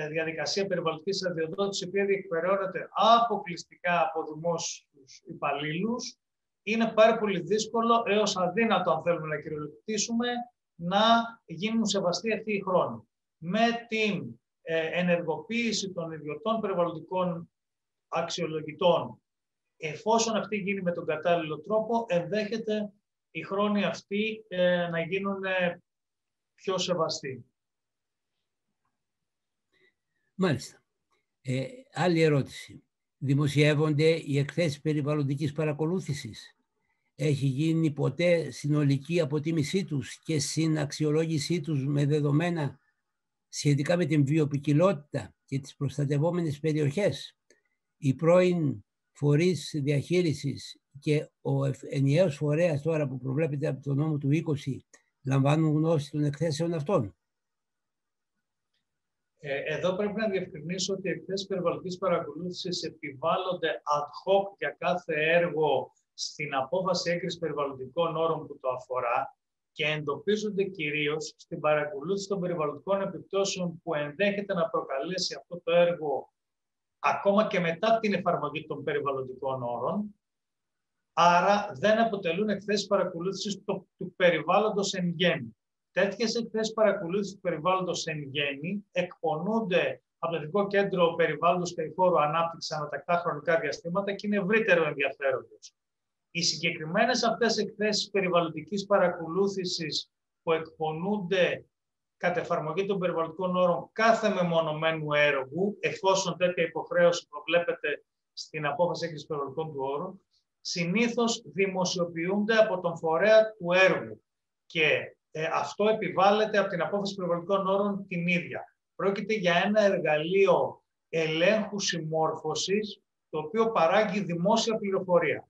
διαδικασία περιβαλλοντικής αδειοδότησης, η οποία διεκπεραιώνεται αποκλειστικά από δημόσιους υπαλλήλους, είναι πάρα πολύ δύσκολο έως αδύνατο, αν θέλουμε να κυριολεκτήσουμε, να γίνουν σεβαστοί αυτοί οι χρόνοι. Με την ενεργοποίηση των ιδιωτών περιβαλλοντικών αξιολογητών, εφόσον αυτή γίνει με τον κατάλληλο τρόπο, ενδέχεται οι χρόνοι αυτοί να γίνουν πιο σεβαστοί. Μάλιστα. Άλλη ερώτηση. Δημοσιεύονται οι εκθέσεις περιβαλλοντικής παρακολούθησης? Έχει γίνει ποτέ συνολική αποτίμησή τους και συναξιολόγησή τους με δεδομένα σχετικά με την βιοποικιλότητα και τις προστατευόμενες περιοχές? Οι πρώην φορείς διαχείρισης και ο ενιαίος φορέας τώρα που προβλέπεται από τον νόμο του 20 λαμβάνουν γνώση των εκθέσεων αυτών? Εδώ πρέπει να διευκρινίσω ότι οι εκθέσεις περιβαλλοντικής παρακολούθησης επιβάλλονται ad hoc για κάθε έργο στην απόφαση έγκρισης περιβαλλοντικών όρων που το αφορά και εντοπίζονται κυρίως στην παρακολούθηση των περιβαλλοντικών επιπτώσεων που ενδέχεται να προκαλέσει αυτό το έργο ακόμα και μετά την εφαρμογή των περιβαλλοντικών όρων. Άρα δεν αποτελούν εκθέσεις παρακολούθησης του περιβάλλοντος εν γέννη. Τέτοιες εκθέσεις παρακολούθησης του περιβάλλοντος εν γέννη εκπονούνται από το Εθνικό Κέντρο Περιβάλλοντος και Αειφόρου Ανάπτυξης ανατακτά χρονικά διαστήματα και είναι ευρύτερο ενδιαφέροντος. Οι συγκεκριμένες αυτές εκθέσεις περιβαλλοντικής παρακολούθησης που εκπονούνται κατ' εφαρμογή των περιβαλλοντικών όρων κάθε μεμονωμένου έργου, εφόσον τέτοια υποχρέωση προβλέπεται στην απόφαση έγκρισης περιβαλλοντικών του όρου, συνήθως δημοσιοποιούνται από τον φορέα του έργου και αυτό επιβάλλεται από την απόφαση περιβαλλοντικών όρων την ίδια. Πρόκειται για ένα εργαλείο ελέγχου συμμόρφωσης, το οποίο παράγει δημόσια πληροφορία.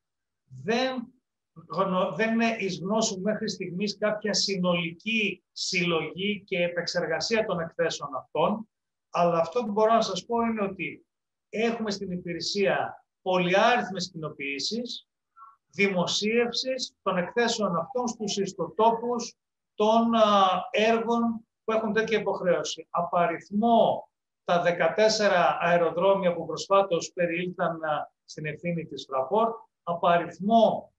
Δεν είναι εις γνώσου μέχρι στιγμής κάποια συνολική συλλογή και επεξεργασία των εκθέσεων αυτών, αλλά αυτό που μπορώ να σας πω είναι ότι έχουμε στην υπηρεσία πολυάριθμες κοινοποιήσεις, δημοσίευσης των εκθέσεων αυτών στους ιστοτόπους των έργων που έχουν τέτοια υποχρέωση. Απαριθμό τα 14 αεροδρόμια που προσφάτως περιήλθαν στην ευθύνη της Fraport, απαριθμό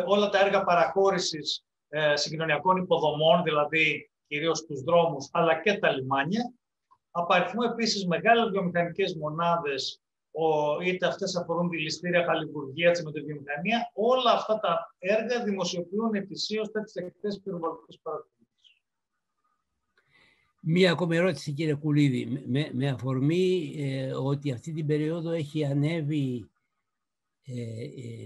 όλα τα έργα παραχώρησης συγκοινωνιακών υποδομών, δηλαδή κυρίως τους δρόμους, αλλά και τα λιμάνια. Απαριθμό επίσης μεγάλες βιομηχανικές μονάδες, είτε αυτές αφορούν τη ληστήρια, χαλιβουργία, τη μεταβιομηχανία. Όλα αυτά τα έργα δημοσιοποιούν ετησίως τέτοιες εκθέσεις περιβαλλοντικής παρακολούθησης. Μία ακόμη ερώτηση, κύριε Κουλίδη, με αφορμή ότι αυτή την περίοδο έχει ανέβει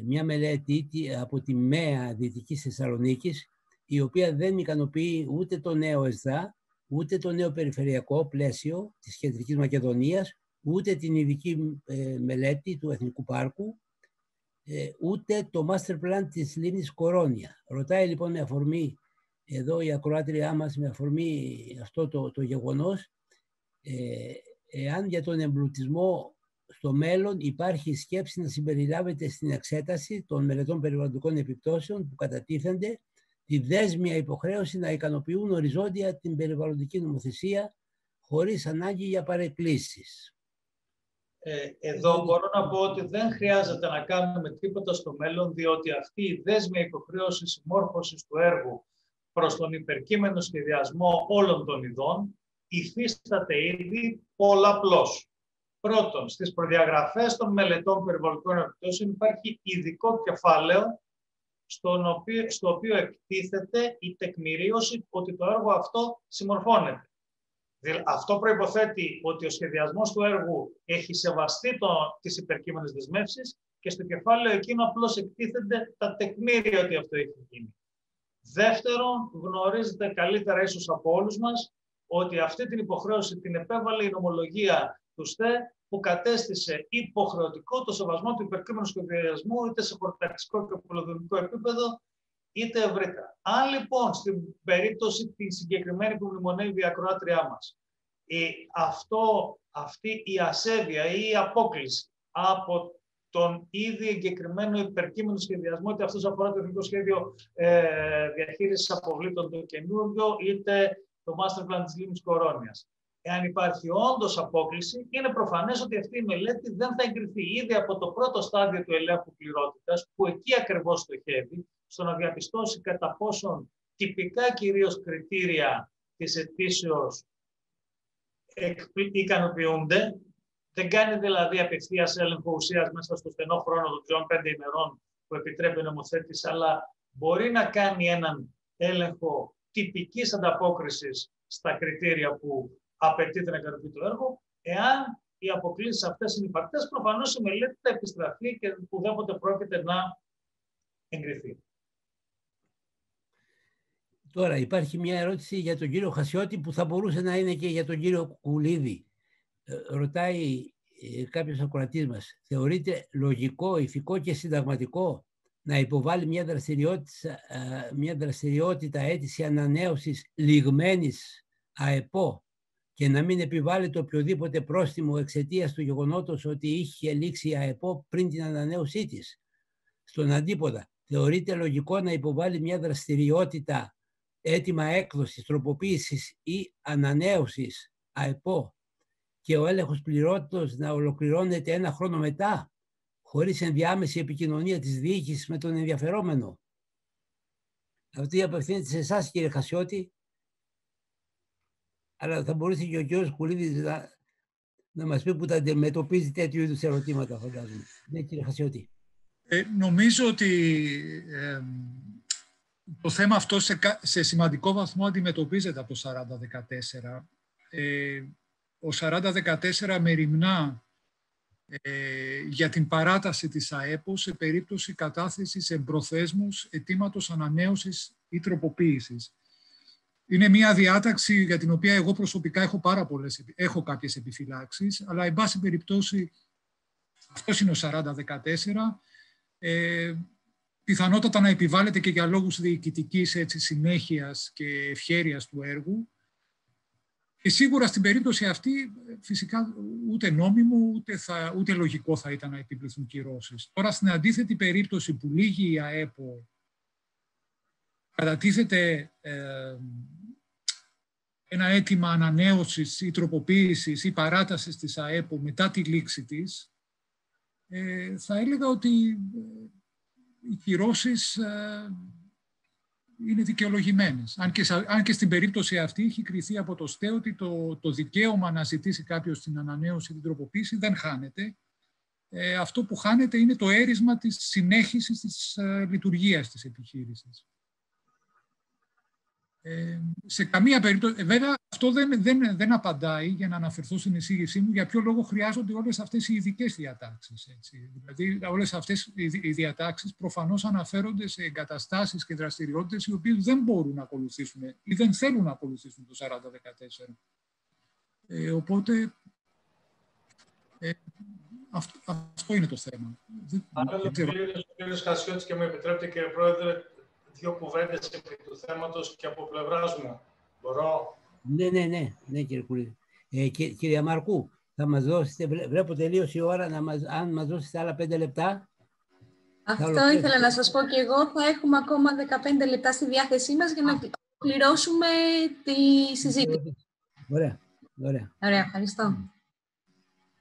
μια μελέτη από τη ΜΕΑ Δυτικής Θεσσαλονίκης, η οποία δεν ικανοποιεί ούτε το νέο ΕΣΔΑ, ούτε το νέο περιφερειακό πλαίσιο της Κεντρικής Μακεδονίας, ούτε την ειδική μελέτη του Εθνικού Πάρκου, ούτε το master plan της λίμνης Κορώνια. Ρωτάει λοιπόν με αφορμή, εδώ η ακροάτριά μας, με αφορμή αυτό το γεγονός, εάν για τον εμπλουτισμό στο μέλλον υπάρχει σκέψη να συμπεριλάβεται στην εξέταση των μελετών περιβαλλοντικών επιπτώσεων που κατατίθενται τη δέσμια υποχρέωση να ικανοποιούν οριζόντια την περιβαλλοντική νομοθεσία χωρίς ανάγκη για παρεκκλήσεις. Εδώ μπορώ να πω ότι δεν χρειάζεται να κάνουμε τίποτα στο μέλλον, διότι αυτή η δέσμια υποχρέωση συμμόρφωσης του έργου προς τον υπερκείμενο σχεδιασμό όλων των ειδών υφίσταται ήδη πολλαπλώς. Πρώτον, στις προδιαγραφές των μελετών περιβαλλοντικών επιπτώσεων υπάρχει ειδικό κεφάλαιο στο οποίο εκτίθεται η τεκμηρίωση ότι το έργο αυτό συμμορφώνεται. Αυτό προϋποθέτει ότι ο σχεδιασμός του έργου έχει σεβαστεί τις υπερκείμενες δεσμεύσεις και στο κεφάλαιο εκείνο απλώς εκτίθενται τα τεκμήρια ότι αυτό έχει γίνει. Δεύτερον, γνωρίζετε καλύτερα ίσως από όλους μας ότι αυτή την υποχρέωση την επέβαλε η νομολογία του ΣΤΕ, που κατέστησε υποχρεωτικό το σεβασμό του υπερκείμενου σχεδιασμού είτε σε χωροταξικό και πολυδομικό επίπεδο, είτε ευρύτερα. Αν λοιπόν στην περίπτωση τη συγκεκριμένη που μνημονεύει η ακροάτριά μας, αυτή η ασέβεια ή η απόκλιση από τον ήδη εγκεκριμένο υπερκείμενο σχεδιασμό, είτε αυτός αφορά το Εθνικό Σχέδιο Διαχείρισης Αποβλήτων το καινούργιο, είτε το Master Plan της Λίμνης Κορώνιας. Εάν υπάρχει όντως απόκλιση, είναι προφανές ότι αυτή η μελέτη δεν θα εγκριθεί ήδη από το πρώτο στάδιο του ελέγχου πληρότητας, που εκεί ακριβώς στοχεύει, στο να διαπιστώσει κατά πόσον τυπικά κυρίως κριτήρια της αιτήσεως ικανοποιούνται. Δεν κάνει δηλαδή απευθείας έλεγχο ουσίας μέσα στο στενό χρόνο των 5 ημερών που επιτρέπει ο νομοθέτης, αλλά μπορεί να κάνει έναν έλεγχο τυπικής ανταπόκρισης στα κριτήρια που απαιτείται να ικανοποιεί το έργο. Εάν οι αποκλήσεις αυτές είναι υπαρκτές, προφανώς η μελέτη θα επιστραφεί και ουδέποτε πρόκειται να εγκριθεί. Τώρα υπάρχει μια ερώτηση για τον κύριο Χασιώτη που θα μπορούσε να είναι και για τον κύριο Κουλίδη. Ρωτάει κάποιος ακροατής μας, θεωρείται λογικό, ηθικό και συνταγματικό να υποβάλει μια δραστηριότητα αίτηση ανανέωσης λιγμένης ΑΕΠΟ και να μην επιβάλλεται οποιοδήποτε πρόστιμο εξαιτίας του γεγονότος ότι είχε λήξει η ΑΕΠΟ πριν την ανανέωσή της. Στον αντίποδα, θεωρείται λογικό να υποβάλει μια δραστηριότητα έτοιμα έκδοσης, τροποποίησης ή ανανέωσης ΑΕΠΟ και ο έλεγχος πληρότητος να ολοκληρώνεται 1 χρόνο μετά, χωρίς ενδιάμεση επικοινωνία της διοίκησης με τον ενδιαφερόμενο. Αυτή απευθύνεται σε εσάς, κύριε Χασιώτη, αλλά θα μπορούσε και ο κύριος Κουλίδης να μας πει που τα αντιμετωπίζει τέτοιου είδους ερωτήματα, φαντάζομαι. Ναι, κύριε Χασιώτη. Νομίζω ότι το θέμα αυτό σε σημαντικό βαθμό αντιμετωπίζεται από το 4014. Ο 4014 μεριμνά για την παράταση της ΑΕΠΟ σε περίπτωση κατάθεσης εμπροθέσμους αιτήματος ανανέωσης ή τροποποίησης. Είναι μια διάταξη για την οποία εγώ προσωπικά έχω κάποιες επιφυλάξεις, αλλά εν πάση περιπτώσει αυτός είναι ο 4014. Πιθανότατα να επιβάλλεται και για λόγους διοικητικής συνέχειας και ευχέρειας του έργου. Και σίγουρα στην περίπτωση αυτή φυσικά ούτε νόμιμο ούτε λογικό θα ήταν να επιβληθούν κυρώσεις. Τώρα στην αντίθετη περίπτωση που λύγει η ΑΕΠΟ, κατατίθεται ένα αίτημα ανανέωσης ή τροποποίησης ή παράτασης της ΑΕΠΟ μετά τη λήξη της, θα έλεγα ότι οι κυρώσεις είναι δικαιολογημένες. Αν και στην περίπτωση αυτή έχει κριθεί από το ΣΤΕ ότι το δικαίωμα να ζητήσει κάποιος την ανανέωση ή την τροποποίηση δεν χάνεται. Αυτό που χάνεται είναι το αίρισμα της συνέχισης της λειτουργίας της επιχείρησης. Σε καμία περίπτωση, βέβαια αυτό δεν απαντάει, για να αναφερθώ στην εισήγησή μου, για ποιο λόγο χρειάζονται όλες αυτές οι ειδικές διατάξεις. Έτσι. Δηλαδή όλες αυτές οι διατάξεις προφανώς αναφέρονται σε εγκαταστάσεις και δραστηριότητες οι οποίες δεν μπορούν να ακολουθήσουν ή δεν θέλουν να ακολουθήσουν το 4014. Οπότε αυτό είναι το θέμα. Άρα, ο κύριος Χασιώτης, και με επιτρέπετε, κύριε Πρόεδρε, 2 κουβέντες επί του θέματος και από πλευράς μου. Μπορώ? Ναι, κύριε Κουλίδη. Κύριε Μαρκού, θα μας δώσετε, βλέπω τελείωσε η ώρα, αν μας δώσετε άλλα 5 λεπτά. Αυτό ήθελα να σας πω και εγώ. Θα έχουμε ακόμα 15 λεπτά στη διάθεσή μας για να πληρώσουμε τη συζήτηση. Ωραία. Ωραία, ευχαριστώ.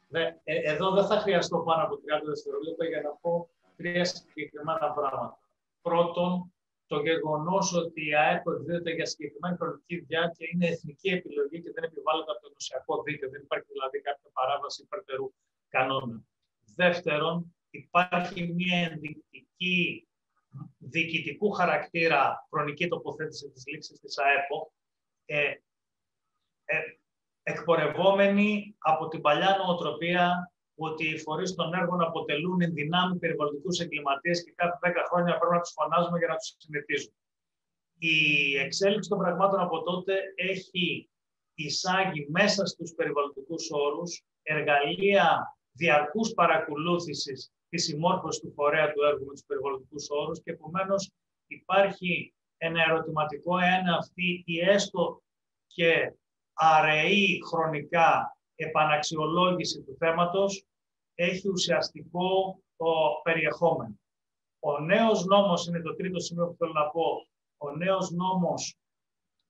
Ναι, εδώ δεν θα χρειαστώ πάνω από 30 δευτερόλεπτα για να πω 3 συγκεκριμένα πράγματα. Πρώτον, το γεγονός ότι η ΑΕΠ εκδίδεται για συγκεκριμένη χρονική διάρκεια είναι εθνική επιλογή και δεν επιβάλλεται από το ενωσιακό δίκαιο. Δεν υπάρχει δηλαδή κάποια παράβαση υπερτερού κανόνα. Δεύτερον, υπάρχει μια ενδεικτική διοικητικού χαρακτήρα χρονική τοποθέτηση της λήξης της ΑΕΠΟ, εκπορευόμενη από την παλιά νοοτροπία ότι οι φορείς των έργων αποτελούν εν δυνάμει περιβαλλοντικούς εγκληματίες και κάθε 10 χρόνια πρέπει να τους φωνάζουμε για να τους συνηθίζουν. Η εξέλιξη των πραγμάτων από τότε έχει εισάγει μέσα στους περιβαλλοντικούς όρους εργαλεία διαρκούς παρακολούθησης της συμμόρφωσης του φορέα του έργου με τους περιβαλλοντικούς όρους και επομένως υπάρχει ένα ερωτηματικό εάν αυτή η έστω και αραιή χρονικά επαναξιολόγηση του θέματος έχει ουσιαστικό περιεχόμενο. Ο νέος νόμος, είναι το τρίτο σημείο που θέλω να πω, ο νέος νόμος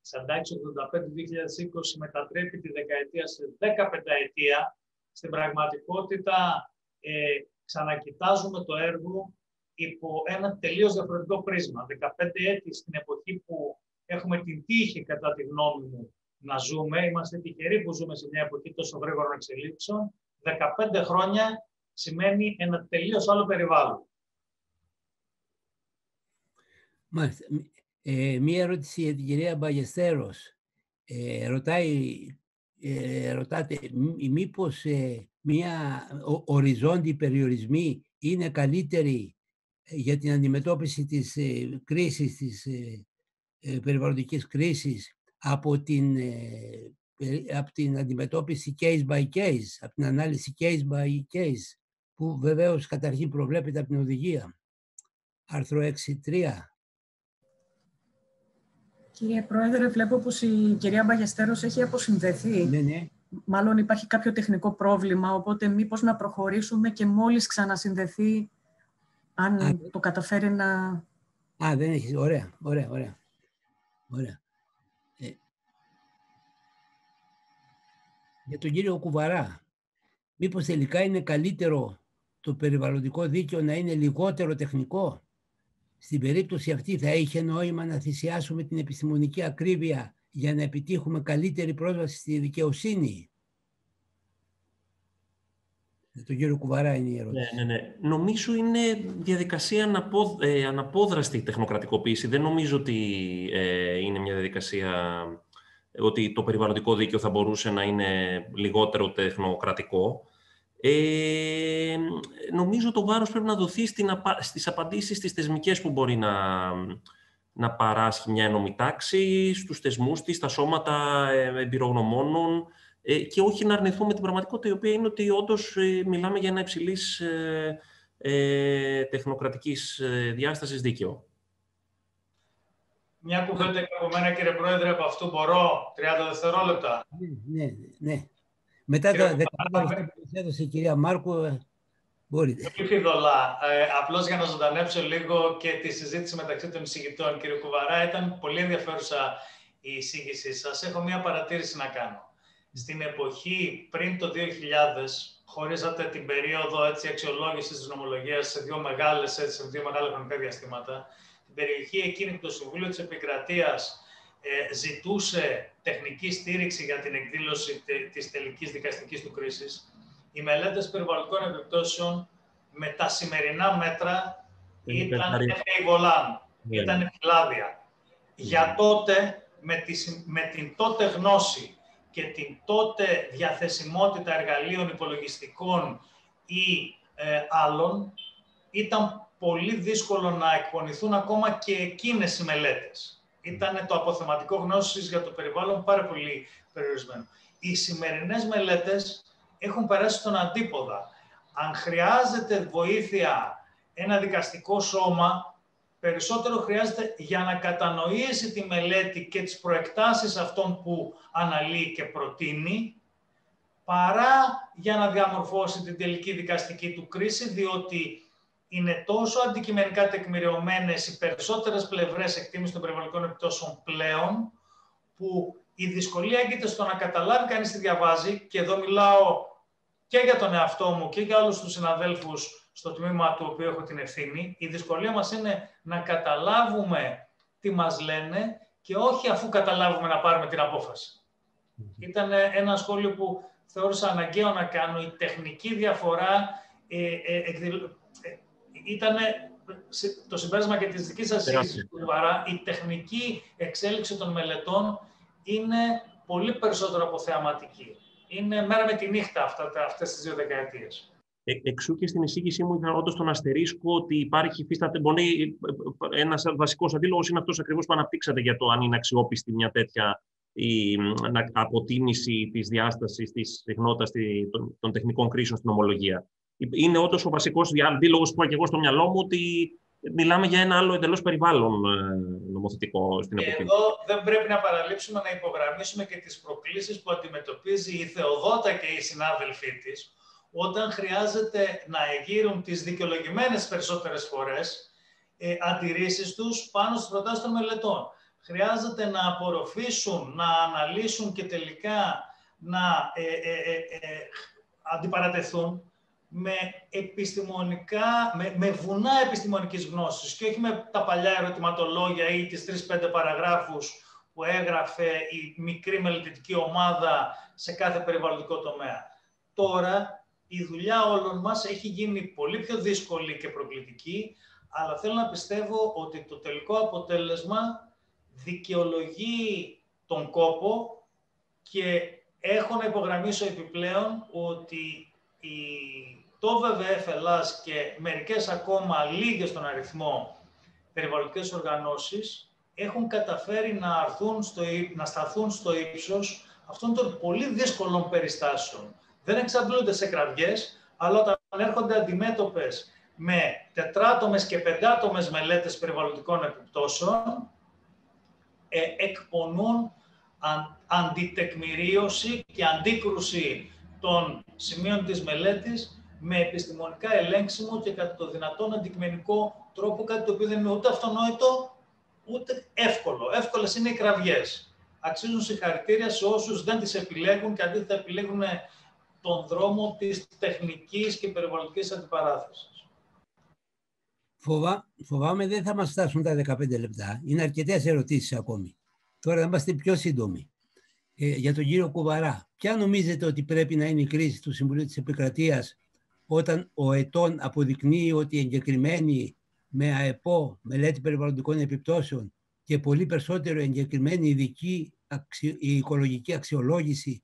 Σαντάκης 85-2020 μετατρέπει τη δεκαετία σε 15 ετία. Στην πραγματικότητα ξανακοιτάζουμε το έργο υπό ένα τελείως διαφορετικό πρίσμα. 15 έτη στην εποχή που έχουμε την τύχη, κατά τη γνώμη μου, να ζούμε. Είμαστε τυχεροί που ζούμε σε μια εποχή τόσο γρήγορων εξελίξεων. 15 χρόνια σημαίνει ένα τελείως άλλο περιβάλλον. Μάλιστα. Μία ερώτηση για την κυρία Μπαγεστέρος. Ρωτάτε μήπως μία οριζόντιοι περιορισμοί είναι καλύτεροι για την αντιμετώπιση της κρίσης, της περιβαλλοντικής κρίσης από την αντιμετώπιση case by case, από την ανάλυση case by case, που βεβαίως καταρχήν προβλέπεται από την οδηγία. Άρθρο 6.3. Κύριε Πρόεδρε, βλέπω πως η κυρία Μπαγιαστέρος έχει αποσυνδεθεί. Ναι. Μάλλον υπάρχει κάποιο τεχνικό πρόβλημα, οπότε μήπως να προχωρήσουμε και μόλις ξανασυνδεθεί, αν το καταφέρει να... Δεν έχει. Ωραία. Για τον κύριο Κουβαρά, μήπως τελικά είναι καλύτερο το περιβαλλοντικό δίκαιο να είναι λιγότερο τεχνικό? Στην περίπτωση αυτή θα είχε νόημα να θυσιάσουμε την επιστημονική ακρίβεια για να επιτύχουμε καλύτερη πρόσβαση στη δικαιοσύνη? Για τον κύριο Κουβαρά είναι η ερώτηση. Ναι. Νομίζω είναι διαδικασία αναπόδραστη τεχνοκρατικοποίηση. Δεν νομίζω ότι είναι μια διαδικασία ότι το περιβαλλοντικό δίκαιο θα μπορούσε να είναι λιγότερο τεχνοκρατικό. Νομίζω το βάρος πρέπει να δοθεί στις απαντήσεις στις θεσμικές που μπορεί να παράσχει μια ενόμη τάξη, στους θεσμούς της, στα σώματα εμπειρογνωμόνων, και όχι να αρνηθούμε την πραγματικότητα, η οποία είναι ότι όντως μιλάμε για ένα υψηλής τεχνοκρατικής διάστασης δίκαιο. Μια κουβέντα από μένα, κύριε Πρόεδρε, από αυτού μπορώ, 30 δευτερόλεπτα. Ναι. Μετά τα 10 λεπτά που μας έδωσε η κυρία Μάρκου, μπορείτε. Πολύ φιδωλά. Απλώς για να ζωντανέψω λίγο και τη συζήτηση μεταξύ των εισηγητών. Κύριε Κουβαρά, ήταν πολύ ενδιαφέρουσα η εισήγησή σας. Έχω μία παρατήρηση να κάνω. Στην εποχή πριν το 2000, χωρίσατε την περίοδο αξιολόγησης της νομολογίας σε δύο μεγάλα χρονικά διαστήματα. Την περιοχή εκείνη που το Συμβούλιο της Επικρατείας ζητούσε τεχνική στήριξη για την εκδήλωση της τελικής δικαστικής του κρίσης. Οι μελέτες περιβαλλοντικών επιπτώσεων με τα σημερινά μέτρα ήταν εφηβολάν, ήταν φυλάδια. Για τότε, με την τότε γνώση και την τότε διαθεσιμότητα εργαλείων υπολογιστικών ή άλλων, ήταν πολύ δύσκολο να εκπονηθούν ακόμα και εκείνες οι μελέτες. Ήταν το αποθεματικό γνώσης για το περιβάλλον πάρα πολύ περιορισμένο. Οι σημερινές μελέτες έχουν περάσει στον αντίποδα. Αν χρειάζεται βοήθεια ένα δικαστικό σώμα, περισσότερο χρειάζεται για να κατανοήσει τη μελέτη και τις προεκτάσεις αυτών που αναλύει και προτείνει, παρά για να διαμορφώσει την τελική δικαστική του κρίση, διότι είναι τόσο αντικειμενικά τεκμηριωμένες οι περισσότερες πλευρές εκτίμησης των περιβαλλοντικών επιπτώσεων πλέον, που η δυσκολία έγκυται στο να καταλάβει κανείς τι διαβάζει, και εδώ μιλάω και για τον εαυτό μου και για όλους τους συναδέλφους στο τμήμα του οποίου έχω την ευθύνη. Η δυσκολία μας είναι να καταλάβουμε τι μας λένε και όχι αφού καταλάβουμε να πάρουμε την απόφαση. Ήταν ένα σχόλιο που θεώρησα αναγκαίο να κάνω. Η τεχνική διαφορά ήταν το συμπέρασμα και της δικής σας συζήτησης, η τεχνική εξέλιξη των μελετών είναι πολύ περισσότερο από θεαματική. Είναι μέρα με τη νύχτα αυτές τις 2 δεκαετίες. Εξού και στην εισήγησή μου είχα όντως τον αστερίσκο ότι υπάρχει, ένας βασικός αντίλογος είναι αυτός ακριβώς που αναπτύξατε για το αν είναι αξιόπιστη μια τέτοια αποτίμηση της διάστασης, της συχνότητας των τεχνικών κρίσεων στην ομολογία. Είναι όντως ο βασικός αντίλογος που είχα και εγώ στο μυαλό μου, ότι μιλάμε για ένα άλλο εντελώς περιβάλλον νομοθετικό στην εποχή. Εδώ δεν πρέπει να παραλείψουμε να υπογραμμίσουμε και τις προκλήσεις που αντιμετωπίζει η Θεοδότα και οι συνάδελφοί της, όταν χρειάζεται να εγείρουν τις δικαιολογημένες περισσότερες φορές αντιρρήσεις τους πάνω στις προτάσεις των μελετών. Χρειάζεται να απορροφήσουν, να αναλύσουν και τελικά να αντιπαρατεθούν με βουνά επιστημονικής γνώσης και όχι με τα παλιά ερωτηματολόγια ή τις 3-5 παραγράφους που έγραφε η μικρή μελετητική ομάδα σε κάθε περιβαλλοντικό τομέα. Τώρα η δουλειά όλων μας έχει γίνει πολύ πιο δύσκολη και προκλητική, αλλά θέλω να πιστεύω ότι το τελικό αποτέλεσμα δικαιολογεί τον κόπο, και έχω να υπογραμμίσω επιπλέον ότι το WWF Ελλάς και μερικές ακόμα λίγες στον αριθμό περιβαλλοντικές οργανώσεις έχουν καταφέρει να σταθούν στο ύψος αυτών των πολύ δύσκολων περιστάσεων. Δεν εξαντλούνται σε κραυγές, αλλά όταν έρχονται αντιμέτωπες με 4άτομες και 5άτομες μελέτες περιβαλλοντικών επιπτώσεων, εκπονούν αντιτεκμηρίωση και αντίκρουση των σημείων της μελέτης με επιστημονικά ελέγξιμο και κατά το δυνατόν αντικειμενικό τρόπο, κάτι το οποίο δεν είναι ούτε αυτονόητο, ούτε εύκολο. Εύκολες είναι οι κραυγές. Αξίζουν συγχαρητήρια σε όσους δεν τις επιλέγουν και αντίθετα επιλέγουν τον δρόμο της τεχνικής και περιβαλλοντικής αντιπαράθεσης. Φοβάμαι δεν θα μας φτάσουν τα 15 λεπτά. Είναι αρκετές ερωτήσεις ακόμη. Τώρα θα είμαστε πιο σύντομοι. Για τον κύριο Κουβαρά, ποια νομίζετε ότι πρέπει να είναι η κρίση του Συμβουλίου της Επικρατείας όταν ο ετών αποδεικνύει ότι εγκεκριμένη με ΑΕΠΟ, μελέτη περιβαλλοντικών επιπτώσεων και πολύ περισσότερο εγκεκριμένη ειδική η οικολογική αξιολόγηση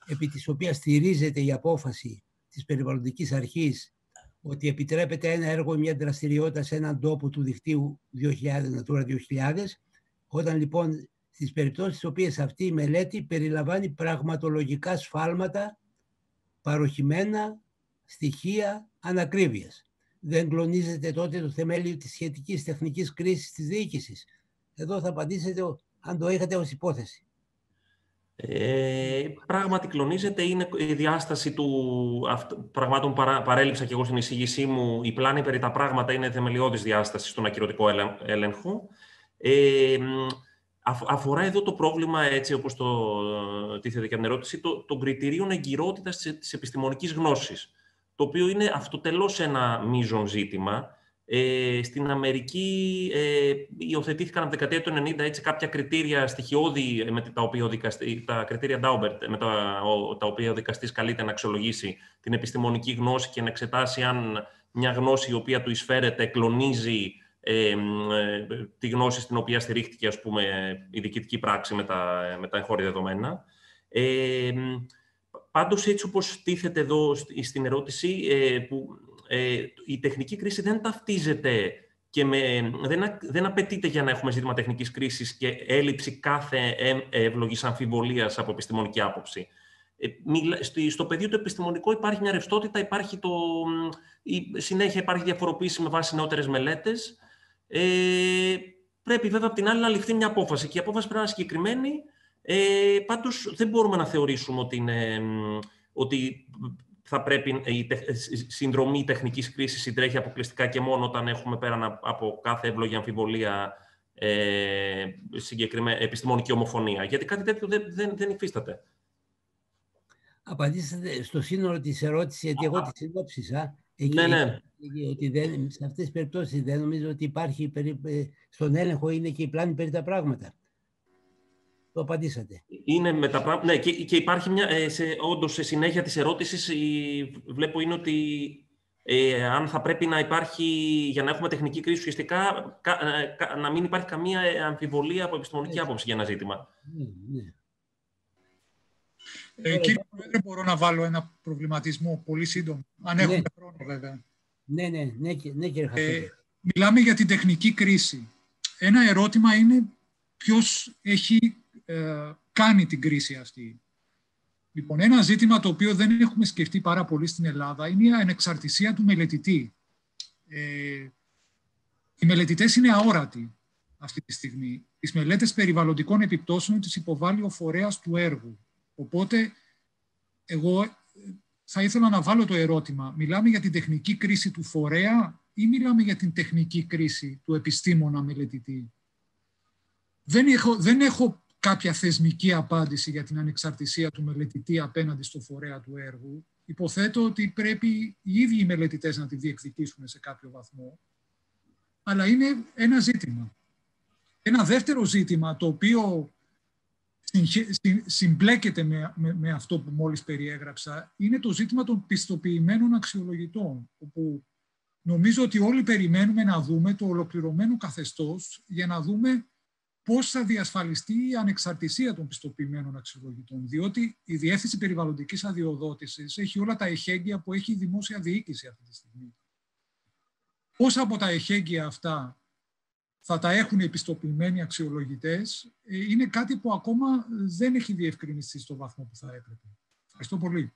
επί της οποίας στηρίζεται η απόφαση της περιβαλλοντικής αρχής ότι επιτρέπεται ένα έργο ή μια δραστηριότητα σε έναν τόπο του δικτύου 2000, Natura 2000, όταν λοιπόν στις περιπτώσεις στις οποίες αυτή η μελέτη περιλαμβάνει πραγματολογικά σφάλματα, παροχημένα στοιχεία ανακρίβειας. Δεν κλονίζεται τότε το θεμέλιο της σχετικής τεχνικής κρίσης της διοίκησης? Εδώ θα απαντήσετε αν το είχατε ως υπόθεση. Πράγματι κλονίζεται, είναι η διάσταση του πραγμάτων που παρέλειψα και εγώ στην εισήγησή μου. Η πλάνη περί τα πράγματα είναι θεμελιώδης διάσταση στον ακυρωτικό έλεγχο. Αφορά εδώ το πρόβλημα, έτσι όπως το τίθεται και από την ερώτηση, των κριτηρίων εγκυρότητας της επιστημονικής γνώσης, το οποίο είναι αυτοτελώς ένα μείζον ζήτημα. Στην Αμερική υιοθετήθηκαν από τη δεκαετία του 90 έτσι, κάποια κριτήρια στοιχειώδη με τα κριτήρια Daubert, με τα οποία ο δικαστής καλείται να αξιολογήσει την επιστημονική γνώση και να εξετάσει αν μια γνώση η οποία του εισφέρεται κλονίζει τη γνώση στην οποία στηρίχτηκε, ας πούμε, η διοικητική πράξη με τα εγχώρια δεδομένα. Πάντως, έτσι όπως τίθεται εδώ στην ερώτηση, η τεχνική κρίση δεν ταυτίζεται και δεν απαιτείται για να έχουμε ζήτημα τεχνικής κρίσης και έλλειψη κάθε εύλογης αμφιβολίας από επιστημονική άποψη. Στο πεδίο του επιστημονικού υπάρχει μια ρευστότητα, συνέχεια υπάρχει διαφοροποίηση με βάση νεότερες μελέτες. Πρέπει βέβαια από την άλλη να ληφθεί μια απόφαση και η απόφαση πρέπει να είναι συγκεκριμένη. Πάντως δεν μπορούμε να θεωρήσουμε ότι θα πρέπει η συνδρομή τεχνικής κρίσης συντρέχει αποκλειστικά και μόνο όταν έχουμε πέραν από κάθε εύλογη αμφιβολία συγκεκριμένη επιστημονική ομοφωνία. Γιατί κάτι τέτοιο δεν υφίσταται. Απαντήσατε στο σύνολο της ερώτησης, γιατί εγώ τη συνόψισα. Ναι. Ότι σε αυτές τις περιπτώσεις δεν νομίζω ότι υπάρχει, στον έλεγχο είναι και η πλάνη περί τα πράγματα. Το απαντήσατε. Είναι με τα πράγματα, ναι, και υπάρχει όντως σε συνέχεια της ερώτησης, βλέπω είναι ότι αν θα πρέπει να υπάρχει, για να έχουμε τεχνική κρίση ουσιαστικά, να μην υπάρχει καμία αμφιβολία από επιστημονική άποψη για ένα ζήτημα. Ναι. Κύριε Πρόεδρε, μπορώ να βάλω ένα προβληματισμό πολύ σύντομο, αν έχουμε χρόνο βέβαια. Ναι, κύριε Χαφίδη. Μιλάμε για την τεχνική κρίση. Ένα ερώτημα είναι ποιος έχει κάνει την κρίση αυτή. Λοιπόν, ένα ζήτημα το οποίο δεν έχουμε σκεφτεί πάρα πολύ στην Ελλάδα είναι η ανεξαρτησία του μελετητή. Οι μελετητές είναι αόρατοι αυτή τη στιγμή. Τις μελέτες περιβαλλοντικών επιπτώσεων τις υποβάλλει ο φορέας του έργου. Οπότε, εγώ θα ήθελα να βάλω το ερώτημα. Μιλάμε για την τεχνική κρίση του φορέα ή μιλάμε για την τεχνική κρίση του επιστήμονα μελετητή? Δεν έχω κάποια θεσμική απάντηση για την ανεξαρτησία του μελετητή απέναντι στο φορέα του έργου. Υποθέτω ότι πρέπει οι ίδιοι οι μελετητές να τη διεκδικήσουν σε κάποιο βαθμό. Αλλά είναι ένα ζήτημα. Ένα δεύτερο ζήτημα, το οποίο συμπλέκεται με αυτό που μόλις περιέγραψα, είναι το ζήτημα των πιστοποιημένων αξιολογητών, όπου νομίζω ότι όλοι περιμένουμε να δούμε το ολοκληρωμένο καθεστώς για να δούμε πώς θα διασφαλιστεί η ανεξαρτησία των πιστοποιημένων αξιολογητών. Διότι η Διεύθυνση Περιβαλλοντικής Αδειοδότησης έχει όλα τα εχέγγυα που έχει η δημόσια διοίκηση αυτή τη στιγμή. Πώς από τα εχέγγυα αυτά θα τα έχουν οι πιστοποιημένοι αξιολογητές, είναι κάτι που ακόμα δεν έχει διευκρινιστεί στο βαθμό που θα έπρεπε. Ευχαριστώ πολύ.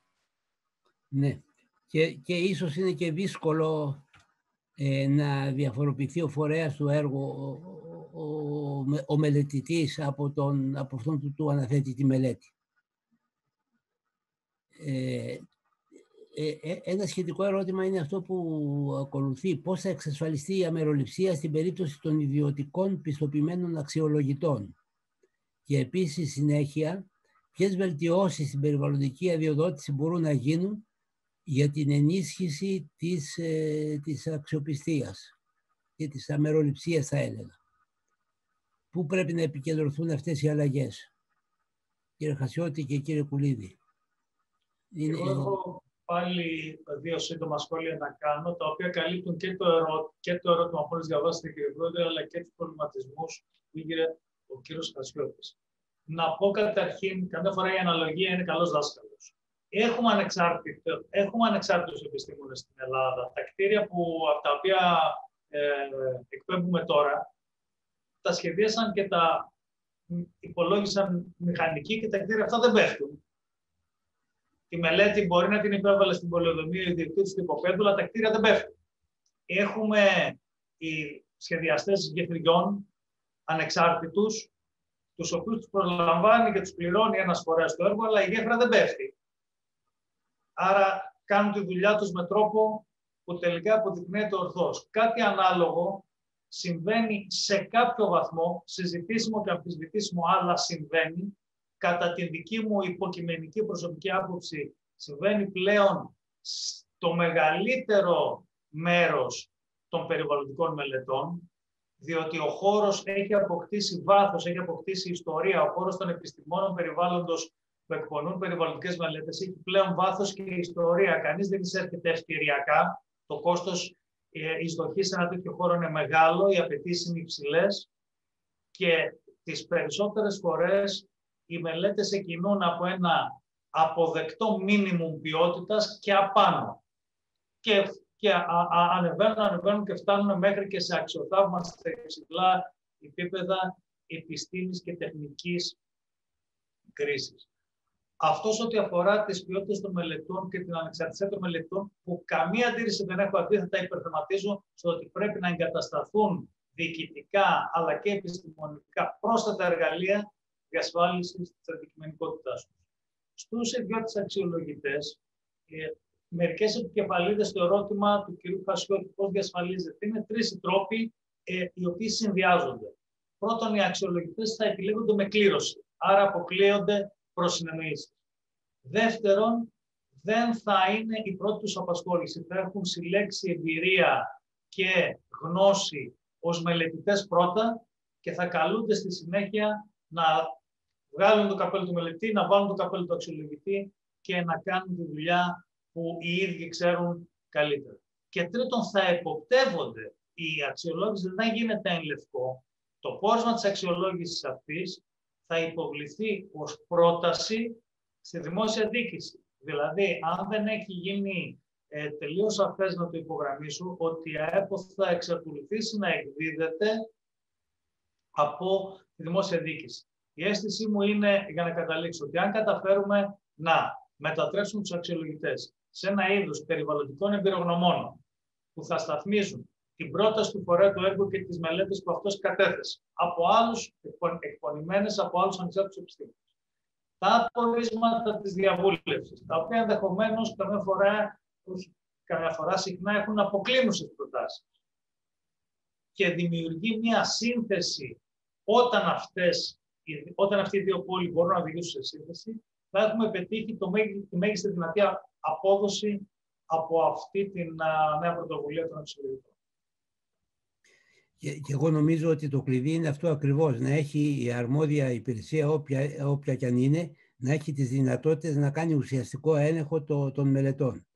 Ναι. Και ίσως είναι και δύσκολο να διαφοροποιηθεί ο φορέας του έργου, ο ο μελετητής από αυτόν που του αναθέτει τη μελέτη. Ένα σχετικό ερώτημα είναι αυτό που ακολουθεί. Πώς θα εξασφαλιστεί η αμεροληψία στην περίπτωση των ιδιωτικών πιστοποιημένων αξιολογητών? Και επίσης, συνέχεια, ποιες βελτιώσεις στην περιβαλλοντική αδειοδότηση μπορούν να γίνουν για την ενίσχυση της αξιοπιστίας και της αμεροληψίας, θα έλεγα. Πού πρέπει να επικεντρωθούν αυτές οι αλλαγές? Κύριε Χασιώτη και κύριε Κουλίδη. Εγώ έχω πάλι δύο σύντομα σχόλια να κάνω, τα οποία καλύπτουν και το ερώτημα που μόλις διαβάσατε, κύριε Πρόεδρε, αλλά και τους προβληματισμούς που είχε ο κύριος Χασιώτης. Να πω καταρχήν, καμιά φορά η αναλογία είναι καλός δάσκαλος. Έχουμε ανεξάρτητους επιστήμονες στην Ελλάδα. Τα κτίρια από τα οποία εκπέμπουμε τώρα, τα σχεδίασαν και τα υπολόγισαν μηχανικοί και τα κτίρια αυτά δεν πέφτουν. Τη μελέτη μπορεί να την υπέβαλε στην πολεοδομία η διεκτήτης του υποπέδου, αλλά τα κτίρια δεν πέφτουν. Έχουμε οι σχεδιαστές γεφυριών ανεξάρτητους, τους οποίους τους προσλαμβάνει και τους πληρώνει ένας φορέας το έργο, αλλά η γέφυρα δεν πέφτει. Άρα κάνουν τη δουλειά τους με τρόπο που τελικά αποδεικνύεται ορθώς. Κάτι ανάλογο συμβαίνει σε κάποιο βαθμό, συζητήσιμο και αμφισβητήσιμο, αλλά συμβαίνει. Κατά την δική μου υποκειμενική προσωπική άποψη, συμβαίνει πλέον στο μεγαλύτερο μέρος των περιβαλλοντικών μελετών, διότι ο χώρος έχει αποκτήσει βάθος, έχει αποκτήσει ιστορία. Ο χώρος των επιστημόνων περιβάλλοντος που εκπονούν περιβαλλοντικές μελέτες έχει πλέον βάθος και ιστορία. Κανείς δεν εισέρχεται ευκαιριακά. Το κόστος εισδοχής σε ένα τέτοιο χώρο είναι μεγάλο, οι απαιτήσεις είναι υψηλές και τις περισσότερες φορές οι μελέτες ξεκινούν από ένα αποδεκτό μίνιμουμ ποιότητας και απάνω. Και ανεβαίνουν και φτάνουν μέχρι και σε αξιοθαύμαστα υψηλά επίπεδα επιστήμης και τεχνικής κρίσης. Αυτός ό,τι αφορά τις ποιότητες των μελετών και την ανεξαρτησία των μελετών, που καμία αντίρρηση δεν έχω, αντίθετα υπερθεματίζω στο ότι πρέπει να εγκατασταθούν διοικητικά αλλά και επιστημονικά πρόσθετα εργαλεία διασφάλισης της αντικειμενικότητάς τους. Στους ιδιώτες αξιολογητές, μερικές επικεφαλίδες στο ερώτημα του κ. Χασιώτη πώς διασφαλίζεται. Είναι τρεις οι τρόποι οι οποίοι συνδυάζονται. Πρώτον, οι αξιολογητές θα επιλέγονται με κλήρωση, άρα αποκλείονται προς συνεννοήσεις. Δεύτερον, δεν θα είναι η πρώτη τους απασχόληση. Θα έχουν συλλέξει εμπειρία και γνώση ως μελετητές πρώτα και θα καλούνται στη συνέχεια να βγάλουν το καπέλο του μελετή, να βάλουν το καπέλο του αξιολογητή και να κάνουν τη δουλειά που οι ίδιοι ξέρουν καλύτερα. Και τρίτον, θα εποπτεύονται. Η αξιολόγηση δεν γίνεται εν λευκό. Το πόρισμα της αξιολόγησης αυτής θα υποβληθεί ως πρόταση στη δημόσια διοίκηση. Δηλαδή, αν δεν έχει γίνει τελείως σαφές, να το υπογραμμίσω, ότι η ΑΕΠΟ θα εξακολουθήσει να εκδίδεται από τη δημόσια διοίκηση. Η αίσθησή μου είναι, για να καταλήξω, ότι αν καταφέρουμε να μετατρέψουμε τους αξιολογητές σε ένα είδος περιβαλλοντικών εμπειρογνωμόνων που θα σταθμίζουν την πρόταση του φορέα του έργου και τις μελέτες που αυτός κατέθεσε από άλλους, εκπονημένες από άλλους ανεξάρτητους επιστήμονες. Τα απορίσματα της διαβούλευσης, τα οποία ενδεχομένως καμιά φορά συχνά έχουν αποκλίνουσες προτάσεις και δημιουργεί μια σύνθεση όταν αυτοί οι δύο πόλοι μπορούν να οδηγήσουν σε σύνθεση, θα έχουμε πετύχει τη μέγιστη δυνατή απόδοση από αυτή τη νέα πρωτοβουλία των αξιολογητών. Και εγώ νομίζω ότι το κλειδί είναι αυτό ακριβώς, να έχει η αρμόδια υπηρεσία, όποια κι αν είναι, να έχει τις δυνατότητες να κάνει ουσιαστικό έλεγχο των μελετών.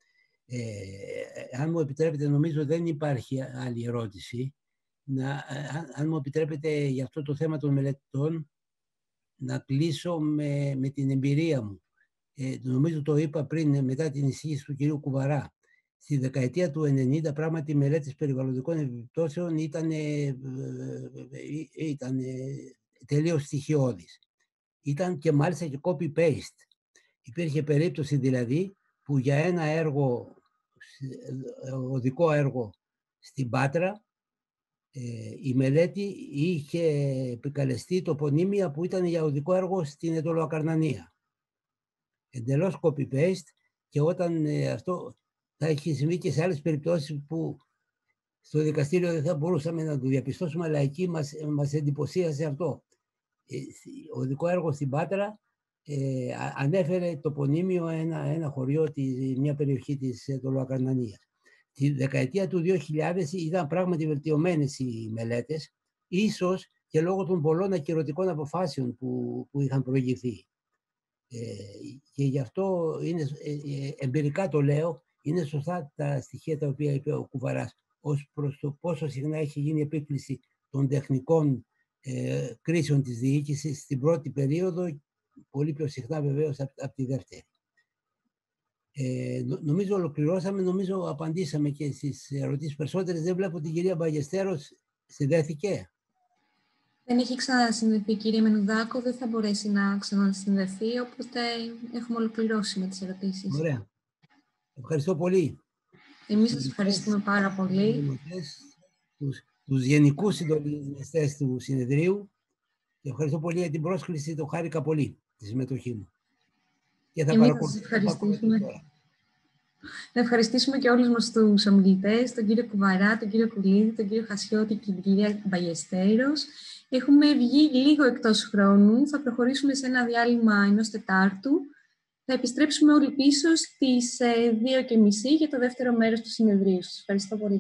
Αν μου επιτρέπετε, νομίζω δεν υπάρχει άλλη ερώτηση. Αν μου επιτρέπετε για αυτό το θέμα των μελετών, να κλείσω με την εμπειρία μου. Νομίζω το είπα πριν, μετά την εισήγηση του κυρίου Κουβαρά. Στη δεκαετία του 90 πράγματι οι μελέτες περιβαλλοντικών επιπτώσεων ήταν τελείως στοιχειώδεις. Ήταν και μάλιστα και copy-paste. Υπήρχε περίπτωση δηλαδή που για ένα έργο, οδικό έργο στην Πάτρα, η μελέτη είχε επικαλεστεί τοπονύμια που ήταν για οδικό έργο στην Αιτωλοακαρνανία. Εντελώς copy-paste, και όταν αυτό θα έχει συμβεί και σε άλλες περιπτώσεις που στο δικαστήριο δεν θα μπορούσαμε να το διαπιστώσουμε, αλλά εκεί μας εντυπωσίασε αυτό. Οδικό έργο στην Πάτρα ανέφερε τοπονύμιο ένα χωριό, μια περιοχή της Αιτωλοακαρνανίας. Τη δεκαετία του 2000 ήταν πράγματι βελτιωμένες οι μελέτες, ίσως και λόγω των πολλών ακυρωτικών αποφάσεων που είχαν προηγηθεί. Και γι' αυτό εμπειρικά το λέω, είναι σωστά τα στοιχεία τα οποία είπε ο Κουβαράς ως προς το πόσο συχνά έχει γίνει επίκληση των τεχνικών κρίσεων της διοίκησης στην πρώτη περίοδο, πολύ πιο συχνά βεβαίως από τη δεύτερη. Νομίζω ολοκληρώσαμε, νομίζω απαντήσαμε και στις ερωτήσεις περισσότερες. Δεν βλέπω την κυρία Μπαγεστέρος, συνδέθηκε. Δεν έχει ξανασυνδεθεί η κυρία Μενουδάκο, δεν θα μπορέσει να ξανασυνδεθεί, οπότε έχουμε ολοκληρώσει με τις ερωτήσεις. Ωραία. Ευχαριστώ πολύ. Εμείς σας ευχαριστούμε πάρα πολύ. Τους γενικούς συντονιστές του συνεδρίου, και ευχαριστώ πολύ για την πρόσκληση, το χάρηκα πολύ τη συμμετοχή μου. Και θα ευχαριστήσουμε. Να ευχαριστήσουμε και όλους μας τους ομιλητές, τον κύριο Κουβαρά, τον κύριο Κουλίδη, τον κύριο Χασιώτη και την κυρία Μπαγεστέρος. Έχουμε βγει λίγο εκτός χρόνου, θα προχωρήσουμε σε ένα διάλειμμα 1 τετάρτου. Θα επιστρέψουμε όλοι πίσω στις 2:30 για το δεύτερο μέρος του συνεδρίου. Σας ευχαριστώ πολύ.